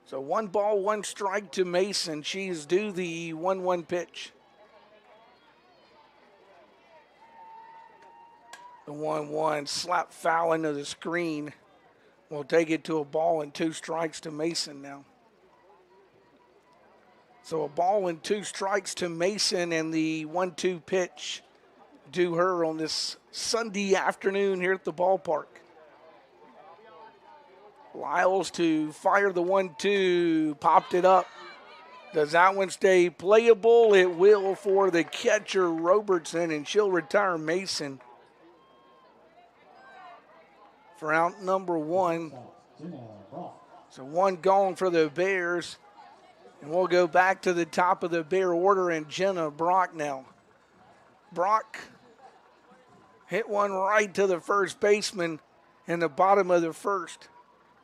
So 1 ball, 1 strike to Mason. She's due the 1-1 pitch. The 1-1 slap foul into the screen. We'll take it to a ball and 2 strikes to Mason now. So a ball and 2 strikes to Mason, and the 1-2 pitch due her on this Sunday afternoon here at the ballpark. Lyles to fire the 1-2, popped it up. Does that one stay playable? It will for the catcher, Robertson, and she'll retire Mason for out number 1. So 1 gone for the Bears. And we'll go back to the top of the Bear order, and Jenna Brock now. Brock hit one right to the first baseman, in the bottom of the first.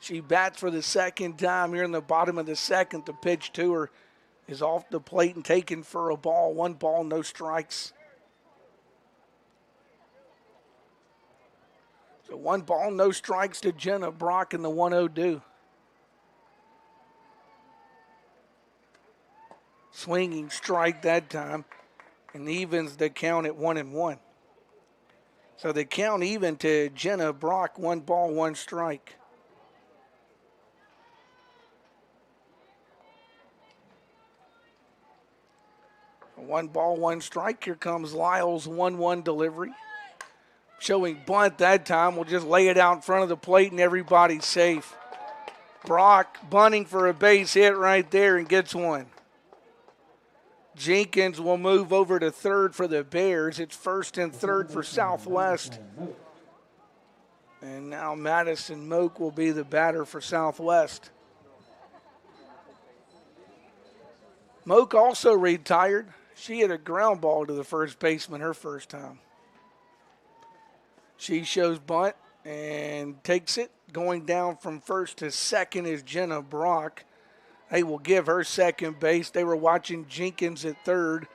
She bats for the second time here in the bottom of the second. The pitch to her is off the plate and taken for a ball. 1 ball, no strikes. So 1 ball, no strikes to Jenna Brock in the 1-0 due. Swinging strike that time, and evens the count at 1-1. So the count even to Jenna Brock, 1 ball, 1 strike. A 1 ball, 1 strike. Here comes Lyle's 1-1 delivery. Showing bunt that time. We'll just lay it out in front of the plate and everybody's safe. Brock bunting for a base hit right there and gets one. Jenkins will move over to third for the Bears. It's first and third for Southwest. And now Madison Moak will be the batter for Southwest. Moak also retired. She hit a ground ball to the first baseman her first time. She shows bunt and takes it. Going down from first to second is Jenna Brock. They will give her second base. They were watching Jenkins at third.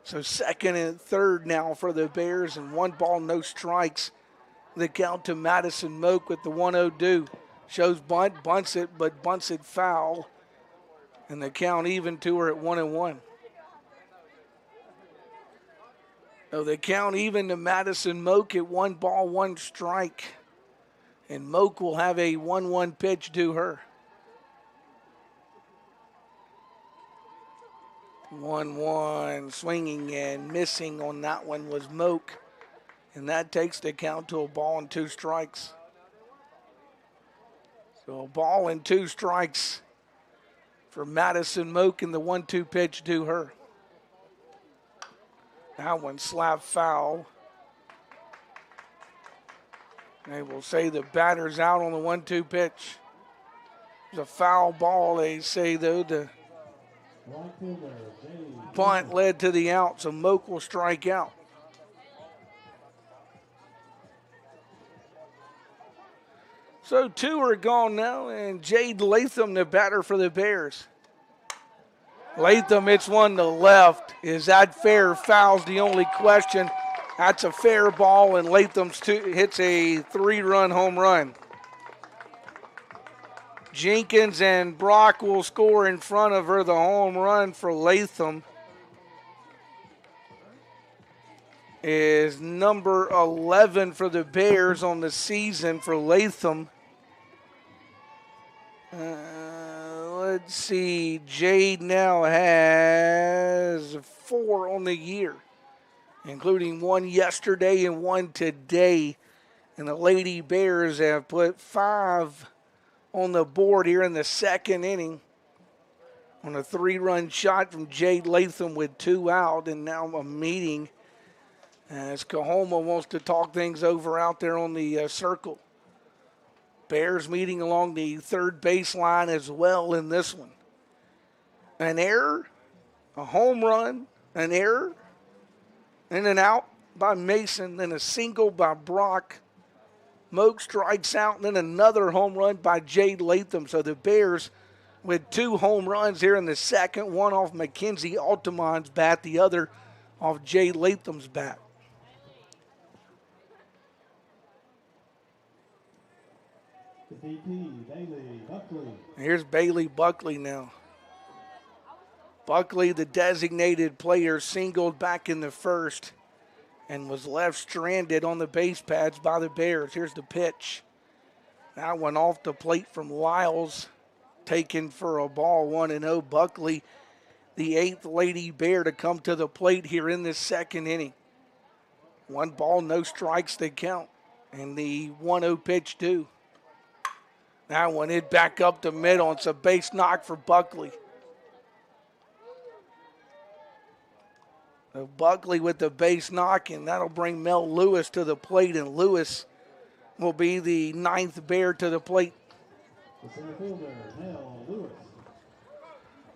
So second and third now for the Bears, and 1 ball, no strikes. The count to Madison Moak with the 1-0 due. Shows bunt, bunts it, but bunts it foul. And the count even to her at 1-1. So the count even to Madison Moak at 1 ball, 1 strike. And Moak will have a 1-1 pitch to her. 1-1, swinging and missing on that one was Moak. And that takes the count to a ball and 2 strikes. So a ball and 2 strikes for Madison Moak, and the 1-2 pitch to her. That one slap foul. They will say the batter's out on the 1-2 pitch. It's a foul ball, they say, though. The punt led to the out, so Moak will strike out. So 2 are gone now, and Jade Latham, the batter for the Bears. Latham hits one to left. Is that fair? Foul's the only question. That's a fair ball, and Latham hits a 3-run home run. Jenkins and Brock will score in front of her. The home run for Latham is number 11 for the Bears on the season for Latham. Let's see, Jade now has 4 on the year, including 1 yesterday and 1 today. And the Lady Bears have put 5 on the board here in the second inning on a 3-run shot from Jade Latham with 2 out. And now a meeting as Coahoma wants to talk things over out there on the circle. Bears meeting along the third baseline as well in this one. An error, a home run, an error, and an out by Mason, then a single by Brock. Moak strikes out, and then another home run by Jade Latham. So the Bears with 2 home runs here in the second, one off Mckenzie Altimon's bat, the other off Jade Latham's bat. Here's Bailey Buckley now. Buckley, the designated player, singled back in the first and was left stranded on the base pads by the Bears. Here's the pitch. That one off the plate from Lyles, taken for a ball, 1-0. Buckley, the 8th Lady Bear to come to the plate here in this second inning. 1 ball, no strikes, they count. And the 1-0 pitch due. That one hit back up the middle. It's a base knock for Buckley. So Buckley with the base knock, and that'll bring Mel Lewis to the plate, and Lewis will be the 9th Bear to the plate. The center fielder, Mel Lewis.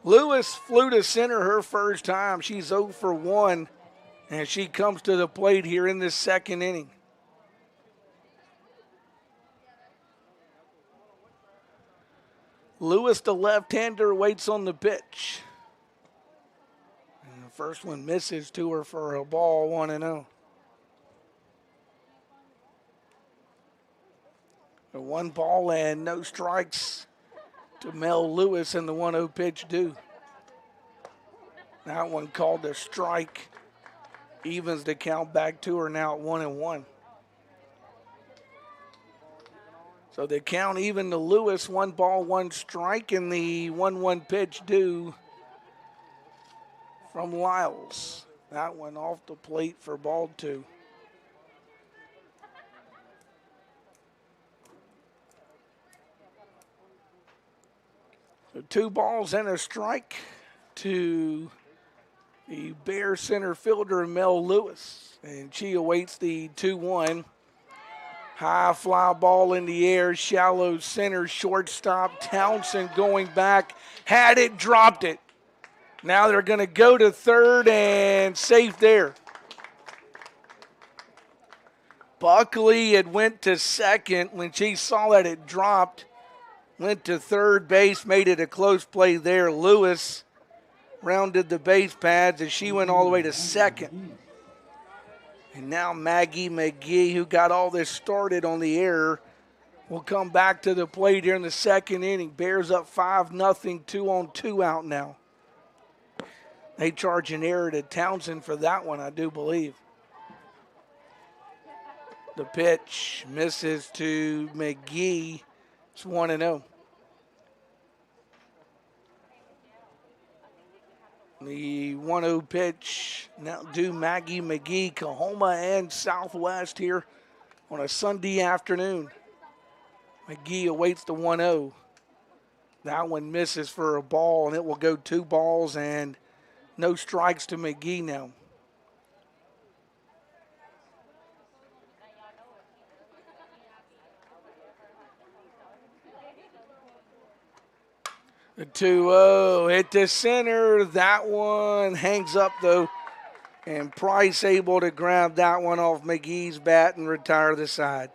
Lewis flew to center her first time. She's 0 for 1, and she comes to the plate here in this second inning. Lewis, the left-hander, waits on the pitch. And the first one misses to her for a ball, 1-0. A 1 ball and no strikes to Mel Lewis in the 1-0 pitch due. That one called a strike. Evens the count back to her now at 1-1. So the count even to Lewis, 1 ball, 1 strike, and the 1-1 pitch due from Lyles. That one off the plate for ball 2. So 2 balls and a strike to the Bear center fielder, Mel Lewis. And she awaits the 2-1. High fly ball in the air, shallow center, shortstop. Townsend going back, had it, dropped it. Now they're going to go to third and safe there. Buckley had went to second when she saw that it dropped. Went to third base, made it a close play there. Lewis rounded the base paths as she went all the way to second. And now Maggie McGee, who got all this started on the air, will come back to the plate here in the second inning. Bears up 5-0, 2-on-2 out now. They charge an error to Townsend for that one, I do believe. The pitch misses to McGee. It's 1-0. The 1-0 pitch now due Maggie McGee, Coahoma and Southwest here on a Sunday afternoon. McGee awaits the 1-0. That one misses for a ball, and it will go 2 balls and no strikes to McGee now. The 2-0 hit the center. That one hangs up, though. And Price able to grab that one off McGee's bat and retire the side.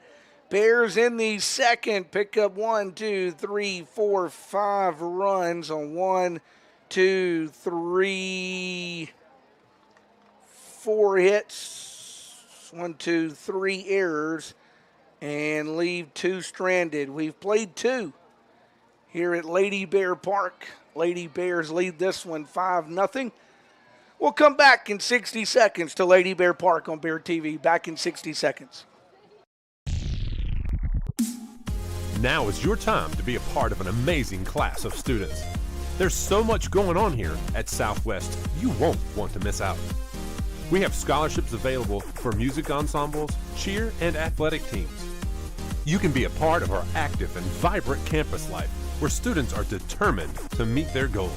Bears in the second pick up 1, 2, 3, 4, 5 runs on 1, 2, 3, 4 hits. 1, 2, 3 errors. And leave 2 stranded. We've played 2. Here at Lady Bear Park. Lady Bears lead this one 5-0. We'll come back in 60 seconds to Lady Bear Park on Bear TV. Back in 60 seconds. Now is your time to be a part of an amazing class of students. There's so much going on here at Southwest, you won't want to miss out. We have scholarships available for music ensembles, cheer, and athletic teams. You can be a part of our active and vibrant campus life, where students are determined to meet their goals.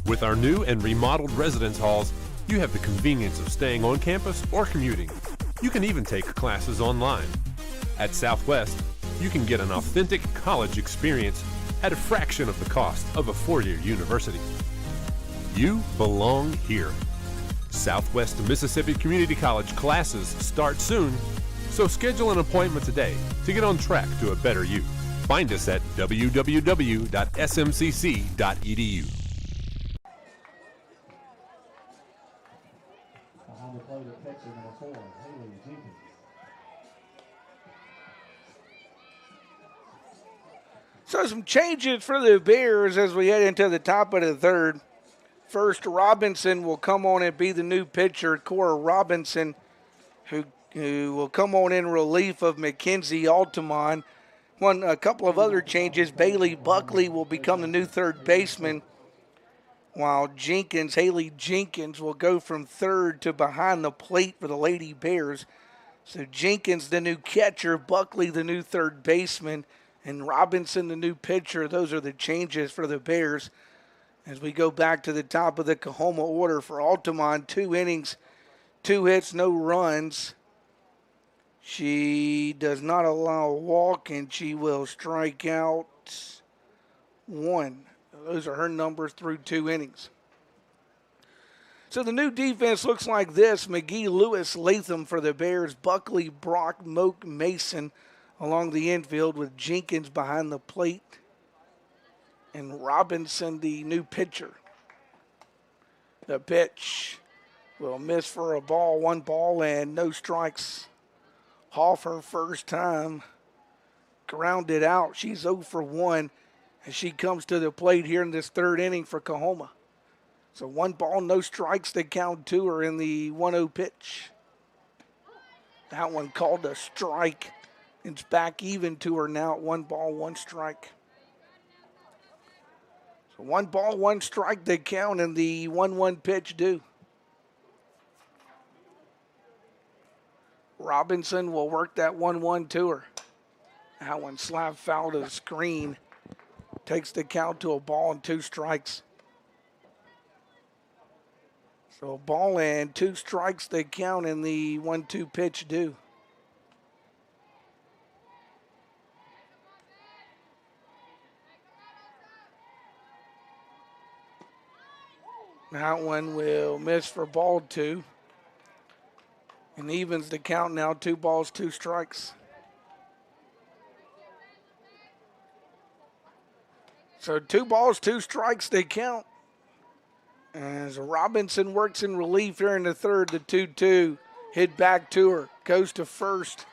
With our new and remodeled residence halls, you have the convenience of staying on campus or commuting. You can even take classes online. At Southwest, you can get an authentic college experience at a fraction of the cost of a 4-year university. You belong here. Southwest Mississippi Community College classes start soon, so schedule an appointment today to get on track to a better you. Find us at www.smcc.edu. Behind the plate of catcher number 4, Haley Jenkins. So some changes for the Bears as we head into the top of the third. First, Robinson will come on and be the new pitcher, Cora Robinson, who will come on in relief of Mckenzie Altimon. A couple of other changes. Bailey Buckley will become the new third baseman, while Haley Jenkins, will go from third to behind the plate for the Lady Bears. So Jenkins, the new catcher, Buckley, the new third baseman, and Robinson, the new pitcher. Those are the changes for the Bears. As we go back to the top of the Coahoma order for Altimon, 2 innings, 2 hits, no runs. She does not allow a walk, and she will strike out 1. Those are her numbers through 2 innings. So the new defense looks like this. McGee, Lewis, Latham for the Bears. Buckley, Brock, Moak, Mason along the infield with Jenkins behind the plate. And Robinson, the new pitcher. The pitch will miss for a ball. 1 ball and no strikes. Off her first time. Grounded out. She's 0 for 1 as she comes to the plate here in this 3rd inning for Coahoma. So 1 ball, no strikes to count to her in the 1-0 pitch. That one called a strike. It's back even to her now at 1 ball, 1 strike. So 1 ball, 1 strike to count in the 1-1 pitch due. Robinson will work that 1-1 to her. That one slap foul to the screen. Takes the count to a ball and 2 strikes. So a ball and 2 strikes they count in the 1-2 pitch due. That one will miss for ball 2. And evens the count now, 2 balls, 2 strikes. So 2 balls, 2 strikes they count. As Robinson works in relief here in the 3rd, the 2-2 hit back to her, goes to first.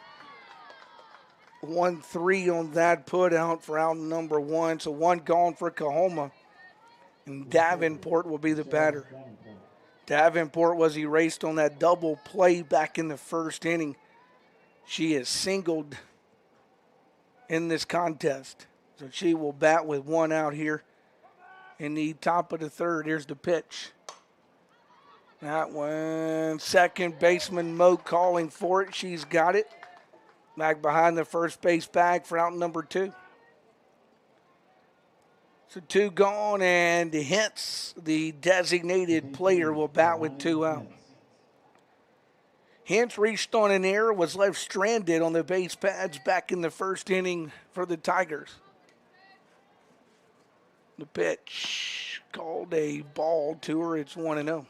1-3 on that put out for out number 1. So 1 gone for Coahoma. And Davenport will be the batter. Davenport was erased on that double play back in the 1st inning. She is singled in this contest. So she will bat with 1 out here in the top of the 3rd. Here's the pitch. That one, second baseman Moe calling for it. She's got it. Back behind the first base bag for out number 2. So 2 gone, and Hintz, the designated player, will bat with 2 out. Hintz reached on an error, was left stranded on the base pads back in the 1st inning for the Tigers. The pitch called a ball to her. It's 1-0.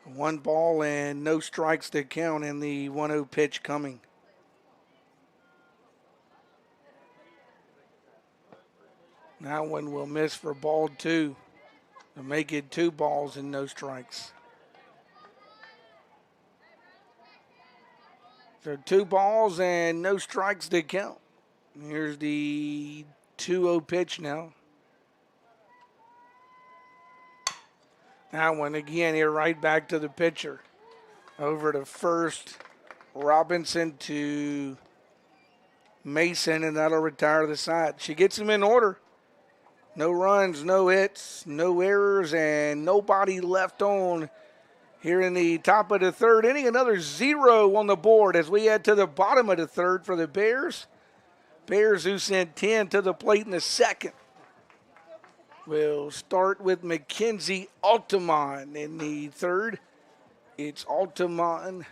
1 ball and no strikes to count in the 1-0 pitch coming. That one will miss for ball 2 to make it 2 balls and no strikes. So 2 balls and no strikes to count. Here's the 2-0 pitch now. That one again here right back to the pitcher. Over to first, Robinson to Mason, and that'll retire the side. She gets him in order. No runs, no hits, no errors, and nobody left on here in the top of the 3rd inning. Another 0 on the board as we head to the bottom of the 3rd for the Bears. Bears, who sent 10 to the plate in the 2nd. We'll start with Mckenzie Altimon in the 3rd. It's Altimon,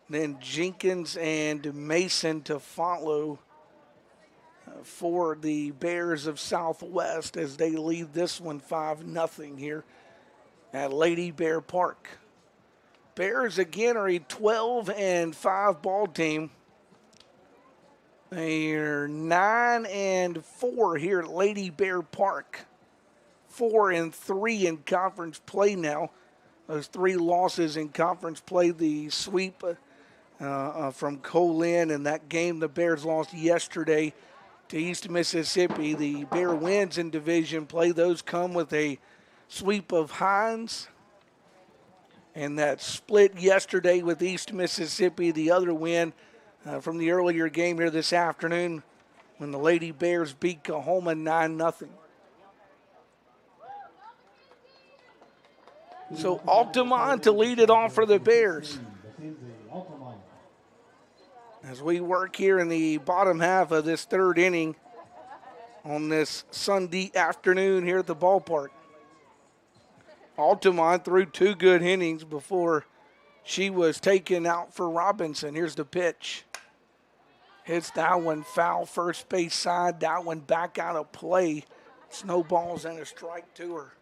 then Jenkins and Mason to follow for the Bears of Southwest as they lead this one 5-0 here at Lady Bear Park. Bears again are a 12-5 ball team. They're 9-4 here at Lady Bear Park. 4-3 in conference play now. Those 3 losses in conference play, the sweep from Colin, and that game the Bears lost yesterday to East Mississippi. The Bear wins in division play. Those come with a sweep of Hines. And that split yesterday with East Mississippi, the other win from the earlier game here this afternoon when the Lady Bears beat Coahoma 9-0. So Altimon to lead it off for the Bears. As we work here in the bottom half of this 3rd inning on this Sunday afternoon here at the ballpark. Altimon threw 2 good innings before she was taken out for Robinson. Here's the pitch. Hits that one foul first base side. That one back out of play. Snowballs and a strike to her.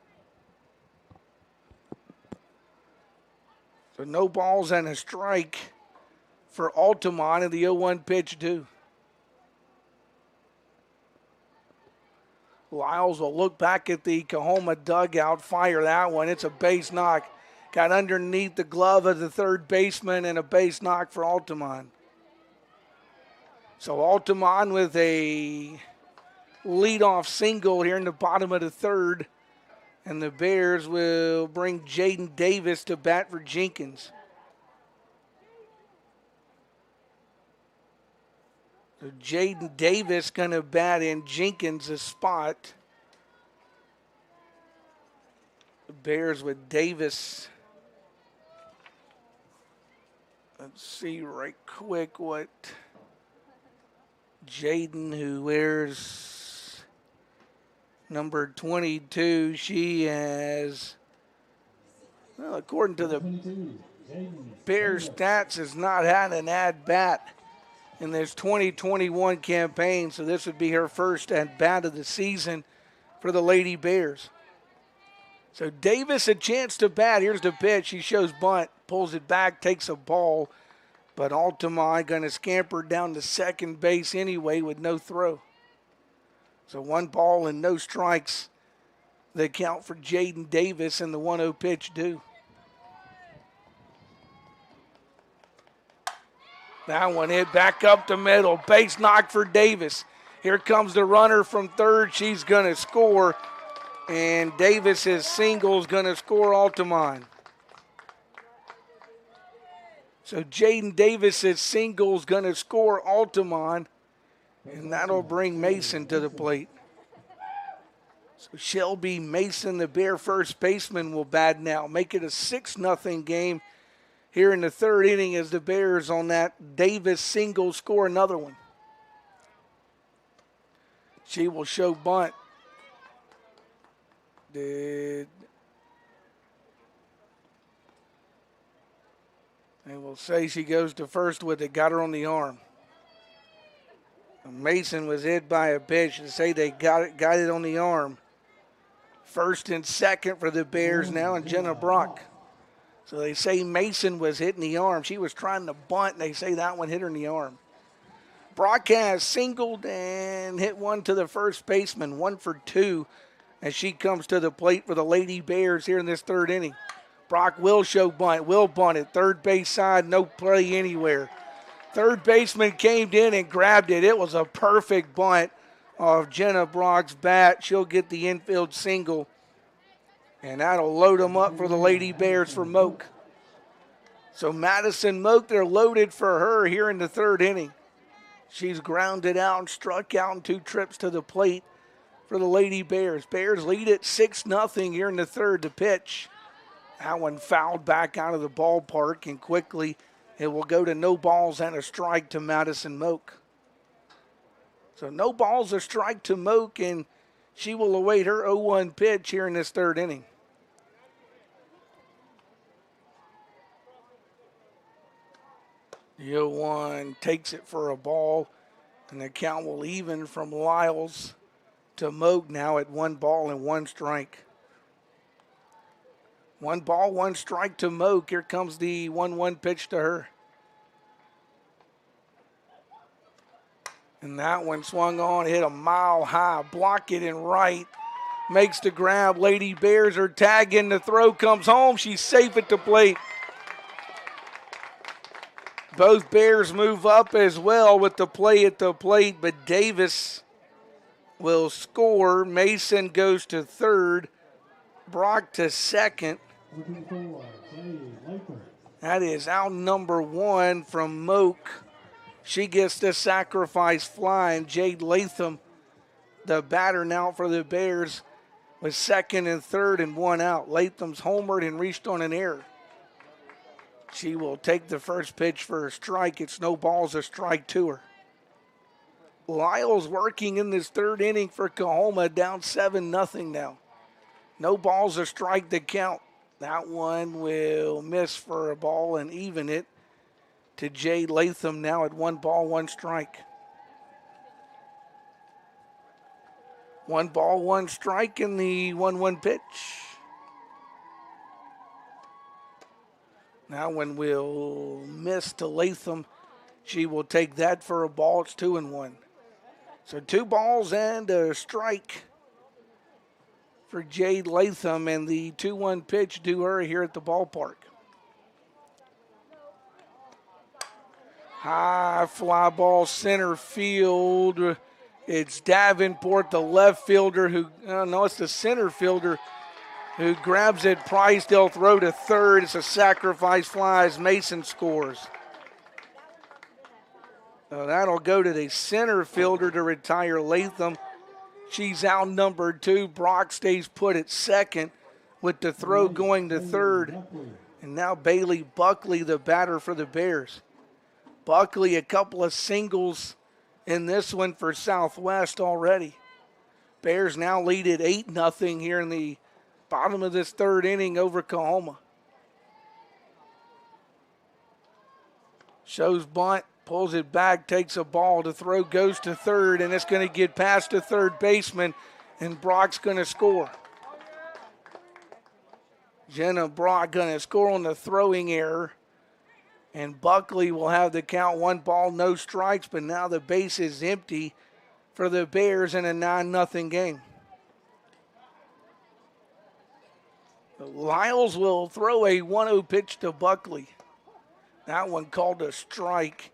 So no balls and a strike for Altimon in the 0-1 pitch due. Lyles will look back at the Coahoma dugout, fire that one. It's a base knock. Got underneath the glove of the third baseman and a base knock for Altimon. So Altimon with a leadoff single here in the bottom of the third. And the Bears will bring Jaden Davis to bat for Jenkins. So Jaden Davis going to bat in Jenkins' spot. The Bears with Davis. Let's see right quick what Jaden, who wears number 22, she has, well, according to the Bears stats, has not had an at-bat in this 2021 campaign, so this would be her first at-bat of the season for the Lady Bears. So Davis a chance to bat. Here's the pitch. She shows bunt, pulls it back, takes a ball, but Altimon going to scamper down to second base anyway with no throw. So 1 ball and no strikes. The count for Jaden Davis and the 1-0 pitch due. That one hit back up the middle. Base knock for Davis. Here comes the runner from third. She's going to score. And Davis's single is going to score Altimon. So Jaden Davis's single is going to score Altimon. And that'll bring Mason to the plate. So Shelby Mason, the Bear first baseman, will bat now. Make it a 6-0 game here in the third inning as the Bears on that Davis single score another one. She will show bunt. They will say she goes to first with it. Got her on the arm. Mason was hit by a pitch to say they got it on the arm. First and second for the Bears now, and Jenna Brock. So they say Mason was hit in the arm. She was trying to bunt, and they say that one hit her in the arm. Brock has singled and hit one to the first baseman, 1 for 2, as she comes to the plate for the Lady Bears here in this third inning. Brock will show bunt, will bunt it. Third base side, no play anywhere. Third baseman came in and grabbed it. It was a perfect bunt of Jenna Brock's bat. She'll get the infield single, and that'll load them up for the Lady Bears for Moak. So Madison Moak, they're loaded for her here in the third inning. She's grounded out and struck out in 2 trips to the plate for the Lady Bears. Bears lead at 6-0 here in the third. The pitch. That one fouled back out of the ballpark, and quickly it will go to no balls and a strike to Madison Moak. So no balls, a strike to Moak, and she will await her 0-1 pitch here in this third inning. The 0-1 takes it for a ball, and the count will even from Lyles to Moak now at 1 ball and 1 strike. 1 ball, 1 strike to Moak. Here comes the 1-1 pitch to her. And that one swung on, hit a mile high, block it in right. Makes the grab. Lady Bears are tagging. The throw comes home. She's safe at the plate. Both Bears move up as well with the play at the plate, but Davis will score. Mason goes to third. Brock to second. That is out number 1 from Moak. She gets the sacrifice fly, and Jade Latham, the batter now for the Bears, with second and third and 1 out. Latham's homered and reached on an error. She will take the first pitch for a strike. It's no balls, a strike to her. Lyles working in this third inning for Coahoma, down 7-0 now. No balls, a strike to count. That one will miss for a ball and even it to Jade Latham now at 1 ball, 1 strike. 1 ball, 1 strike in the 1-1 pitch. That one will miss to Latham. She will take that for a ball. It's 2-1. So 2 balls and a strike for Jade Latham, and the 2-1 pitch due her here at the ballpark. High fly ball center field. It's Davenport, the left fielder, who, no, it's the center fielder who grabs it. Price, they'll throw to third. It's a sacrifice fly as Mason scores. So that'll go to the center fielder to retire Latham. She's outnumbered 2. Brock stays put at second with the throw going to third. And now Bailey Buckley, the batter for the Bears. Buckley, a couple of singles in this one for Southwest already. Bears now lead at 8-0 here in the bottom of this third inning over Coahoma. Shows bunt, pulls it back, takes a ball to throw, goes to third, and it's going to get past the third baseman, and Brock's going to score. Jenna Brock going to score on the throwing error. And Buckley will have the count, 1 ball, no strikes, but now the base is empty for the Bears in a 9-0 game. Lyles will throw a 1-0 pitch to Buckley. That one called a strike,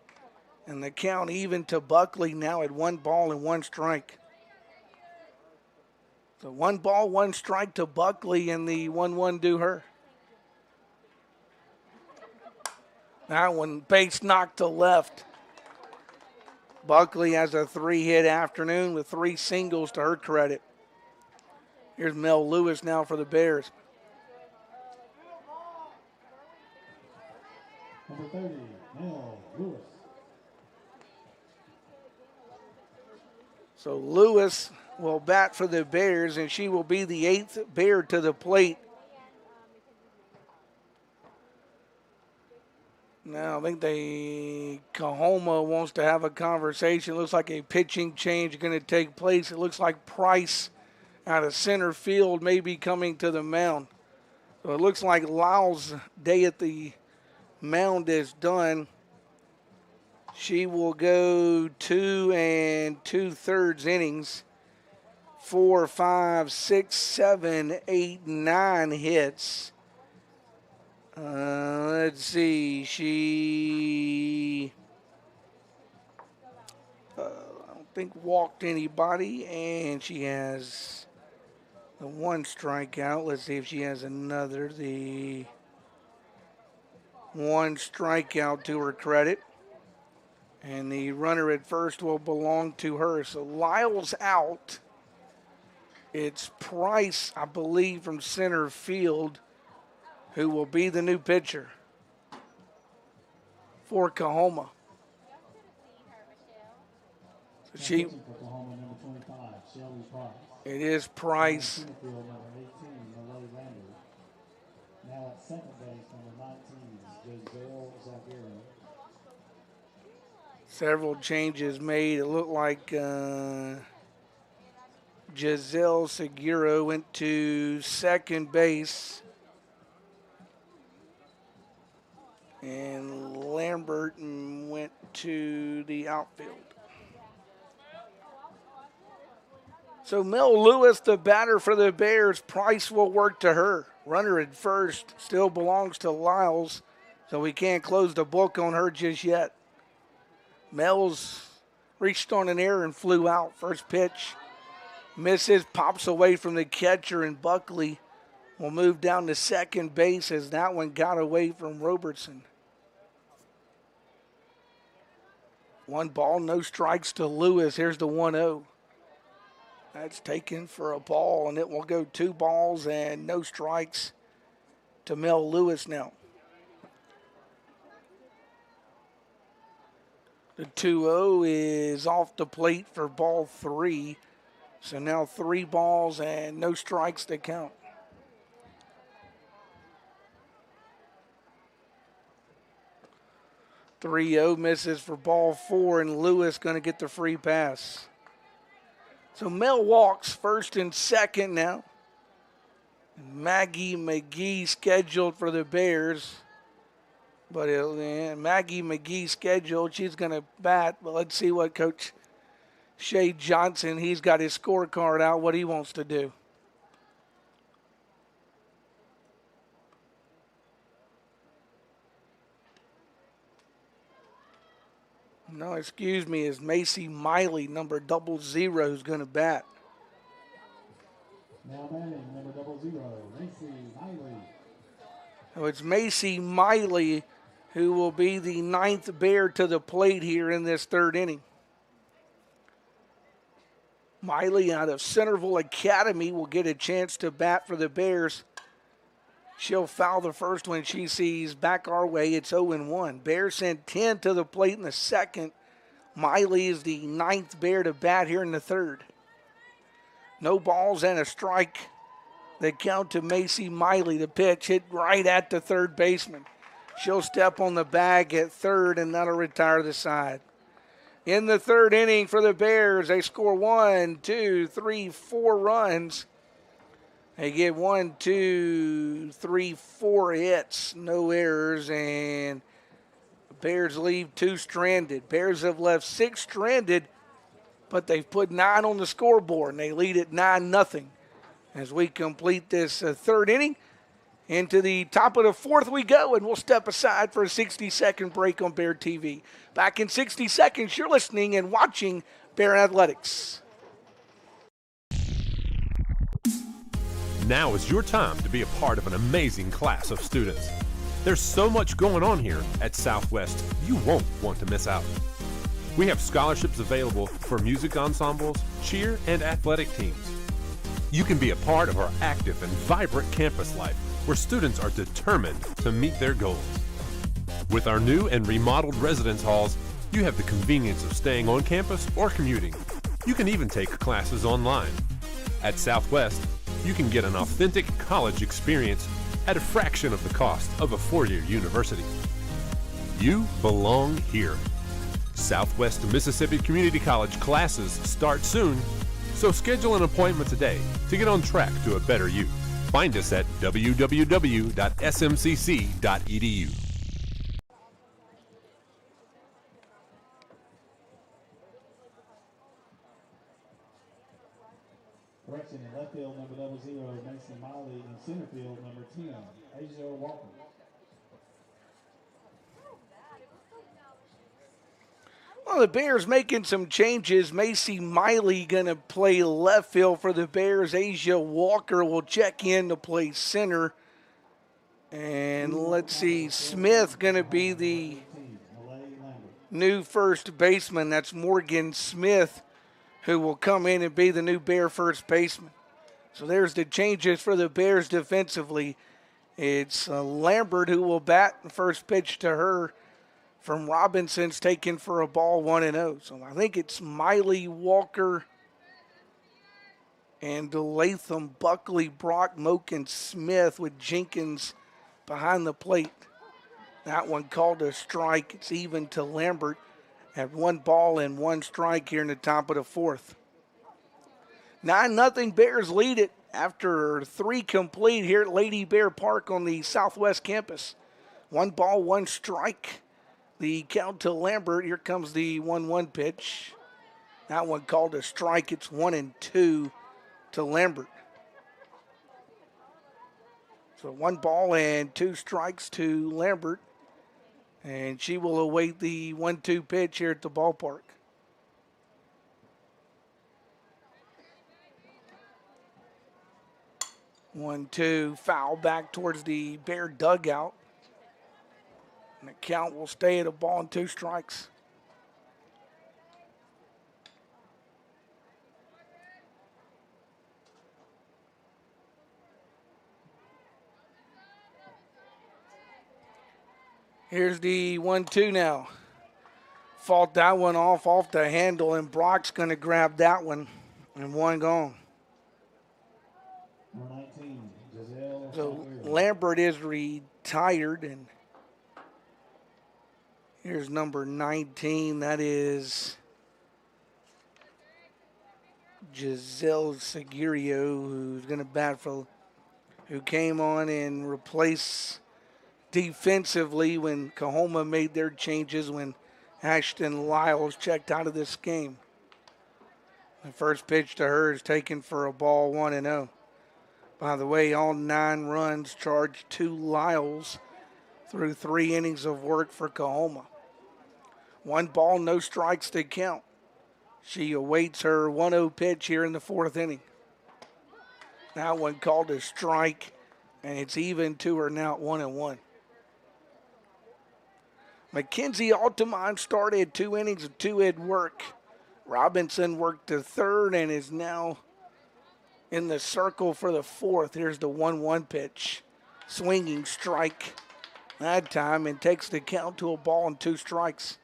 and the count even to Buckley now at 1 ball and 1 strike. So 1 ball, 1 strike to Buckley, and the 1-1 due her. That one base knocked to left. Buckley has a 3-hit afternoon with 3 singles to her credit. Here's Mel Lewis now for the Bears. Number 30, Mel Lewis. So Lewis will bat for the Bears, and she will be the 8th Bear to the plate. Now, I think Coahoma wants to have a conversation. Looks like a pitching change going to take place. It looks like Price out of center field may be coming to the mound. So it looks like Lyle's day at the mound is done. She will go 2 2/3 innings. 4, 5, 6, 7, 8, 9 hits. Let's see. She, I don't think walked anybody, and she has the 1 strikeout. Let's see if she has another. The 1 strikeout to her credit, and the runner at first will belong to her. So Lyle's out. It's Price, I believe, from center field, who will be the new pitcher for Coahoma. So it is Price. Now at second base, number 19 is Giselle. Several changes made. It looked like Giselle Seguro went to second base. And Lambert went to the outfield. So Mel Lewis, the batter for the Bears. Price will work to her. Runner at first still belongs to Lyles, so we can't close the book on her just yet. Mel's reached on an error and flew out. First pitch misses, pops away from the catcher, and Buckley will move down to second base as that one got away from Robertson. 1 ball, no strikes to Lewis. Here's the 1-0. That's taken for a ball, and it will go 2 balls and no strikes to Mel Lewis now. The 2-0 is off the plate for ball 3. So now 3 balls and no strikes to count. The 3-0 misses for ball 4, and Lewis going to get the free pass. So Mel walks first and second now. Maggie McGee scheduled for the Bears. But Maggie McGee scheduled. She's going to bat. But let's see what Coach Shay Johnson, he's got his scorecard out, what he wants to do. No, excuse me, is Macy Miley, number 00, who's going to bat. Now batting, number 00, Macy Miley. So it's Macy Miley who will be the 9th Bear to the plate here in this 3rd inning. Miley out of Centerville Academy will get a chance to bat for the Bears. She'll foul the first when she sees back our way. It's 0-1. Bears sent 10 to the plate in the 2nd. Miley is the 9th Bear to bat here in the 3rd. No balls and a strike. They count to Macy Miley. The pitch hit right at the 3rd baseman. She'll step on the bag at 3rd, and that'll retire the side. In the 3rd inning for the Bears, they score 1, 2, 3, 4 runs. They get 1, 2, 3, 4 hits, no errors, and the Bears leave 2 stranded. Bears have left 6 stranded, but they've put 9 on the scoreboard, and they lead at 9-0 as we complete this 3rd inning. Into the top of the 4th we go, and we'll step aside for a 60-second break on Bear TV. Back in 60 seconds, you're listening and watching Bear Athletics. Now is your time to be a part of an amazing class of students. There's so much going on here at Southwest, you won't want to miss out. We have scholarships available for music ensembles, cheer, and athletic teams. You can be a part of our active and vibrant campus life, where students are determined to meet their goals. With our new and remodeled residence halls, you have the convenience of staying on campus or commuting. You can even take classes online. At Southwest, you can get an authentic college experience at a fraction of the cost of a 4-year university. You belong here. Southwest Mississippi Community College classes start soon, so schedule an appointment today to get on track to a better you. Find us at www.smcc.edu. Correction, in left field, number 00, Mason Miley. In center field, number 10, Asia Walker. Well, the Bears making some changes. Macy Miley going to play left field for the Bears. Asia Walker will check in to play center. And let's see, Smith going to be the new first baseman. That's Morgan Smith, who will come in and be the new Bear first baseman. So there's the changes for the Bears defensively. It's Lambert who will bat. The first pitch to her from Robinson's taken for a ball, 1-0. So I think it's Miley, Walker, and Latham, Buckley, Brock, Moak, and Smith with Jenkins behind the plate. That one called a strike. It's even to Lambert at 1 ball and 1 strike here in the top of the 4th. 9-0 Bears lead it after 3 complete here at Lady Bear Park on the Southwest campus. 1 ball, 1 strike. The count to Lambert. Here comes the 1-1 pitch. That one called a strike. It's 1-2 to Lambert. So 1 ball and 2 strikes to Lambert. And she will await the 1-2 pitch here at the ballpark. One, two, foul back towards the Bear dugout. And the count will stay at 1 ball and 2 strikes. Here's the 1-2 now. Fought that one off the handle, and Brock's going to grab that one, and 1 gone. Number 19, Giselle. So Lambert is retired, and here's number 19. That is Giselle Segurio, who's going to bat for, who came on and replaced defensively when Coahoma made their changes when Ashton Lyles checked out of this game. The first pitch to her is taken for a ball, 1-0. By the way, all 9 runs charged to Lyles through 3 innings of work for Coahoma. 1 ball, no strikes to count. She awaits her 1-0 pitch here in the 4th inning. Now one called a strike, and it's even to her now at 1-1. Mckenzie Altimon started 2 innings of 2-hit work. Robinson worked to 3rd and is now in the circle for the 4th. Here's the 1-1 pitch. Swinging strike that time, and takes the count to a ball and 2 strikes.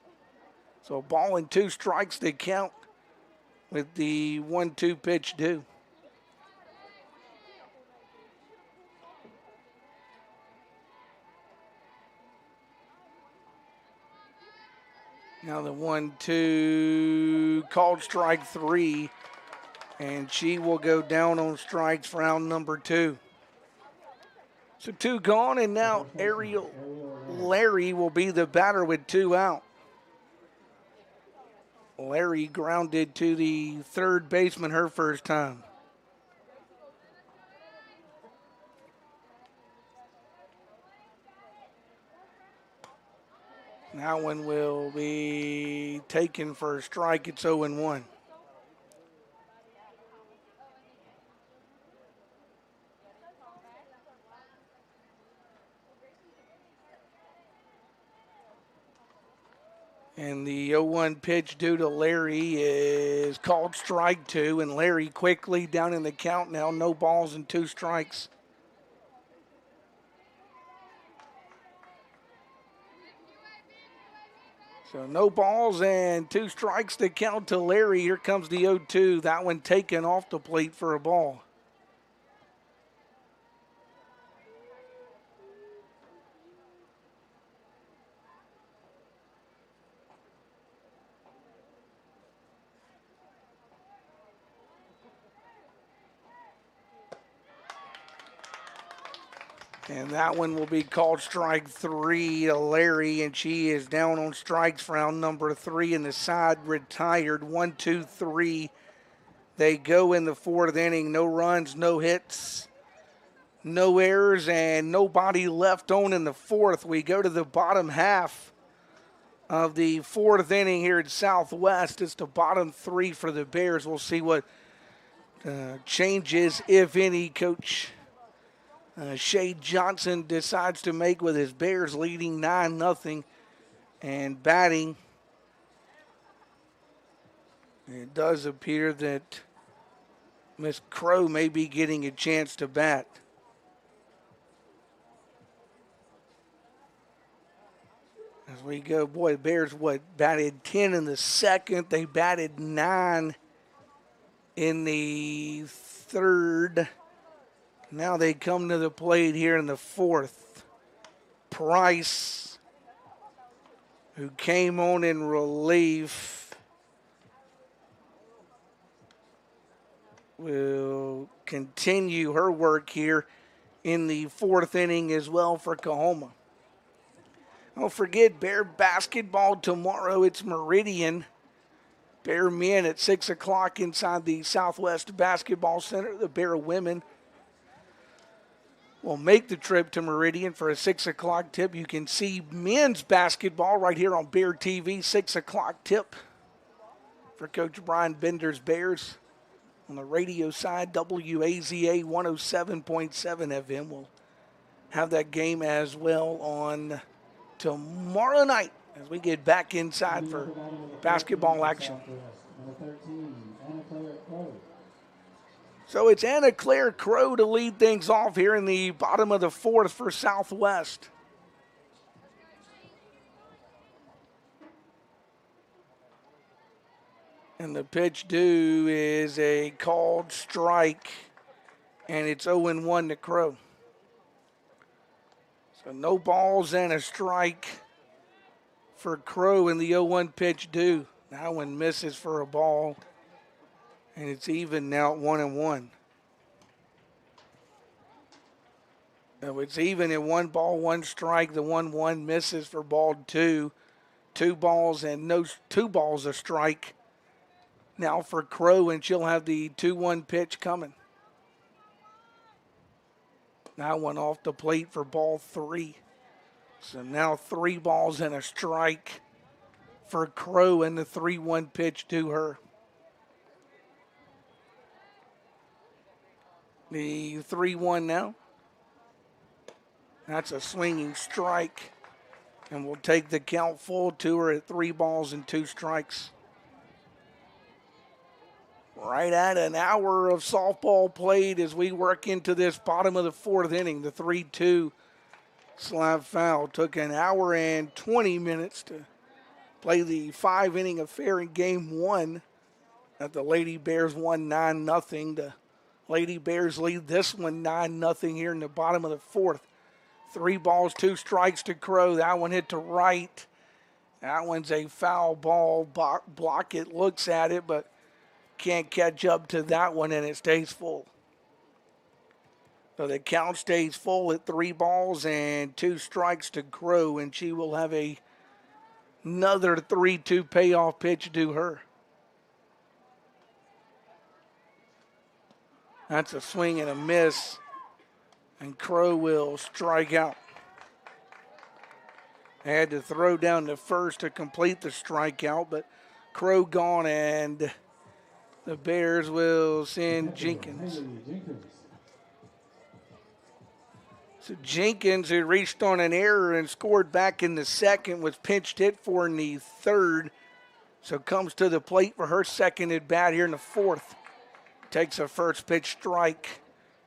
So a ball and 2 strikes to count with the 1-2 pitch due. Now the 1-2 called strike 3, and she will go down on strikes for round number 2. So 2 gone, and now Ariel Larry will be the batter with 2 out. Larry grounded to the 3rd baseman her first time. Now one will be taken for a strike. It's 0-1. And the 0-1 pitch due to Larry is called strike 2, and Larry quickly down in the count now, no balls and 2 strikes. So no balls and 2 strikes to count to Larry. Here comes the 0-2. That one taken off the plate for a ball. And that one will be called strike 3 to Larry, and she is down on strikes for round number 3, and the side retired. 1, 2, 3. They go in the 4th inning. No runs, no hits, no errors, and nobody left on in the 4th. We go to the bottom half of the 4th inning here at Southwest. It's the bottom 3 for the Bears. We'll see what changes, if any, Coach Shay Johnson decides to make with his Bears leading 9-0 and batting. It does appear that Miss Crow may be getting a chance to bat. As we go, boy, Bears batted 10 in the 2nd. They batted 9 in the 3rd. Now they come to the plate here in the 4th. Price, who came on in relief, will continue her work here in the 4th inning as well for Coahoma. Don't forget, Bear basketball tomorrow. It's Meridian. Bear men at 6 o'clock inside the Southwest Basketball Center. The Bear women will make the trip to Meridian for a 6 o'clock tip. You can see men's basketball right here on Bear TV, 6 o'clock tip for Coach Brian Bender's Bears. On the radio side, WAZA 107.7 FM. We'll have that game as well on tomorrow night as we get back inside for basketball action. So it's Anna Claire Crow to lead things off here in the bottom of the 4th for Southwest. And the pitch due is a called strike, and it's 0-1 to Crow. So no balls and a strike for Crow in the 0-1 pitch due. That one misses for a ball. And it's even now at 1-1. So it's even at 1 ball, 1 strike. The 1-1 misses for ball 2. 2 balls and no 2 balls a strike now for Crow, and she'll have the 2-1 pitch coming. That one off the plate for ball 3. So now 3 balls and a strike for Crow, and the 3-1 pitch to her. The 3-1 now. That's a swinging strike, and we'll take the count full to her at 3 balls and 2 strikes. Right at an hour of softball played as we work into this bottom of the 4th inning. The 3-2 slap foul took an hour and 20 minutes to play the 5-inning affair in game 1 that the Lady Bears won 9-0. The Lady Bears lead this one 9-0 here in the bottom of the 4th. 3 balls, 2 strikes to Crow. That one hit to right. That one's a foul ball. Blockett looks at it, but can't catch up to that one, and it stays full. So the count stays full at 3 balls and 2 strikes to Crow, and she will have another 3-2 payoff pitch to her. That's a swing and a miss, and Crow will strike out. They had to throw down to first to complete the strikeout, but Crow gone, and the Bears will send Jenkins. So Jenkins, who reached on an error and scored back in the 2nd, was pinched hit for in the 3rd. So comes to the plate for her 2nd at bat here in the 4th. Takes a first pitch strike.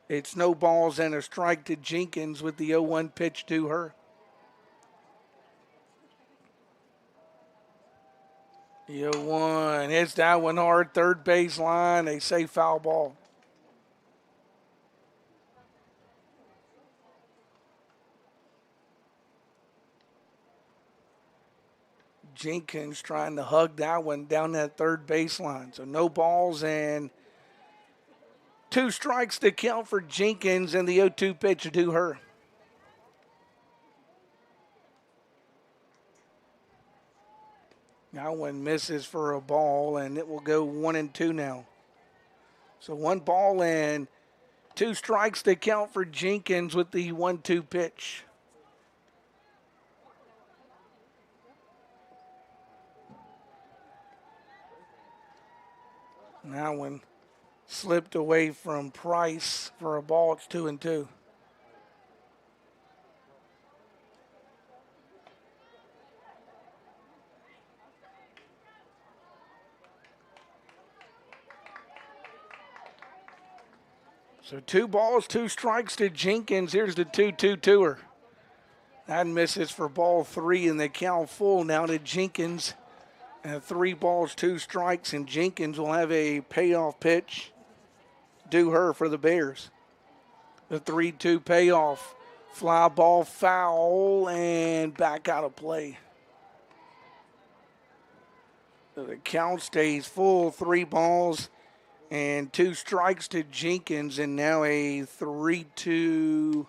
It's no balls and a strike to Jenkins with the 0-1 pitch to her. The 0-1 hits that one hard, third base line. They say foul ball. Jenkins trying to hug that one down that third baseline. So no balls and 2 strikes to count for Jenkins, and the 0-2 pitch to her. That one misses for a ball, and it will go 1-2 now. So 1 ball and 2 strikes to count for Jenkins with the 1-2 pitch. That one slipped away from Price for a ball. It's 2-2. So 2 balls, 2 strikes to Jenkins. Here's the 2-2 to her. That misses for ball 3, and the count full now to Jenkins. 3 balls, 2 strikes, and Jenkins will have a payoff pitch due her for the Bears. The 3-2 payoff. Fly ball foul and back out of play. So the count stays full, 3 balls and 2 strikes to Jenkins, and now a 3-2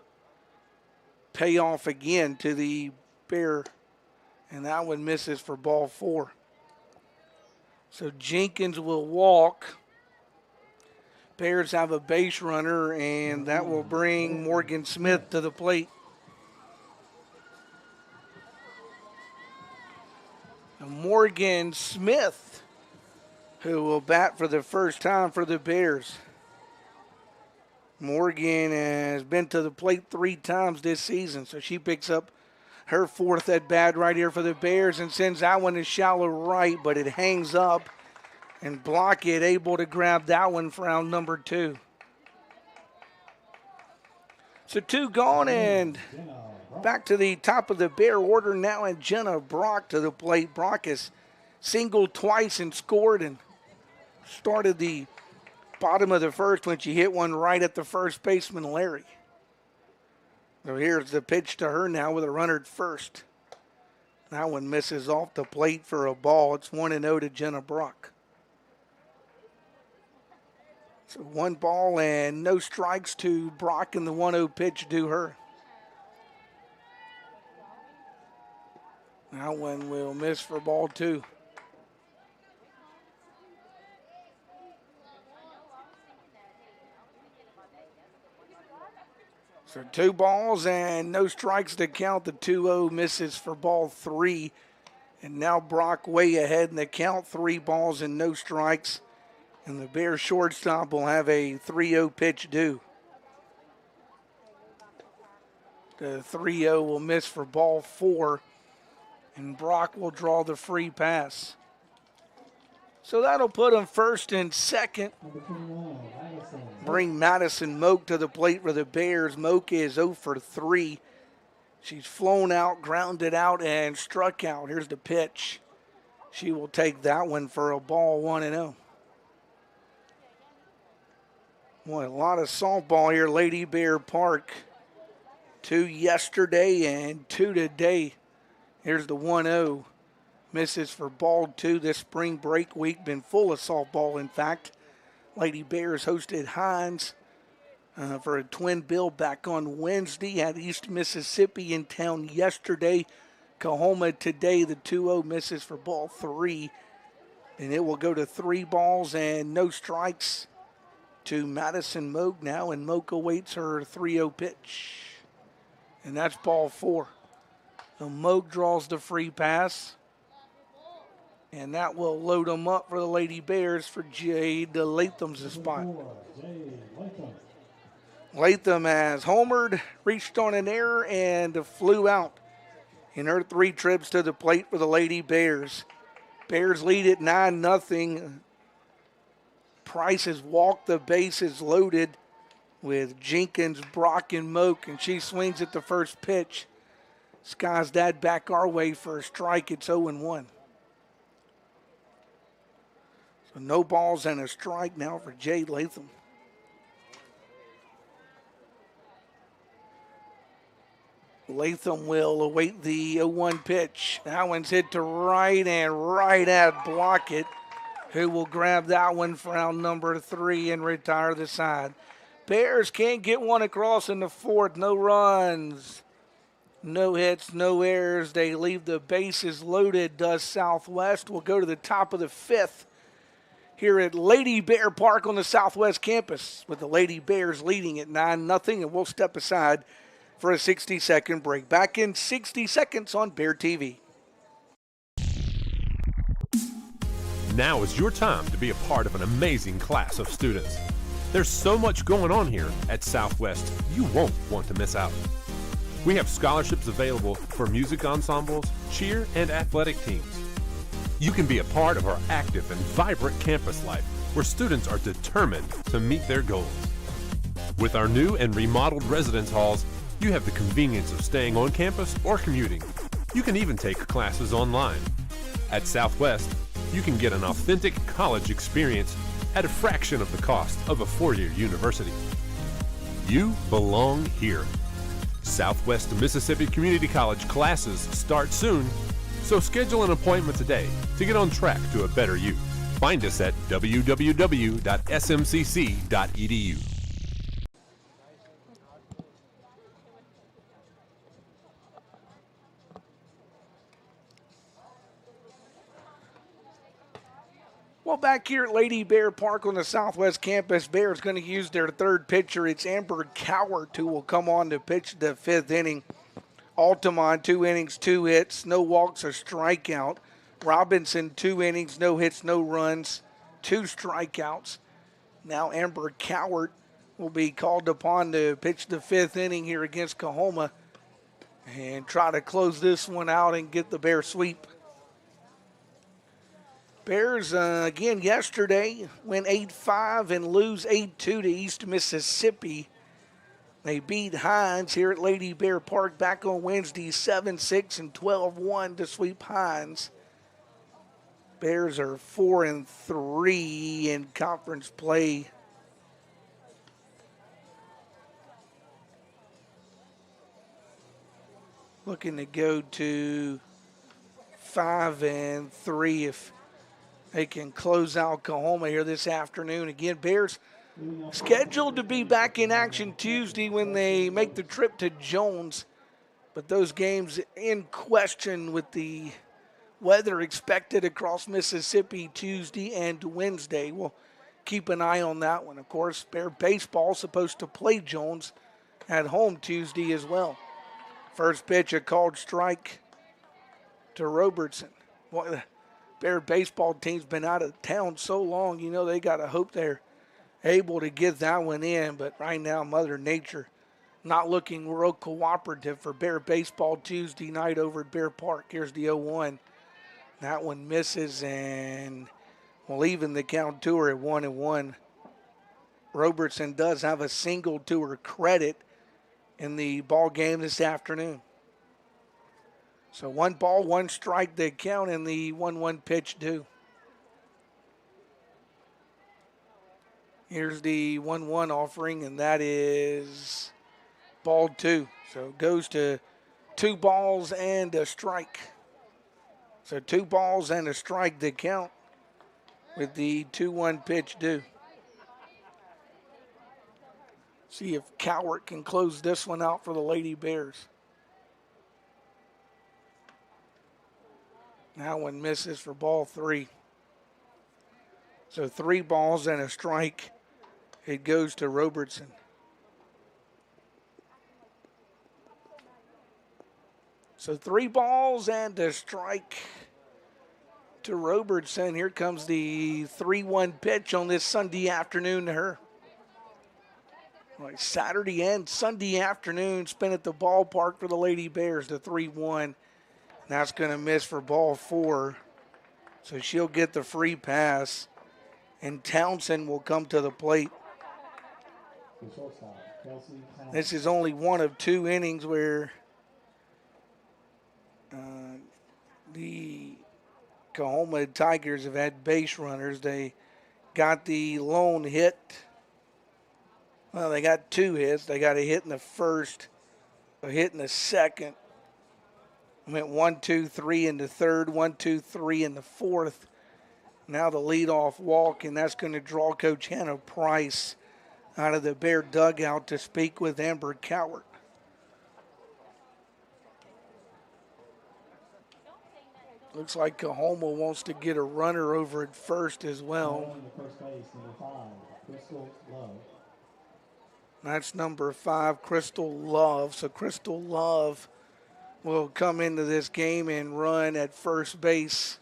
payoff again to the Bear. And that one misses for ball 4. So Jenkins will walk. Bears have a base runner, and that will bring Morgan Smith to the plate. Now Morgan Smith, who will bat for the first time for the Bears. Morgan has been to the plate 3 times this season, so she picks up her 4th at bat right here for the Bears and sends that one to shallow right, but it hangs up, and Blockett able to grab that one for round number 2. So 2 gone, and back to the top of the Bear order now, and Jenna Brock to the plate. Brock has singled twice and scored, and started the bottom of the 1st when she hit one right at the first baseman, Larry. So here's the pitch to her now with a runner at first. That one misses off the plate for a ball. It's 1-0 to Jenna Brock. So 1 ball and no strikes to Brock, and the 1-0 pitch to her. That one will miss for ball 2. So 2 balls and no strikes to count. The 2-0 misses for ball 3. And now Brock way ahead in the count, 3 balls and no strikes. And the Bears shortstop will have a 3-0 pitch due. The 3-0 will miss for ball 4. And Brock will draw the free pass. So that'll put him first and second. Bring Madison Moak to the plate for the Bears. Moak is 0 for 3. She's flown out, grounded out, and struck out. Here's the pitch. She will take that one for a ball, 1-0. Boy, a lot of softball here, Lady Bear Park. 2 yesterday and 2 today. Here's the 1-0. Misses for ball 2 this spring break week. Been full of softball, in fact. Lady Bears hosted Hines for a twin bill back on Wednesday. Had East Mississippi in town yesterday. Coahoma today, the 2-0 misses for ball 3. And it will go to 3 balls and no strikes to Madison Moak now. And Moak awaits her 3-0 pitch. And that's ball 4. So Moak draws the free pass. And that will load them up for the Lady Bears for Jade Latham's the spot. Latham has homered, reached on an error, and flew out in her 3 trips to the plate for the Lady Bears. Bears lead at 9-0. Price has walked the bases loaded with Jenkins, Brock, and Moak, and she swings at the first pitch. Skies that back our way for a strike. It's 0-1. So no balls and a strike now for Jade Latham. Latham will await the 0-1 pitch. That one's hit to right and right at Blockett, who will grab that one for out number 3 and retire the side. Bears can't get one across in the 4th. No runs, no hits, no errors. They leave the bases loaded. Does Southwest. Will go to the top of the 5th here at Lady Bear Park on the Southwest campus with the Lady Bears leading at 9-0. And we'll step aside for a 60-second break. Back in 60 seconds on Bear TV. Now is your time to be a part of an amazing class of students. There's so much going on here at Southwest, you won't want to miss out. We have scholarships available for music ensembles, cheer, and athletic teams. You can be a part of our active and vibrant campus life where students are determined to meet their goals. With our new and remodeled residence halls, you have the convenience of staying on campus or commuting. You can even take classes online. At Southwest, you can get an authentic college experience at a fraction of the cost of a 4-year university. You belong here. Southwest Mississippi Community College classes start soon, so schedule an appointment today to get on track to a better you. Find us at www.smcc.edu. Well, back here at Lady Bear Park on the Southwest campus, Bears going to use their 3rd pitcher. It's Amber Cowart who will come on to pitch the 5th inning. Altimon, 2 innings, 2 hits, no walks or strikeout. Robinson, 2 innings, no hits, no runs, 2 strikeouts. Now Amber Cowart will be called upon to pitch the 5th inning here against Coahoma and try to close this one out and get the Bear sweep. Bears, again, yesterday went 8-5 and lose 8-2 to East Mississippi. They beat Hines here at Lady Bear Park back on Wednesday, 7-6 and 12-1 to sweep Hines. Bears are 4-3 in conference play. Looking to go to 5-3 if they can close out Coahoma here this afternoon. Again, Bears scheduled to be back in action Tuesday when they make the trip to Jones. But those games in question with the weather expected across Mississippi Tuesday and Wednesday. We'll keep an eye on that one. Of course, Bear baseball supposed to play Jones at home Tuesday as well. First pitch, a called strike to Robertson. Boy, the Bear baseball team's been out of town so long, you know they got to hope they're able to get that one in. But right now, Mother Nature not looking real cooperative for Bear baseball Tuesday night over at Bear Park. Here's the 0-1. That one misses, and we'll even the count to her at 1-1. Robertson does have a single to her credit in the ball game this afternoon. So 1 ball, 1 strike the count, and the 1-1 pitch due. Here's the 1-1 offering, and that is ball 2. So it goes to 2 balls and a strike. So 2 balls and a strike the count with the 2-1 pitch due. See if Cowart can close this one out for the Lady Bears. That one misses for ball 3. So 3 balls and a strike. It goes to Robertson. So 3 balls and a strike to Robertson. Here comes the 3-1 pitch on this Sunday afternoon to her. Right, Saturday and Sunday afternoon spent at the ballpark for the Lady Bears, the 3-1. That's going to miss for ball 4. So she'll get the free pass. And Townsend will come to the plate. This is only one of 2 innings where the Coahoma Tigers have had base runners. They got the lone hit. Well, they got 2 hits. They got a hit in the first, a hit in the second. Went 1, 2, 3 in the third, 1, 2, 3 in the fourth. Now the leadoff walk, and that's going to draw Coach Hannah Price out of the Bear dugout to speak with Amber Cowart. Looks like Coahoma wants to get a runner over at first as well. That's number 5, Crystal Love. So Crystal Love will come into this game and run at first base.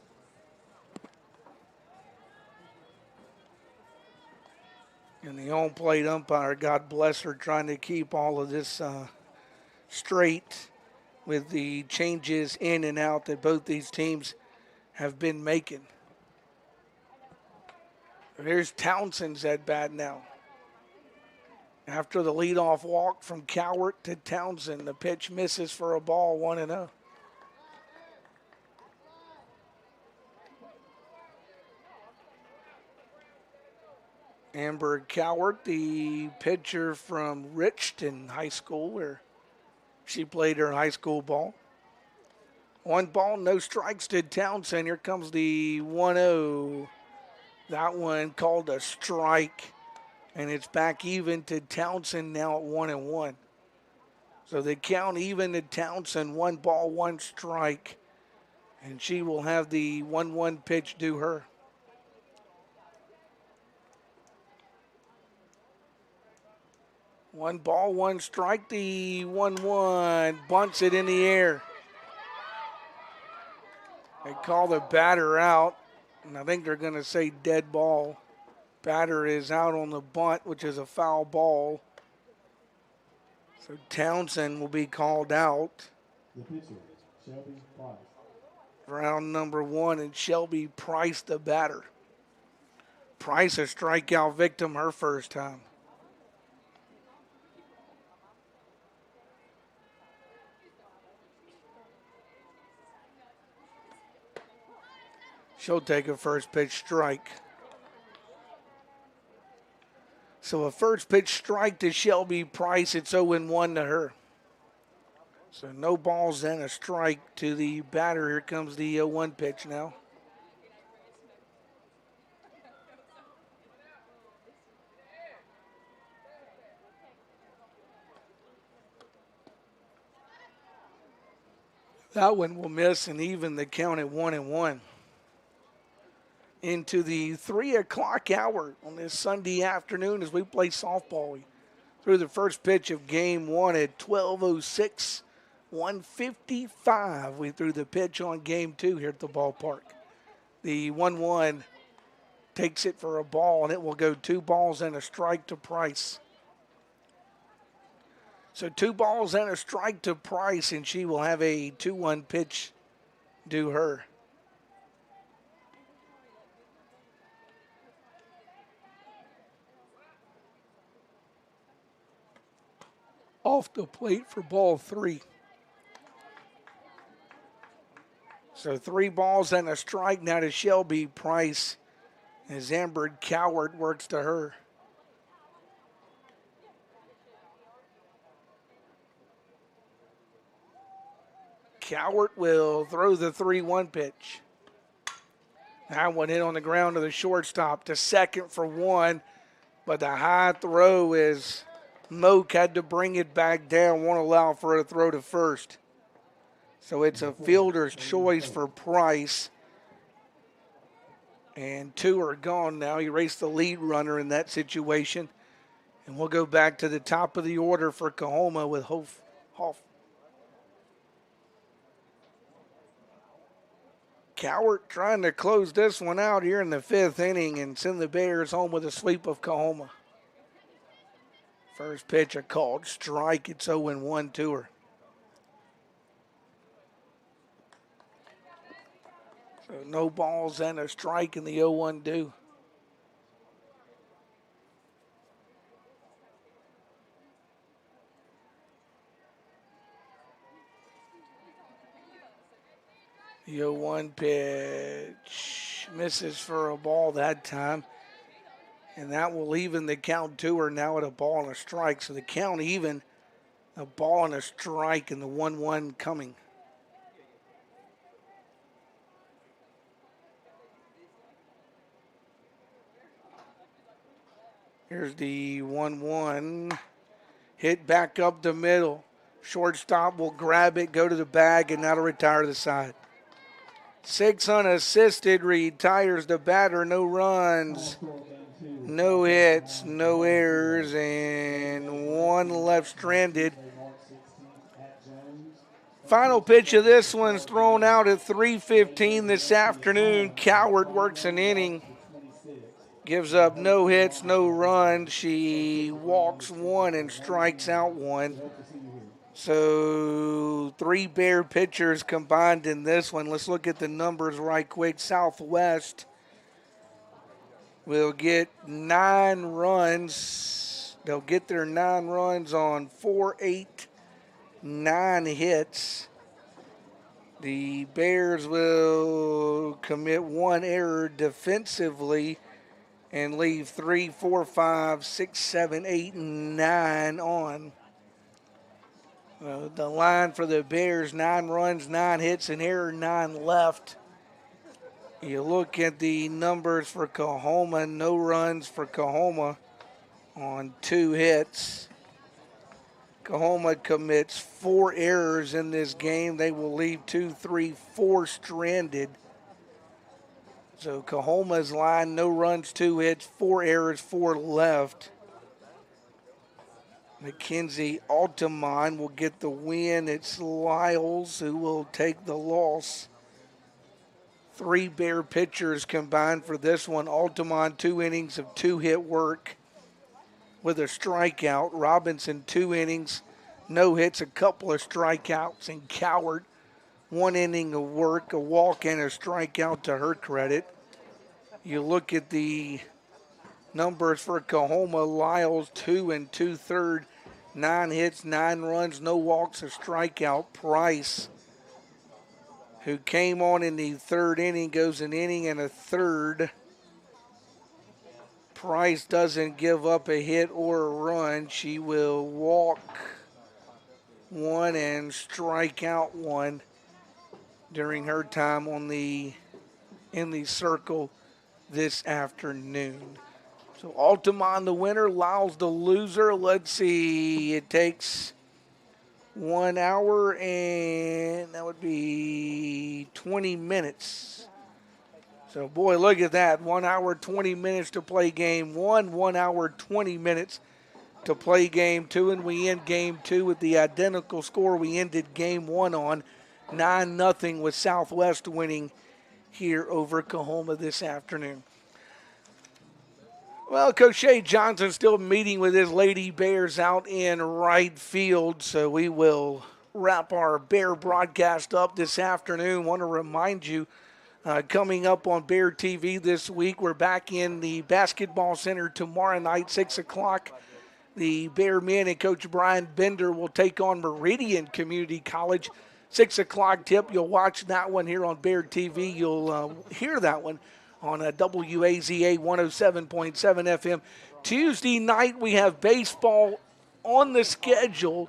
And the home plate umpire, God bless her, trying to keep all of this straight with the changes in and out that both these teams have been making. Here's Townsend's at bat now. After the leadoff walk from Cowart to Townsend, the pitch misses for a ball, 1-0. Amber Cowart, the pitcher from Richton High School, where she played her high school ball. 1 ball, no strikes to Townsend. Here comes the 1-0. That one called a strike. And it's back even to Townsend now at 1-1. So the count even to Townsend, 1 ball, 1 strike. And she will have the 1-1 pitch due her. One ball, 1 strike. The 1-1 bunts it in the air. They call the batter out. And I think they're going to say dead ball. Batter is out on the bunt, which is a foul ball. So Townsend will be called out. The pitcher, Shelby Price. Round number 1, and Shelby Price, the batter. Price, a strikeout victim her first time. She'll take a first pitch strike. So a first pitch strike to Shelby Price. It's 0-1 to her. So no balls and a strike to the batter. Here comes the 0-1 pitch now. That one will miss and even the count at 1-1. Into the 3 o'clock hour on this Sunday afternoon as we play softball. We threw the first pitch of game 1 at 12:06 155 we threw the pitch on game 2 here at the ballpark. The 1-1 takes it for a ball, and it will go 2 balls and a strike to Price. So 2 balls and a strike to Price, and she will have a 2-1 pitch due her. Off the plate for ball 3. So 3 balls and a strike now to Shelby Price as Amber Cowart works to her. Cowart will throw the 3-1 pitch. That one hit on the ground to the shortstop, to second for 1, but the high throw is Moak had to bring it back down, won't allow for a throw to first. So it's a fielder's choice for Price. And 2 are gone now. He raced the lead runner in that situation. And we'll go back to the top of the order for Coahoma with Hoff. Cowart trying to close this one out here in the 5th inning and send the Bears home with a sweep of Coahoma. First pitch, a called strike. It's 0-1 to her. So no balls and a strike in the 0-1 due. The 0-1 pitch misses for a ball that time. And that will even the count to her now at a ball and a strike. So the count even, a ball and a strike, and the 1-1 coming. Here's the 1-1. Hit back up the middle. Shortstop will grab it, go to the bag, and that'll retire to the side. 6 unassisted, retires the batter. No runs, no hits, no errors, and 1 left stranded. Final pitch of this one's thrown out at 3:15 this afternoon. Cowart works an inning. Gives up no hits, no runs. She walks 1 and strikes out 1. So 3 Bear pitchers combined in this one. Let's look at the numbers right quick. Southwest will get 9 runs. They'll get their 9 runs on 4, 8, 9 hits. The Bears will commit 1 error defensively and leave 3, 4, 5, 6, 7, 8, and 9 on. The line for the Bears, 9 runs, 9 hits, and error, 9 left. You look at the numbers for Coahoma, no runs for Coahoma on 2 hits. Coahoma commits 4 errors in this game. They will leave 2, 3, 4 stranded. So Coahoma's line, no runs, 2 hits, 4 errors, 4 left. Mckenzie Altimon will get the win. It's Lyles who will take the loss. 3 Bear pitchers combined for this one. Altimon, 2 innings of 2-hit work with a strikeout. Robinson, 2 innings, no hits, a couple of strikeouts. And Cowart, 1 inning of work, a walk and a strikeout to her credit. You look at the numbers for Coahoma. Lyles, 2 2/3, 9 hits, 9 runs, no walks, a strikeout. Price, who came on in the 3rd inning, goes an inning and a 1/3. Price doesn't give up a hit or a run. She will walk 1 and strike out 1 during her time in the circle this afternoon. So Altimon the winner, Lyles the loser. Let's see, it takes 1 hour and that would be 20 minutes. So boy, look at that, 1 hour, 20 minutes to play game 1, 1 hour, 20 minutes to play game 2, and we end game 2 with the identical score we ended game 1 on, 9-0, with Southwest winning here over Coahoma this afternoon. Well, Coach Shea Johnson still meeting with his Lady Bears out in right field, so we will wrap our Bear broadcast up this afternoon. Want to remind you, coming up on Bear TV this week, we're back in the basketball center tomorrow night, 6 o'clock. The Bear men and Coach Brian Bender will take on Meridian Community College. 6 o'clock tip. You'll watch that one here on Bear TV. You'll hear that one on WAZA 107.7 FM. Tuesday night, we have baseball on the schedule.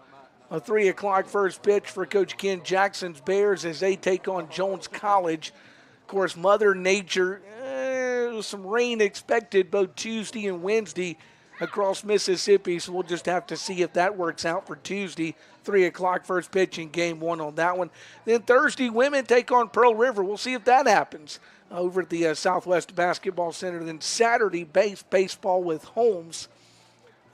A 3 o'clock first pitch for Coach Ken Jackson's Bears as they take on Jones College. Of course, Mother Nature, some rain expected both Tuesday and Wednesday across Mississippi, so we'll just have to see if that works out for Tuesday. 3 o'clock first pitch in game 1 on that one. Then Thursday, women take on Pearl River. We'll see if that happens over at the Southwest Basketball Center. Then Saturday, baseball with Holmes.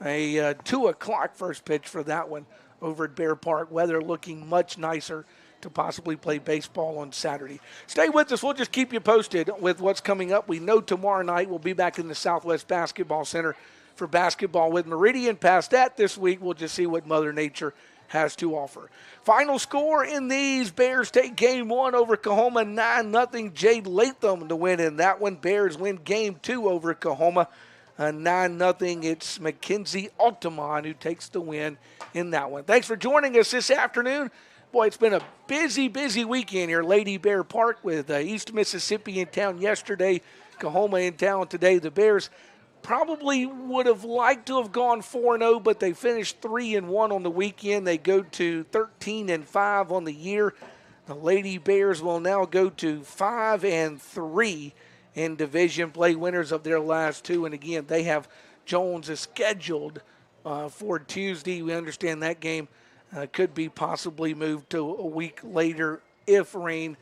A 2 o'clock first pitch for that one over at Bear Park. Weather looking much nicer to possibly play baseball on Saturday. Stay with us. We'll just keep you posted with what's coming up. We know tomorrow night we'll be back in the Southwest Basketball Center for basketball with Meridian. Past that this week, we'll just see what Mother Nature has to offer. Final score in these: Bears take game 1 over Coahoma, 9-0. Jade Latham to win in that one. Bears win game 2 over Coahoma, 9-0. It's Mckenzie Altimon who takes the win in that one. Thanks for joining us this afternoon. Boy, it's been a busy weekend here. Lady Bear Park with East Mississippi in town yesterday, Coahoma in town today. The Bears probably would have liked to have gone 4-0, but they finished 3-1 on the weekend. They go to 13-5 on the year. The Lady Bears will now go to 5-3 in division play, winners of their last 2. And again, they have Jones scheduled for Tuesday. We understand that game could be possibly moved to a week later if rain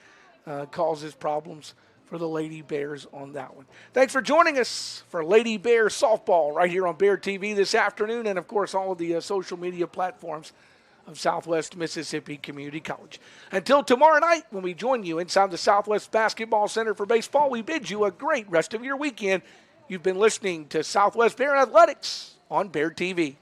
causes problems for the Lady Bears on that one. Thanks for joining us for Lady Bear softball right here on Bear TV this afternoon, and of course all of the social media platforms of Southwest Mississippi Community College. Until tomorrow night when we join you inside the Southwest Basketball Center for baseball, we bid you a great rest of your weekend. You've been listening to Southwest Bear Athletics on Bear TV.